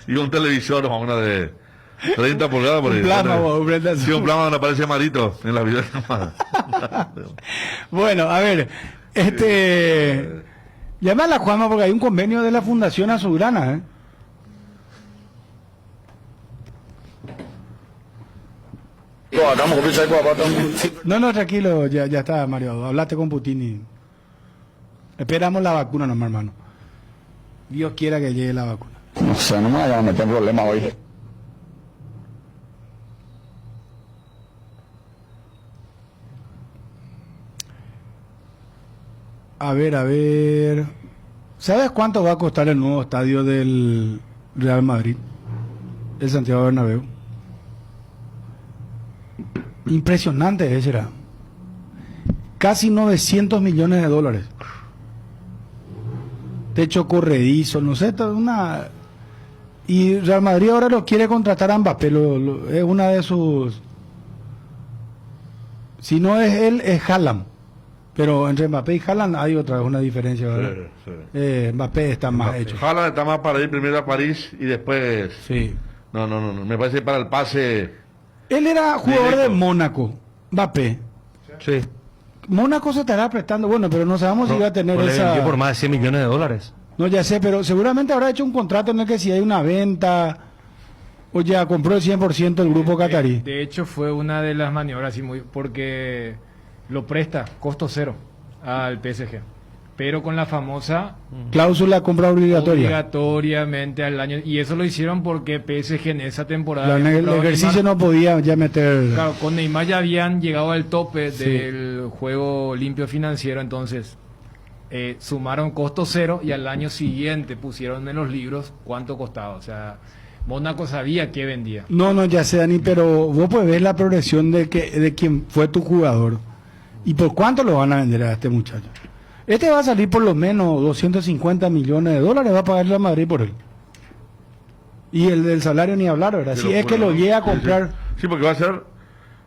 Y un televisor, una de 30 pulgadas por ahí. Un plasma donde aparece Marito en la videollamada. Bueno, a ver, llama a la Juanma porque hay un convenio de la Fundación Azulgrana, No, tranquilo, ya está, Mario. Hablaste con Putin y esperamos la vacuna nomás, hermano. Dios quiera que llegue la vacuna. No sé, no me vayan a meter en problemas hoy. A ver. ¿Sabes cuánto va a costar el nuevo estadio del Real Madrid? El Santiago Bernabéu. Impresionante ese era. Casi 900 millones de dólares. Techo corredizo, no sé, una... Y Real Madrid ahora lo quiere contratar a Mbappé, es una de sus... Si no es él, es Haaland. Pero entre Mbappé y Haaland hay una diferencia, ¿verdad? Sí. Mbappé está más hecho. Haaland está más para ir primero a París y después... Sí. No, me parece para el pase... Él era jugador de Mónaco, Mbappé. Sí. Mónaco se estará prestando, bueno, pero no sabemos si va a tener esa... Le vendió por más de 100 millones de dólares. No, ya sé, pero seguramente habrá hecho un contrato en el que si hay una venta, o ya compró el 100% el grupo catarí. De hecho, fue una de las maniobras, porque lo presta, costo cero, al PSG. Pero con la famosa... cláusula compra obligatoria. Obligatoriamente al año. Y eso lo hicieron porque PSG en esa temporada... el ejercicio no podía ya meter... Claro, con Neymar ya habían llegado al tope del juego limpio financiero, entonces sumaron costo cero y al año siguiente pusieron en los libros cuánto costaba. O sea, Mónaco sabía qué vendía. No, ya sé, Dani, pero vos puedes ver la progresión de quién fue tu jugador. ¿Y por cuánto lo van a vender a este muchacho? Este va a salir por lo menos 250 millones de dólares, va a pagarle a Madrid por él. Y el del salario ni hablar, ¿verdad? Si es que lo llega a comprar... Sí, porque va a ser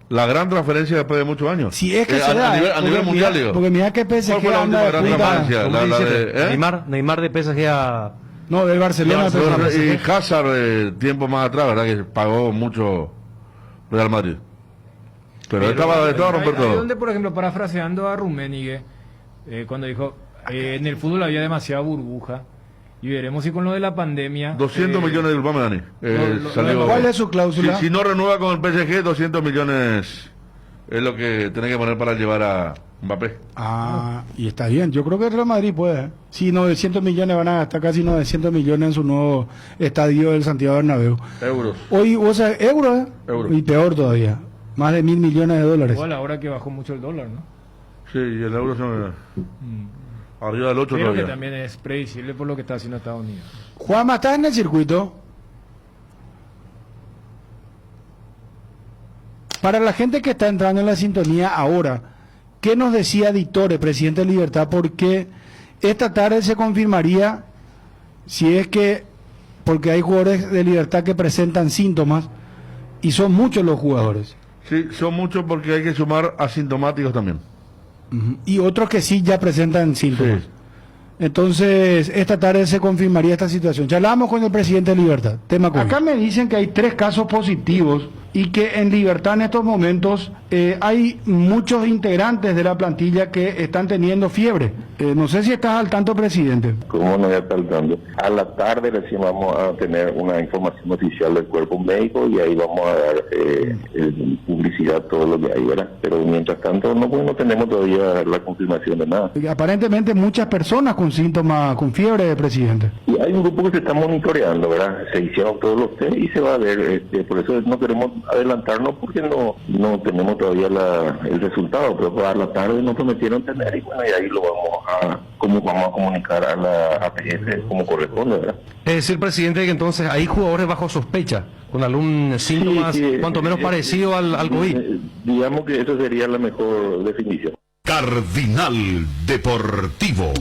la gran transferencia después de muchos años. Si es que se da, a nivel mundial, digo. Porque mira que PSG anda de punta... Neymar de PSG a... No, del Barcelona. Y Hazard, tiempo más atrás, ¿verdad? Que pagó mucho Real Madrid. Pero estaba de todo romper todo. Donde, por ejemplo, parafraseando a Rummenigge, cuando dijo, en el fútbol había demasiada burbuja, y veremos si con lo de la pandemia... 200 millones de Dani. ¿Cuál es su cláusula? Si no renueva con el PSG, 200 millones es lo que tiene que poner para llevar a Mbappé. Y está bien. Yo creo que el Real Madrid puede. Si 900 millones van a gastar, casi 900 millones en su nuevo estadio del Santiago Bernabéu. Euros. Hoy, o sea, euros, y peor todavía. Más de 1.000 millones de dólares. Igual ahora que bajó mucho el dólar, ¿no? Sí, y el euro se arriba del 8 Pero todavía. que también es predecible por lo que está haciendo Estados Unidos. Juanma, ¿estás en el circuito? Para la gente que está entrando en la sintonía ahora, ¿qué nos decía Ditore, presidente de Libertad? Porque esta tarde se confirmaría si es que, porque hay jugadores de Libertad que presentan síntomas y son muchos los jugadores. Sí, son muchos porque hay que sumar asintomáticos también. Y otros que sí ya presentan síntomas. Sí. Entonces, esta tarde se confirmaría esta situación. Charlamos con el presidente de Libertad, tema COVID. Acá me dicen que hay 3 casos positivos y que en Libertad en estos momentos hay muchos integrantes de la plantilla que están teniendo fiebre. No sé si estás al tanto, presidente. ¿Cómo no voy a estar al tanto? A la tarde recién vamos a tener una información oficial del cuerpo médico y ahí vamos a dar publicidad todo lo que hay, ¿verdad? Pero mientras tanto no tenemos todavía la confirmación de nada. Aparentemente muchas personas con síntomas, con fiebre, presidente. Y hay un grupo que se está monitoreando, ¿verdad? Se hicieron todos los test y se va a ver, por eso no queremos adelantarnos porque no tenemos todavía el resultado, pero a la tarde nos prometieron tener y bueno, y ahí lo vamos a comunicar a la APF como corresponde, ¿verdad? Es decir, presidente, que entonces hay jugadores bajo sospecha, con algún síntomas, cuanto menos parecido al COVID. Digamos que esa sería la mejor definición. Cardinal Deportivo.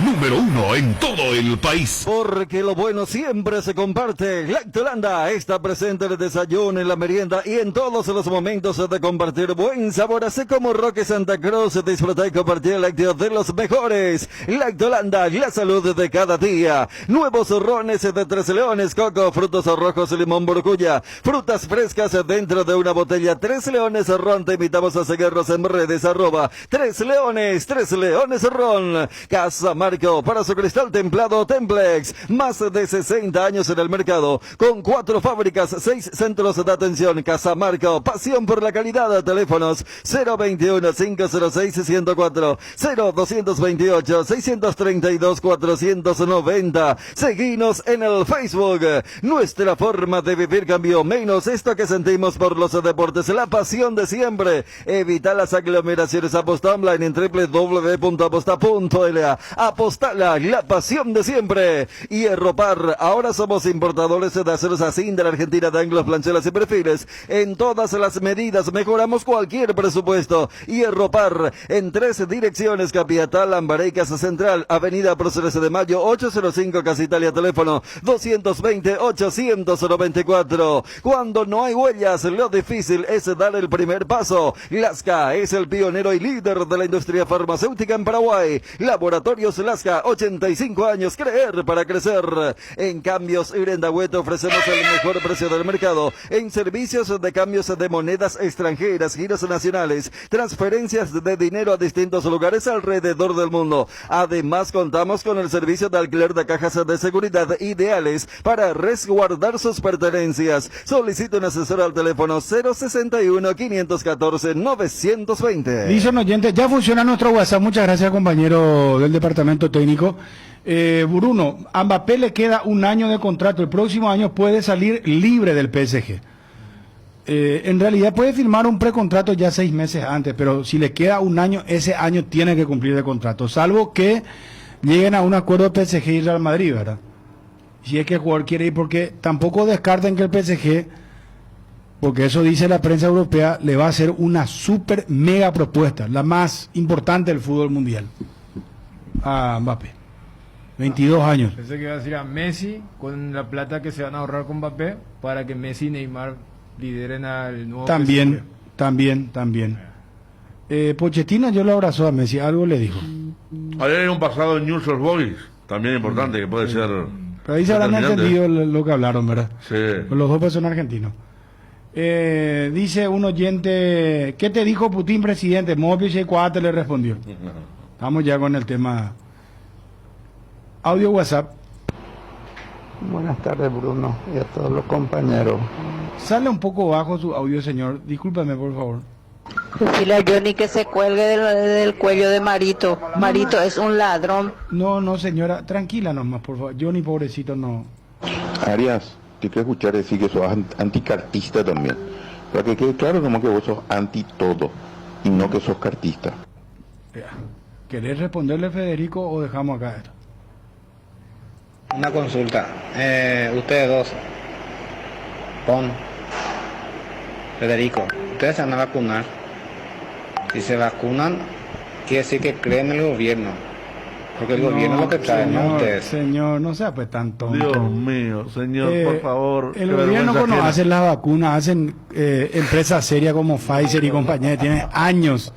Número 1 en todo el país. Porque lo bueno siempre se comparte. Lactolanda está presente en el desayuno, en la merienda y en todos los momentos de compartir buen sabor. Así como Roque Santa Cruz, disfrutar y compartir el lácteo de los mejores. Lactolanda, la salud de cada día. Nuevos rones de 3 Leones, coco, frutos rojos, limón, burbuja. Frutas frescas dentro de una botella. 3 Leones ron. Te invitamos a seguirnos en redes @3 Leones ron. Casa Marco, para su cristal templado Templex, más de 60 años en el mercado, con 4 fábricas, 6 centros de atención. Casa Marco, pasión por la calidad. Teléfonos 021-506-104, 0228-632-490. Seguinos en el Facebook. Nuestra forma de vivir cambió, menos esto que sentimos por los deportes, la pasión de siempre. Evita las aglomeraciones. Aposta online en www.aposta.la. Apostala, la pasión de siempre. Hierro Par, ahora somos importadores de aceros Asín de la Argentina, de ángulos, planchelas y perfiles en todas las medidas. Mejoramos cualquier presupuesto. Hierro Par, en 3 direcciones: Capiatá, Lambaré y Casa Central, Avenida Próceres de Mayo 805, Casa Italia, teléfono 220-894. Cuando no hay huellas, lo difícil es dar el primer paso. Lasca es el pionero y líder de la industria farmacéutica en Paraguay. Laboratorios Lasca, 85 años, creer para crecer. En Cambios Irendahuete ofrecemos el mejor precio del mercado en servicios de cambios de monedas extranjeras, giros nacionales, transferencias de dinero a distintos lugares alrededor del mundo. Además, contamos con el servicio de alquiler de cajas de seguridad ideales para resguardar sus pertenencias. Solicita un asesor al teléfono 061-514-920. Dice un oyente, ya funciona nuestro WhatsApp. Muchas gracias, compañero del departamento técnico. Bruno, a Mbappé le queda 1 año de contrato. El próximo año puede salir libre del PSG. En realidad puede firmar un precontrato ya 6 meses antes, pero si le queda 1 año, ese año tiene que cumplir de contrato, salvo que lleguen a un acuerdo PSG y Real Madrid, ¿verdad? Si es que el jugador quiere ir, porque tampoco descarten que el PSG, porque eso dice la prensa europea, le va a hacer una super mega propuesta, la más importante del fútbol mundial, a Mbappé. 22 años. Pensé que iba a decir a Messi con la plata que se van a ahorrar con Mbappé para que Messi y Neymar lideren al nuevo También. Pochettino yo lo abrazó a Messi, algo le dijo. Ayer hay un pasado en News Old Boys, también importante, que puede ser... Pero ahí se habrán entendido lo que hablaron, ¿verdad? Sí. Pues los dos pues son argentinos. Dice un oyente, ¿qué te dijo Putin, presidente? Mobius y Cuate le respondió. Estamos ya con el tema. Audio WhatsApp. Buenas tardes, Bruno, y a todos los compañeros. Sale un poco bajo su audio, señor. Discúlpame, por favor. Decirle a Johnny que se cuelgue del cuello de Marito. Marito es un ladrón. No, señora, tranquila nomás, por favor. Johnny, pobrecito, no. Arias, te quiero escuchar decir que sos anticartista también. Para que quede claro, como que vos sos anti todo y no que sos cartista. ¿Querés responderle, Federico, o dejamos acá esto? Una consulta. Ustedes dos, Federico, ustedes se van a vacunar. Si se vacunan, quiere decir que creen en el gobierno. Porque el gobierno es lo que trae, señor, ¿no? Ustedes. Señor, no sea pues tan tonto. Dios mío, señor, por favor. El gobierno cuando hace las vacunas, hacen empresas serias como Pfizer y compañía, tienen años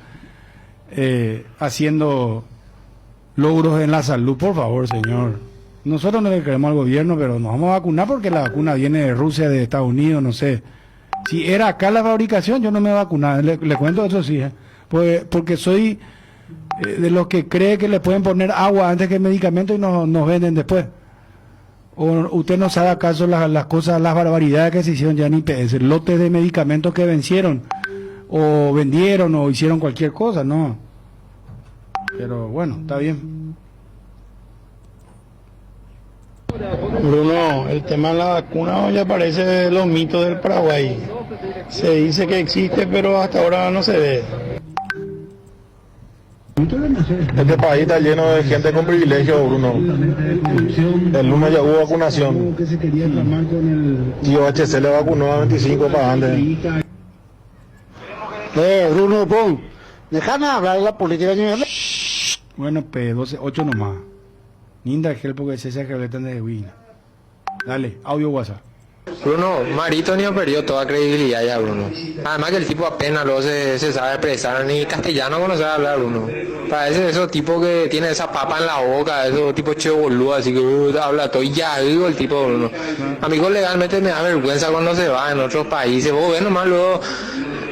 haciendo logros en la salud, por favor, señor. Nosotros no le creemos al gobierno, pero nos vamos a vacunar porque la vacuna viene de Rusia, de Estados Unidos, no sé. Si era acá la fabricación, yo no me voy a vacunar, le cuento eso sí, porque soy de los que cree que le pueden poner agua antes que medicamento y nos venden después. O usted no sabe acaso las cosas, las barbaridades que se hicieron ya en IPS, lotes de medicamentos que vencieron, o vendieron, o hicieron cualquier cosa, no. Pero bueno, está bien. Bruno, el tema de la vacuna ya parece los mitos del Paraguay. Se dice que existe, pero hasta ahora no se ve. Este país está lleno de gente con privilegio, Bruno. El lunes ya hubo vacunación. Tío HC le vacunó a 25 para antes. Bruno, pon. Déjame hablar de la política. Bueno, P12, 8 nomás. Ninda gel porque se que le están de Wina. Dale, audio WhatsApp. Bruno, Marito ni ha perdido toda credibilidad ya, Bruno. Además que el tipo apenas luego se sabe expresar, ni castellano no sabe hablar, Bruno. Parece esos tipos que tiene esa papa en la boca, esos tipos che boludo, así que habla todo y ya digo el tipo, Bruno. Amigo, legalmente me da vergüenza cuando se va en otros países. Vos ves nomás luego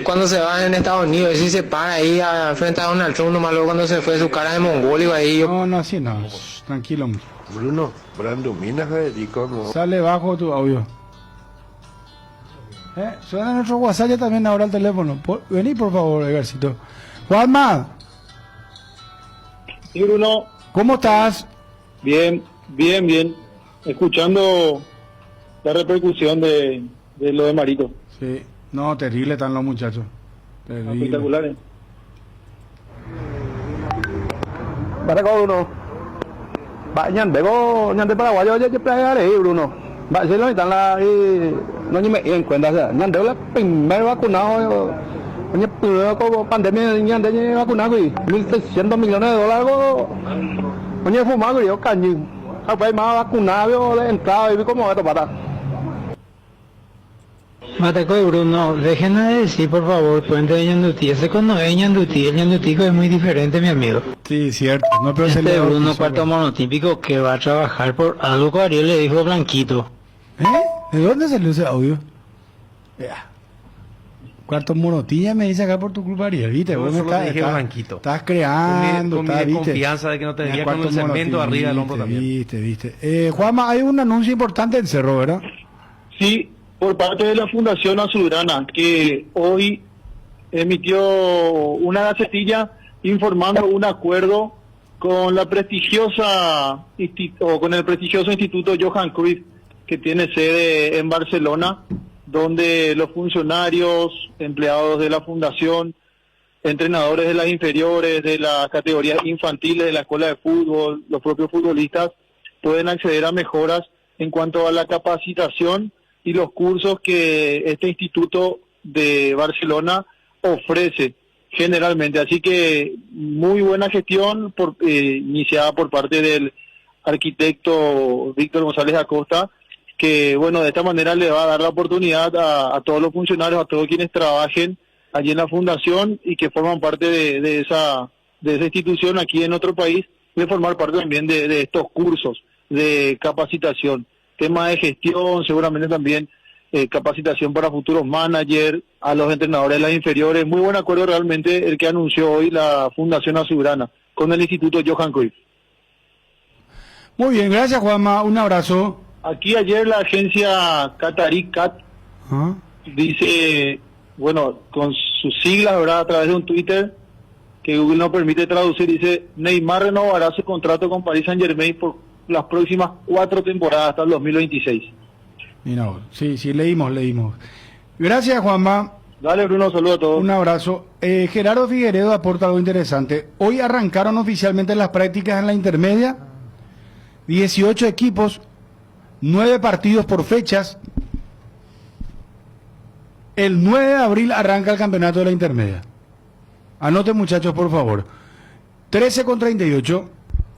cuando se va en Estados Unidos, y se para ahí frente a Donald Trump, nomás luego cuando se fue su cara de mongólico ahí. No, así no. Tranquilo. Bruno, Brando Minas, Federico, no. Sale bajo tu audio. Suena nuestro WhatsApp ya también ahora el teléfono. Vení por favor, Edgarcito. Juanma. Sí, Bruno. ¿Cómo estás? Bien. Escuchando la repercusión de lo de Marito. Sí. No, terrible están los muchachos. Terrible. Espectaculares. Para acá, Bruno. Bañan, veo, ñan de Paraguay, yo playa Bruno. Va, si lo están la no ni me en cuenta, o sea, ñan de la primer vacunado, oye, como pandemia, ñan de vacunado y $1.600 millones, oye, fumado y yo caño. Pues más vacunado, de entrada y vi cómo esto para. Mateco y Bruno, déjenme decir por favor, puente de Ñandutí. Ese con no es Ñandutí, el Ñandutico es muy diferente, mi amigo. Sí, cierto. No, pero este Bruno, cuarto monotípico, que va a trabajar por algo que Ariel le dijo Blanquito. ¿De dónde salió ese audio? Cuarto monotilla me dice acá por tu culpa, Ariel, ¿viste? Vos me Blanquito. Estás creando, con mi confianza de que no te veía con el cemento arriba del hombro también. Viste. Juanma, hay un anuncio importante en Cerro, ¿verdad? Sí, por parte de la Fundación Azulgrana, que hoy emitió una gacetilla informando un acuerdo con la prestigiosa con el prestigioso Instituto Johan Cruyff, que tiene sede en Barcelona, donde los funcionarios, empleados de la fundación, entrenadores de las inferiores, de las categorías infantiles, de la escuela de fútbol, los propios futbolistas, pueden acceder a mejoras en cuanto a la capacitación y los cursos que este instituto de Barcelona ofrece generalmente. Así que muy buena gestión iniciada por parte del arquitecto Víctor González Acosta, que bueno, de esta manera le va a dar la oportunidad a todos los funcionarios, a todos quienes trabajen allí en la fundación y que forman parte de esa institución aquí en otro país, de formar parte también de estos cursos de capacitación. Tema de gestión, seguramente también capacitación para futuros managers, a los entrenadores de las inferiores. Muy buen acuerdo realmente el que anunció hoy la Fundación Azulgrana con el Instituto Johan Cruyff. Muy bien, gracias Juanma, un abrazo. Aquí ayer la agencia Qatarí CAT dice, bueno, con sus siglas, ¿verdad?, a través de un Twitter que Google no permite traducir, dice: Neymar renovará su contrato con Paris Saint-Germain por las próximas 4 temporadas hasta el 2026. Mira, sí, leímos. Gracias, Juanma. Dale, Bruno, saludo a todos. Un abrazo. Gerardo Figueredo aporta algo interesante. Hoy arrancaron oficialmente las prácticas en la intermedia. 18 equipos, 9 partidos por fechas. El 9 de abril arranca el campeonato de la intermedia. Anoten, muchachos, por favor. 13:38.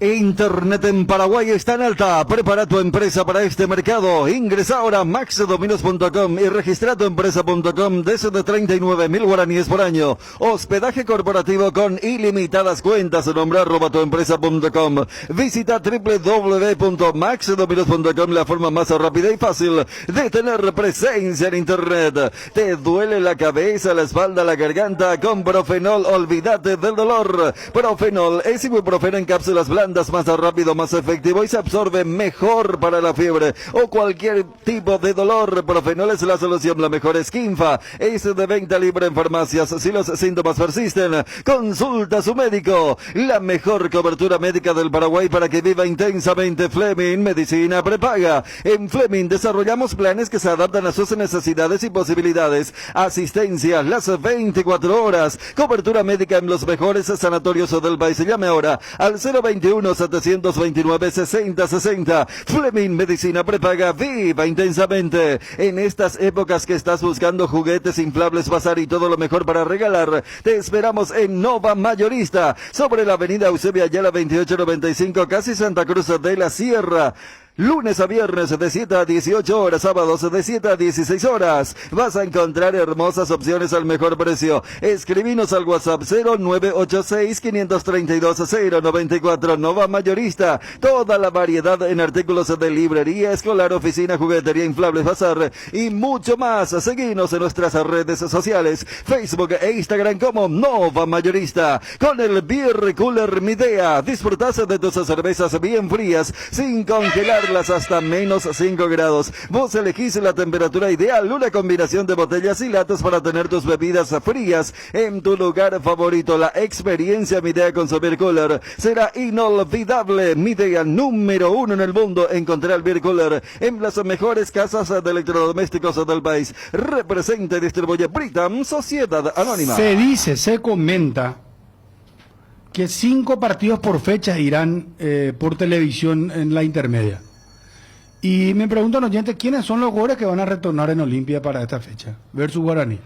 Internet en Paraguay está en alta. Prepara tu empresa para este mercado. Ingresa ahora a maxdominos.com y registra tu empresa.com desde 39.000 guaraníes por año. Hospedaje corporativo con ilimitadas cuentas. Nombre @tuempresa.com. Visita www.maxdominos.com, la forma más rápida y fácil de tener presencia en Internet. ¿Te duele la cabeza, la espalda, la garganta? Con Profenol, olvídate del dolor. Profenol es ibuprofeno en cápsulas blandas, más rápido, más efectivo y se absorbe mejor para la fiebre o cualquier tipo de dolor. Profenol es la solución, la mejor Skinfa. Es de venta libre en farmacias. Si los síntomas persisten, consulta a su médico. La mejor cobertura médica del Paraguay para que viva intensamente. Fleming, medicina prepaga. En Fleming desarrollamos planes que se adaptan a sus necesidades y posibilidades. Asistencia las 24 horas. Cobertura médica en los mejores sanatorios del país. Llame ahora al 021-729-6060. Fleming, medicina prepaga, viva intensamente. En estas épocas que estás buscando juguetes, inflables, bazar y todo lo mejor para regalar, te esperamos en Nova Mayorista, sobre la avenida Eusebio Ayala 2895, casi Santa Cruz de la Sierra. Lunes a viernes de 7 a 18 horas, sábados de 7 a 16 horas. Vas a encontrar hermosas opciones al mejor precio. Escribinos al WhatsApp 0986-532-094. Nova Mayorista. Toda la variedad en artículos de librería, escolar, oficina, juguetería, inflables, bazar y mucho más. Seguinos en nuestras redes sociales, Facebook e Instagram como Nova Mayorista. Con el Beer Cooler Midea, disfrutás de tus cervezas bien frías, sin congelar hasta menos 5 grados. Vos elegís la temperatura ideal, una combinación de botellas y latas para tener tus bebidas frías en tu lugar favorito. La experiencia Midea con su Beer Cooler será inolvidable. Midea número 1 en el mundo. Encontrá el Beer Cooler en las mejores casas de electrodomésticos del país. Representa y distribuye Britam, Sociedad Anónima. Se comenta que 5 partidos por fecha irán por televisión en la intermedia. Y me preguntan oyentes, ¿quiénes son los jugadores que van a retornar en Olimpia para esta fecha? Versus Guaraní.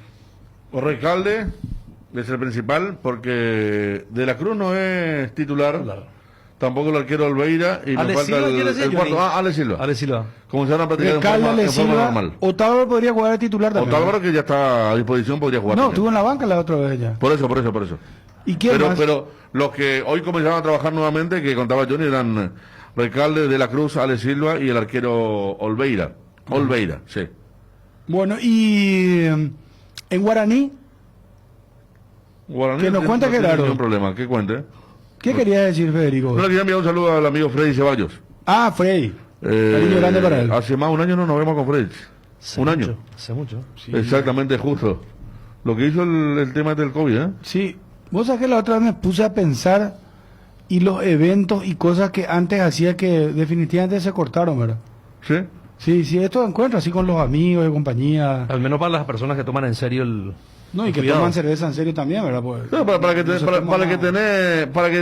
Recalde es el principal, porque De la Cruz no es titular. Tampoco el arquero Olveira. Y nos falta el cuarto. Ale Silva. Como se van a practicar en forma normal. Otávaro podría jugar de titular también. Otávaro, que ya está a disposición, podría jugar. No, estuvo en la banca la otra vez ya. Por eso. ¿Y quién más? Pero los que hoy comenzaban a trabajar nuevamente, que contaba Johnny, eran Recalde, De la Cruz, Ale Silva y el arquero Olveira. Sí. Bueno, y en Guaraní, que nos cuenta Gerardo. No hay ningún problema, que cuente. ¿Qué quería decir, Federico? No, le quería enviar un saludo al amigo Freddy Ceballos. Ah, Freddy. Cariño grande para él. Hace más de un año no nos vemos con Freddy. Año. Hace mucho. Sí. Exactamente, justo. Lo que hizo el tema del COVID, ¿eh? Sí. Vos sabés que la otra vez me puse a pensar y los eventos y cosas que antes hacía que definitivamente se cortaron, ¿verdad? Sí. Sí, esto encuentro así con los amigos de compañía. Al menos para las personas que toman en serio el... No, y que toman cerveza en serio también, ¿verdad? Pues, no, para que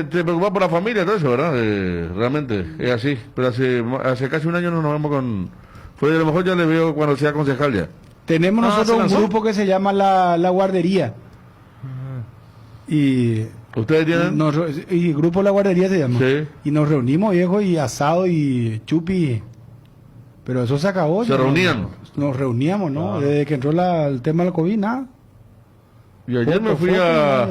te preocupas por la familia y todo eso, ¿verdad? Realmente es así. Pero hace casi un año no nos vemos con... Fue, a lo mejor ya le veo cuando sea concejal ya. Tenemos nosotros un grupo que se llama La Guardería. Y... ¿Ustedes tienen? Y Grupo La Guardería se llama. Sí. Y nos reunimos, viejo, y asado y chupi. Pero eso se acabó. ¿Se reunían? Nos reuníamos, ¿no? Desde que entró el tema del COVID, nada. Y ayer me fui a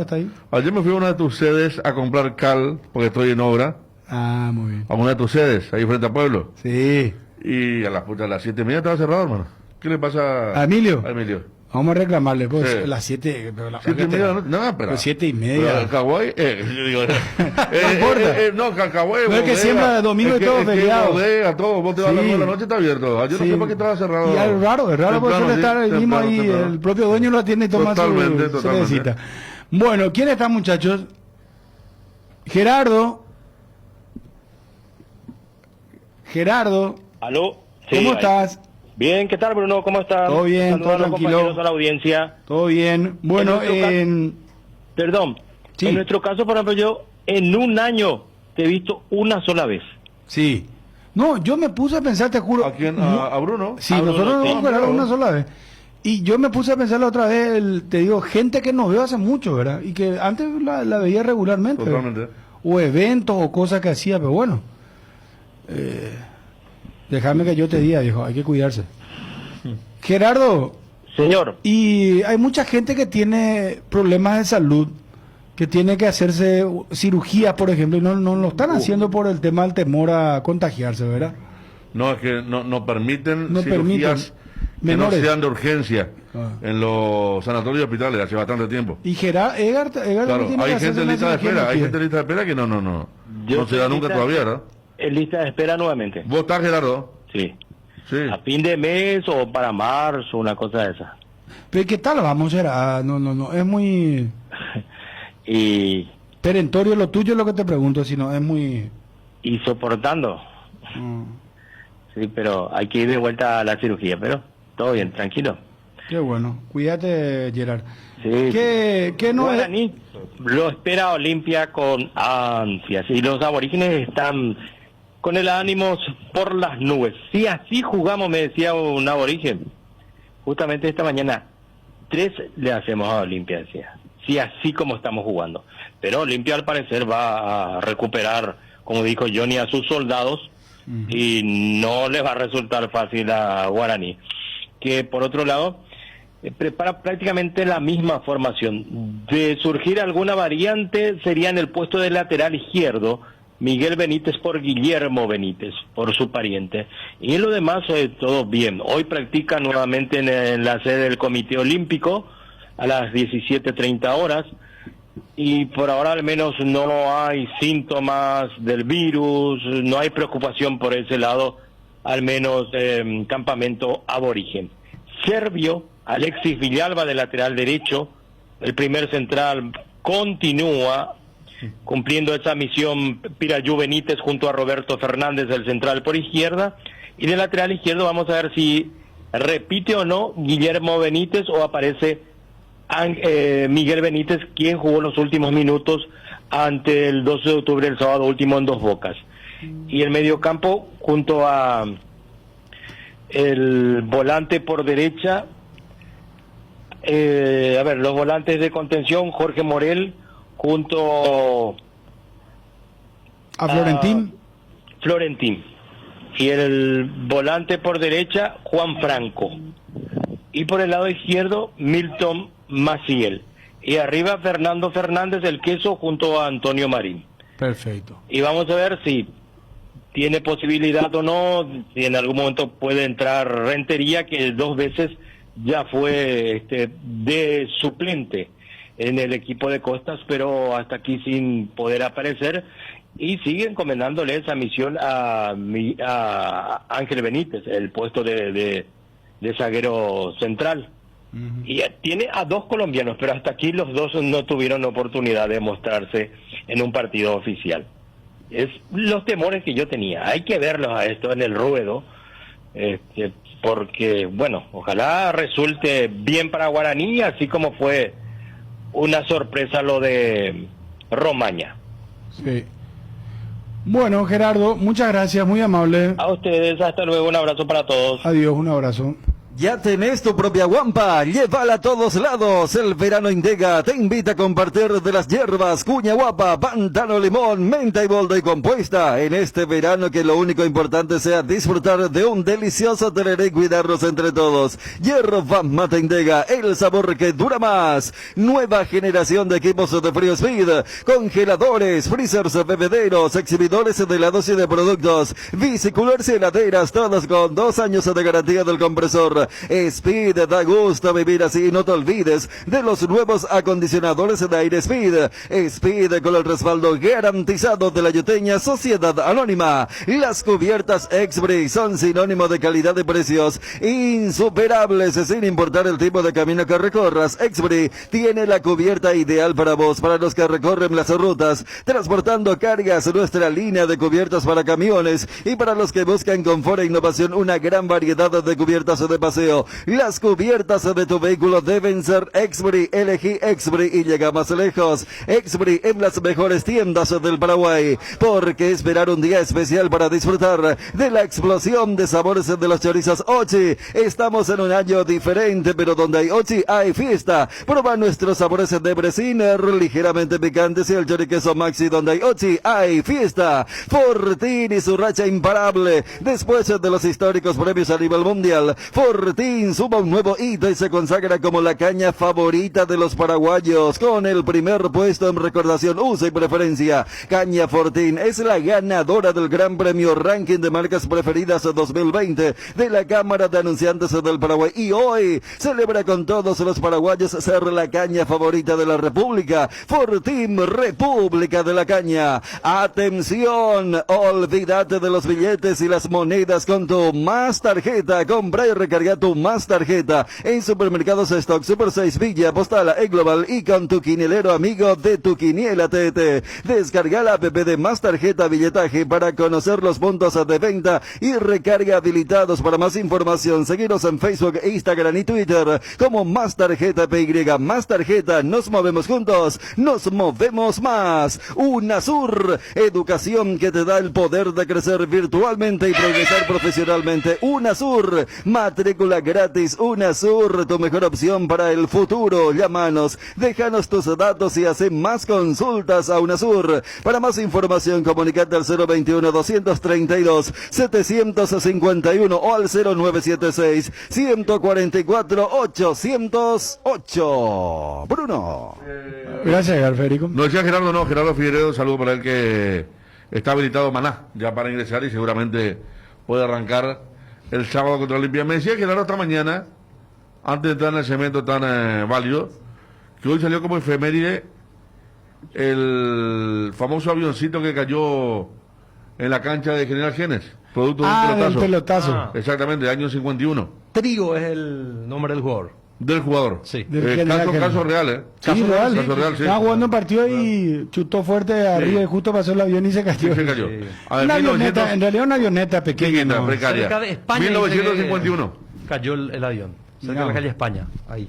una de tus sedes a comprar cal, porque estoy en obra. Ah, muy bien. A una de tus sedes, ahí frente a Pueblo. Sí. Y a las 7:30 estaba cerrado, hermano. ¿Qué le pasa a Emilio? A Emilio. Vamos a reclamarle, pues, sí. Las 7. 7:30, no, pero. 7:30. El Caguay, yo digo. No importa. No, Caguay. No es que siempre domingo y todo feriado. A todo, vos te vas a la noche, está abierto. Yo no sé por qué estaba cerrado. Y es raro, por suele estar el mismo ahí, el propio dueño lo atiende y toma su necesita. Bueno, ¿quién está, muchachos? Gerardo. ¿Aló? Sí, ¿Cómo estás? Bien, ¿qué tal, Bruno? ¿Cómo estás? Todo bien, saludos todo a los tranquilo. compañeros, a la audiencia. Todo bien. Bueno, Perdón. Sí. En nuestro caso, por ejemplo, yo en un año te he visto una sola vez. Sí. No, yo me puse a pensar, te juro. ¿A quién? ¿A Bruno? Sí, a nosotros Bruno, nos vamos a ver una sola vez. Y yo me puse a pensar la otra vez, te digo, gente que no veo hace mucho, ¿verdad? Y que antes la veía regularmente. Totalmente. o eventos o cosas que hacía, pero bueno, déjame que yo te diga, viejo, hay que cuidarse. Gerardo. Señor. Y hay mucha gente que tiene problemas de salud, que tiene que hacerse cirugías, por ejemplo, y no lo están haciendo por el tema del temor a contagiarse, ¿verdad? No, es que no permiten No cirugías que menores. no sean de urgencia en los sanatorios y hospitales hace bastante tiempo. Y Edgar Claro, tiene que hay hacerse gente en una lista de cirugía en espera, los hay pies. gente en lista de espera que no Yo se da estoy nunca en todavía, ¿verdad? En lista de espera nuevamente. ¿Vos estás, Gerardo? Sí. Sí. A fin de mes o para marzo, una cosa de esa. Pero ¿qué tal vamos, Gerardo? No, es muy... Y perentorio lo tuyo, es lo que te pregunto, si no es muy... y soportando. Sí, pero hay que ir de vuelta a la cirugía, pero todo bien, tranquilo. Qué bueno, cuídate, Gerard. Sí. ¿Qué no es? Guaraní lo espera Olimpia con ansias y los aborígenes están con el ánimo por las nubes. Si así jugamos, me decía un aborigen, justamente esta mañana, 3 le hacemos a Olimpia, decía. Si así como estamos jugando. Pero Olimpia al parecer va a recuperar, como dijo Johnny, a sus soldados y no les va a resultar fácil a Guaraní. Que por otro lado, prepara prácticamente la misma formación. De surgir alguna variante sería en el puesto de lateral izquierdo, Miguel Benítez por Guillermo Benítez, por su pariente. Y en lo demás, todo bien. Hoy practica nuevamente en la sede del Comité Olímpico a las 17:30 horas. Y por ahora al menos no hay síntomas del virus, no hay preocupación por ese lado, al menos en campamento aborigen. Serbio, Alexis Villalba de lateral derecho, el primer central continúa cumpliendo esa misión Pirayú Benítez junto a Roberto Fernández, el central por izquierda, y de lateral izquierdo vamos a ver si repite o no Guillermo Benítez o aparece Miguel Benítez, quien jugó los últimos minutos ante el 12 de octubre, el sábado último en Dos Bocas. Y el mediocampo junto a el volante por derecha, los volantes de contención, Jorge Morel junto a Florentín. Florentín. Y el volante por derecha, Juan Franco. Y por el lado izquierdo, Milton Maciel. Y arriba, Fernando Fernández del Queso junto a Antonio Marín. Perfecto. Y vamos a ver si tiene posibilidad o no, si en algún momento puede entrar Rentería, que 2 veces ya fue de suplente en el equipo de Costas, pero hasta aquí sin poder aparecer, y sigue encomendándole esa misión a Ángel Benítez, el puesto de zaguero central. Y tiene a 2 colombianos, pero hasta aquí los 2 no tuvieron oportunidad de mostrarse en un partido oficial. Es los temores que yo tenía. Hay que verlos a esto en el ruedo, porque, bueno, ojalá resulte bien para Guaraní, así como fue una sorpresa lo de Romaña. Sí. Bueno, Gerardo, muchas gracias, muy amable. A ustedes, hasta luego, un abrazo para todos. Adiós, un abrazo. Ya tenés tu propia guampa, llévala a todos lados. El verano Indega te invita a compartir de las hierbas cuña guapa, pántano, limón, menta y boldo y compuesta. En este verano que lo único importante sea disfrutar de un delicioso tereré y cuidarnos entre todos. Hierba mate Indega, el sabor que dura más. Nueva generación de equipos de Frío Speed, congeladores, freezers, bebederos, exhibidores de helados y de productos, biciculores y heladeras, todas con 2 años de garantía del compresor. Speed, da gusto vivir así, no te olvides de los nuevos acondicionadores de aire Speed. Speed con el respaldo garantizado de la yuteña Sociedad Anónima. Las cubiertas Exbri son sinónimo de calidad y precios insuperables sin importar el tipo de camino que recorras. Exbri tiene la cubierta ideal para vos, para los que recorren las rutas, transportando cargas, nuestra línea de cubiertas para camiones, y para los que buscan confort e innovación, una gran variedad de cubiertas de paseo. Las cubiertas de tu vehículo deben ser Exbri. Elegí Exbri y llega más lejos. Exbri en las mejores tiendas del Paraguay. Porque esperar un día especial para disfrutar de la explosión de sabores de los chorizos Ochi. Estamos en un año diferente, pero donde hay Ochi hay fiesta. Prueba nuestros sabores de Bresiner, ligeramente picantes, y el choriqueso Maxi. Donde hay Ochi hay fiesta. Fortín y su racha imparable. Después de los históricos premios a nivel mundial, Fortín suma un nuevo hito y se consagra como la caña favorita de los paraguayos, con el primer puesto en recordación, uso y preferencia. Caña Fortín es la ganadora del Gran Premio Ranking de Marcas Preferidas 2020 de la Cámara de Anunciantes del Paraguay, y hoy celebra con todos los paraguayos ser la caña favorita de la República. Fortín, República de la Caña. Atención, olvídate de los billetes y las monedas con tu Más Tarjeta. Compra y recarga tu Más Tarjeta en Supermercados Stock, Super 6, Villa, Postala, Global y con tu quinielero amigo de tu quiniela TT. Descarga la app de Más Tarjeta Billetaje para conocer los puntos de venta y recarga habilitados. Para más información, seguiros en Facebook, Instagram y Twitter como Más Tarjeta PY. Más Tarjeta, nos movemos juntos, nos movemos más. UNASUR, educación que te da el poder de crecer virtualmente y progresar profesionalmente. UNASUR, matrícula gratis. UNASUR, tu mejor opción para el futuro. Llámanos, déjanos tus datos y haz más consultas a UNASUR. Para más información, comunicate al 021-232-751 o al 0976-144-808. Bruno. Gracias, Federico. No decía Gerardo, no, Gerardo Figueredo, saludo para él, que está habilitado Maná ya para ingresar y seguramente puede arrancar el sábado contra Olimpia. Me decía Gerardo esta mañana, antes de entrar en el cemento tan válido, que hoy salió como efeméride el famoso avioncito que cayó en la cancha de General Genes, producto de un pelotazo. Exactamente, año 51. Trigo es el nombre del jugador. Del jugador. Sí. Caso real, ¿eh? Sí, real. Caso real, sí. Estaba jugando un partido y chutó fuerte arriba y justo pasó el avión y se cayó. Sí, se cayó. Sí. A ver, Una avioneta, en realidad una avioneta pequeña. No, precaria. Cerca de España. 1951. Cayó el avión. Cerca de la calle España. Ahí.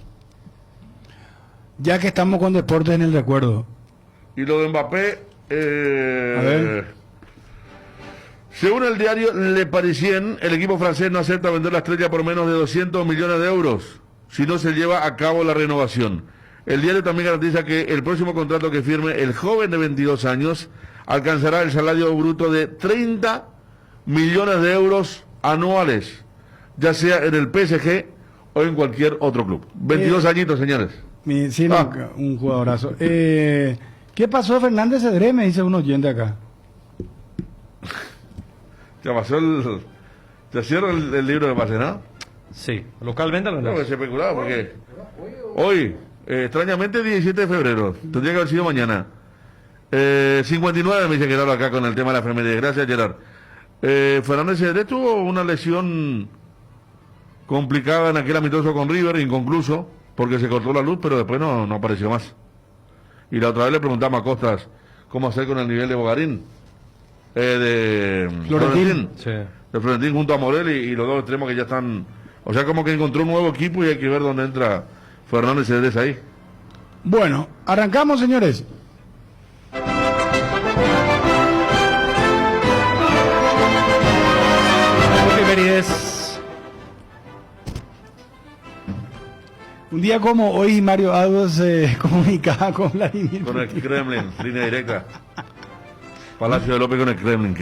Ya que estamos con deportes en el recuerdo. Y lo de Mbappé, a ver. Según el diario Le Parisien, el equipo francés no acepta vender la estrella por menos de 200 millones de euros si no se lleva a cabo la renovación. El diario también garantiza que el próximo contrato que firme el joven de 22 años alcanzará el salario bruto de 30 millones de euros anuales, ya sea en el PSG o en cualquier otro club. 22 añitos, señores. Sí, un jugadorazo. ¿Qué pasó Fernández Cedré? Me dice un oyente acá. ¿Te pasó te cierro el libro de pase, no? Sí, localmente lo no, se especulaba porque hoy, extrañamente 17 de febrero, tendría que haber sido mañana. 59 me dice Gerardo acá con el tema de la enfermedad. Gracias, Gerard. Fernández Cedré tuvo una lesión complicada en aquel amistoso con River, inconcluso, porque se cortó la luz, pero después no apareció más. Y la otra vez le preguntamos a Costas cómo hacer con el nivel de Bogarín, de Florentín. Sí. De Florentín junto a Morel y los dos extremos que ya están. O sea, como que encontró un nuevo equipo y hay que ver dónde entra Fernández Cedrés ahí. Bueno, arrancamos, señores. Un día como hoy, Mario Aldo se comunicaba con Vladimir Con el Kremlin, línea directa. Palacio de López con el Kremlin.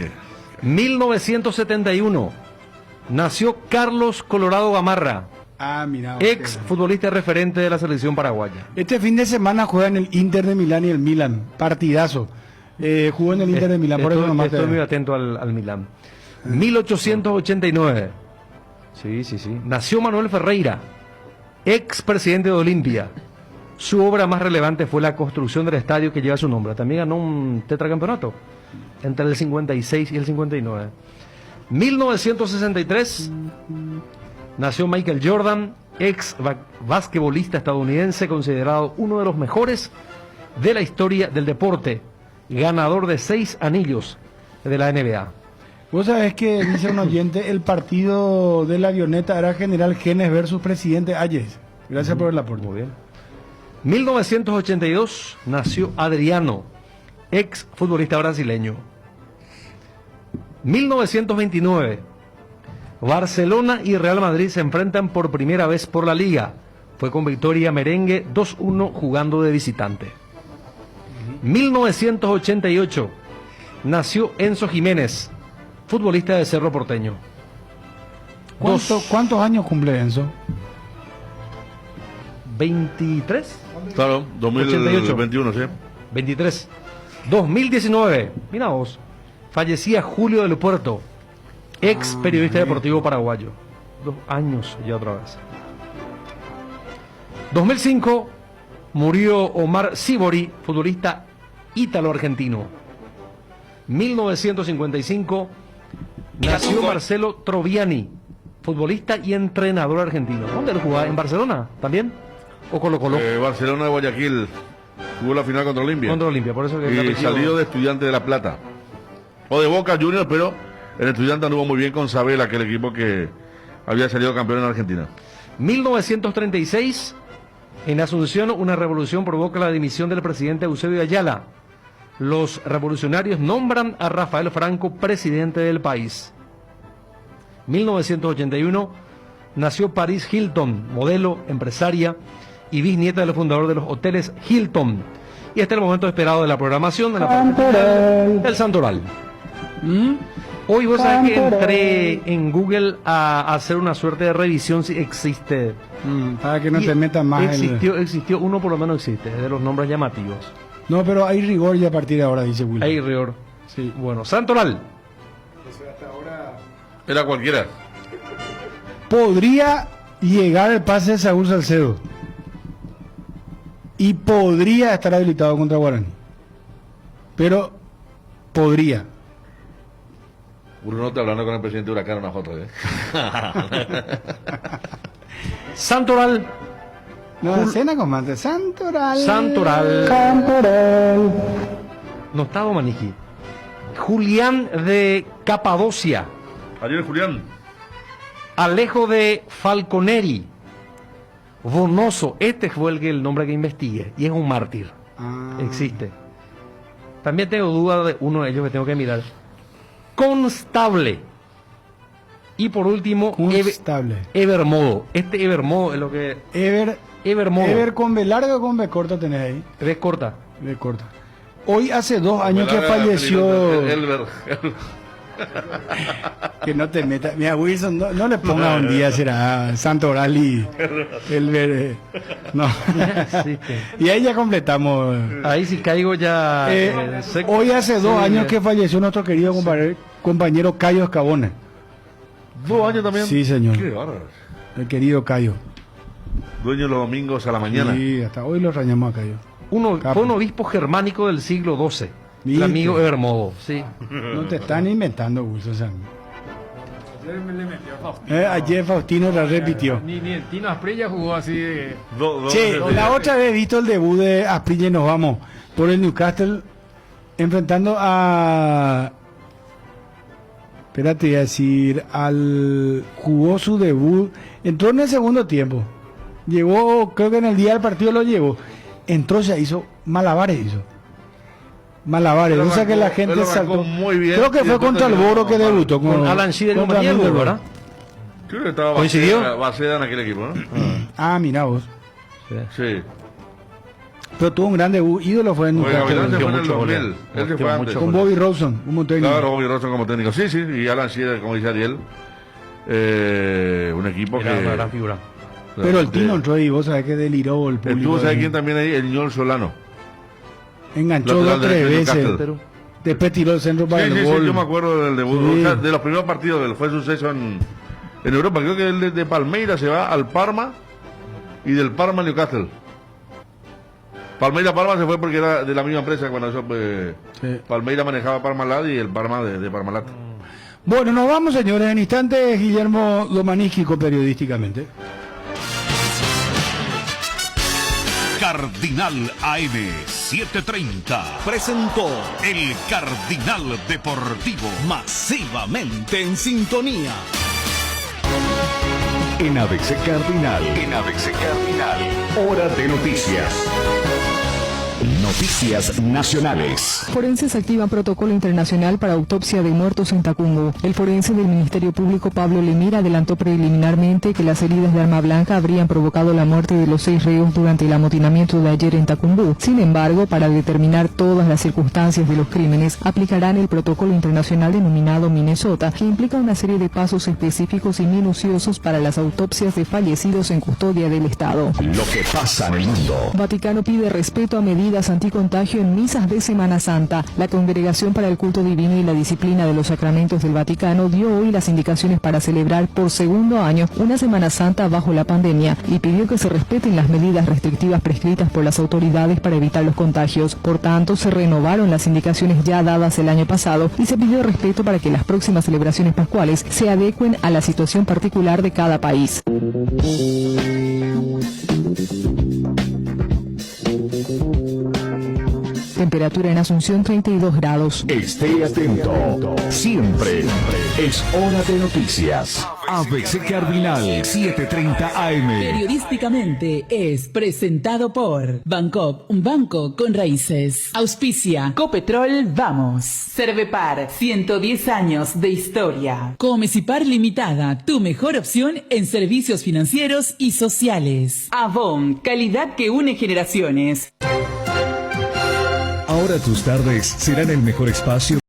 1971 nació Carlos Colorado Gamarra, mira, ex futbolista referente de la selección paraguaya. Este fin de semana juega en el Inter de Milán y el Milan, partidazo. Jugó en el Inter de Milán, por eso nomás estoy muy atento al Milán. 1889 sí. Nació Manuel Ferreira, ex presidente de Olimpia. Su obra más relevante fue la construcción del estadio que lleva su nombre. También ganó un tetracampeonato entre el 56 y el 59. 1963 nació Michael Jordan, ex basquetbolista estadounidense, considerado uno de los mejores de la historia del deporte, ganador de 6 anillos de la NBA. Vos sabés que, dice un oyente, el partido de la avioneta era General Genes versus Presidente Ayes. Gracias por el aporte. Muy bien. 1982 nació Adriano, ex futbolista brasileño. 1929, Barcelona y Real Madrid se enfrentan por primera vez por la Liga. Fue con victoria merengue 2-1 jugando de visitante. 1988, nació Enzo Jiménez, futbolista de Cerro Porteño. ¿Cuántos años cumple Enzo? 23. Claro, 2021, sí. 23. 2019, mira vos, fallecía Julio del Puerto, ex periodista deportivo paraguayo. 2 años ya otra vez. 2005, murió Omar Sibori, futbolista ítalo-argentino. 1955, nació Marcelo Troviani, futbolista y entrenador argentino. ¿Dónde lo jugaba? ¿En Barcelona también? ¿O Colo-Colo? Barcelona de Guayaquil. Jugó la final contra Olimpia. Contra Olimpia, por eso que... Y salió de Estudiante de La Plata. O de Boca Juniors, pero el Estudiante anduvo muy bien con Sabela, aquel equipo que había salido campeón en Argentina. 1936, en Asunción, una revolución provoca la dimisión del presidente Eusebio Ayala. Los revolucionarios nombran a Rafael Franco presidente del país. 1981, nació Paris Hilton, modelo, empresaria y bisnieta del fundador de los hoteles Hilton. Y este es el momento esperado de la programación de la parte final del Santoral. Hoy vos sabés que entré en Google a hacer una suerte de revisión si existe. Para que no te metas más. Existió, uno por lo menos existe, es de los nombres llamativos. No, pero hay rigor ya a partir de ahora, dice Will. Hay rigor. Sí. Bueno, Santoral. Era cualquiera. Podría llegar el pase de Saúl Salcedo. Y podría estar habilitado contra Guaraní. Pero podría. Uno no está hablando con el presidente de Huracán una otra vez. Santoral. No, cena comandante. Santoral. Santoral. No está Domaniki. Julián de Capadocia. Ariel Julián. Alejo de Falconeri. Bonoso. Este fue el nombre que investigué. Y es un mártir. Existe. También tengo duda de uno de ellos que tengo que mirar. Constable. Y por último, Evermodo. Este Evermodo es lo que... Evermodo. Ever con B larga o con B corta tenés ahí. B corta. B corta. Hoy hace 2 años que falleció... Que no te metas. Mira, Wilson, no le ponga un día, será Santoral y el no. Y ahí ya completamos. Ahí si caigo ya. Hoy hace 2 años que falleció nuestro querido compañero Cayo Escabone. 2 años también. Sí, señor. Qué bárbaro. El querido Cayo. Dueño los domingos a la mañana. Sí, hasta hoy lo rañamos a Cayo. Fue un obispo germánico del siglo XII. El amigo Evermodo, sí. No te están inventando, Wilson. Ayer Faustino la repitió. Ni el Tino Asprilla jugó así de... La otra vez he visto el debut de Asprilla y nos vamos por el Newcastle enfrentando a... Espérate, a decir, jugó su debut, entró en el segundo tiempo. Llegó, creo que en el día del partido lo llevó. Entró, ya hizo malabares, Malabares, o sea que la gente saltó muy bien. Creo que fue contra el Boro que debutó con Alan Shearer y compañero, ¿verdad? Creo que estaba ¿Coincidió? Baceda en aquel equipo, ¿no? Mira vos. Sí. Pero tuvo un gran debut, ídolo fue en Newcastle. Con Bobby Robson como técnico. Claro, Bobby Robson como técnico. Sí, y Alan Shearer, como dice Ariel. Un equipo era que... una gran figura. Pero el Tino entró ahí, vos sabés que deliró el público. Estuvo, ¿sabes quién también ahí? El Niñol Solano. Enganchó 2 o 3 veces. Después tiró el centro para el gol. Sí, yo me acuerdo del debut. O sea, de los primeros partidos, fue suceso en Europa. Creo que el de Palmeiras se va al Parma y del Parma al Newcastle. Palmeiras-Parma se fue porque era de la misma empresa cuando eso, Palmeiras manejaba Parmalat y el Parma de Parmalat. Bueno, nos vamos, señores. En instantes, Guillermo Domanischi, periodísticamente. Cardinal AM 730 presentó El Cardinal Deportivo. Masivamente en sintonía. En ABC Cardinal. Hora de noticias. Noticias nacionales. Forenses activan protocolo internacional para autopsia de muertos en Tacungo. El forense del Ministerio Público, Pablo Lemir, adelantó preliminarmente que las heridas de arma blanca habrían provocado la muerte de los 6 reos durante el amotinamiento de ayer en Tacungo. Sin embargo, para determinar todas las circunstancias de los crímenes, aplicarán el protocolo internacional denominado Minnesota, que implica una serie de pasos específicos y minuciosos para las autopsias de fallecidos en custodia del Estado. Lo que pasa en el mundo. Vaticano pide respeto a medidas anticontagio en misas de Semana Santa. La Congregación para el Culto Divino y la Disciplina de los Sacramentos del Vaticano dio hoy las indicaciones para celebrar por segundo año una Semana Santa bajo la pandemia y pidió que se respeten las medidas restrictivas prescritas por las autoridades para evitar los contagios. Por tanto, se renovaron las indicaciones ya dadas el año pasado y se pidió respeto para que las próximas celebraciones pascuales se adecuen a la situación particular de cada país. Temperatura en Asunción 32 grados. Esté atento. Siempre es hora de noticias. ABC Cardinal 730 AM. Periodísticamente es presentado por Bancop, un banco con raíces. Auspicia Copetrol Vamos. Cervepar, 110 años de historia. Comecipar Limitada, tu mejor opción en servicios financieros y sociales. Avon, calidad que une generaciones. Ahora tus tardes serán el mejor espacio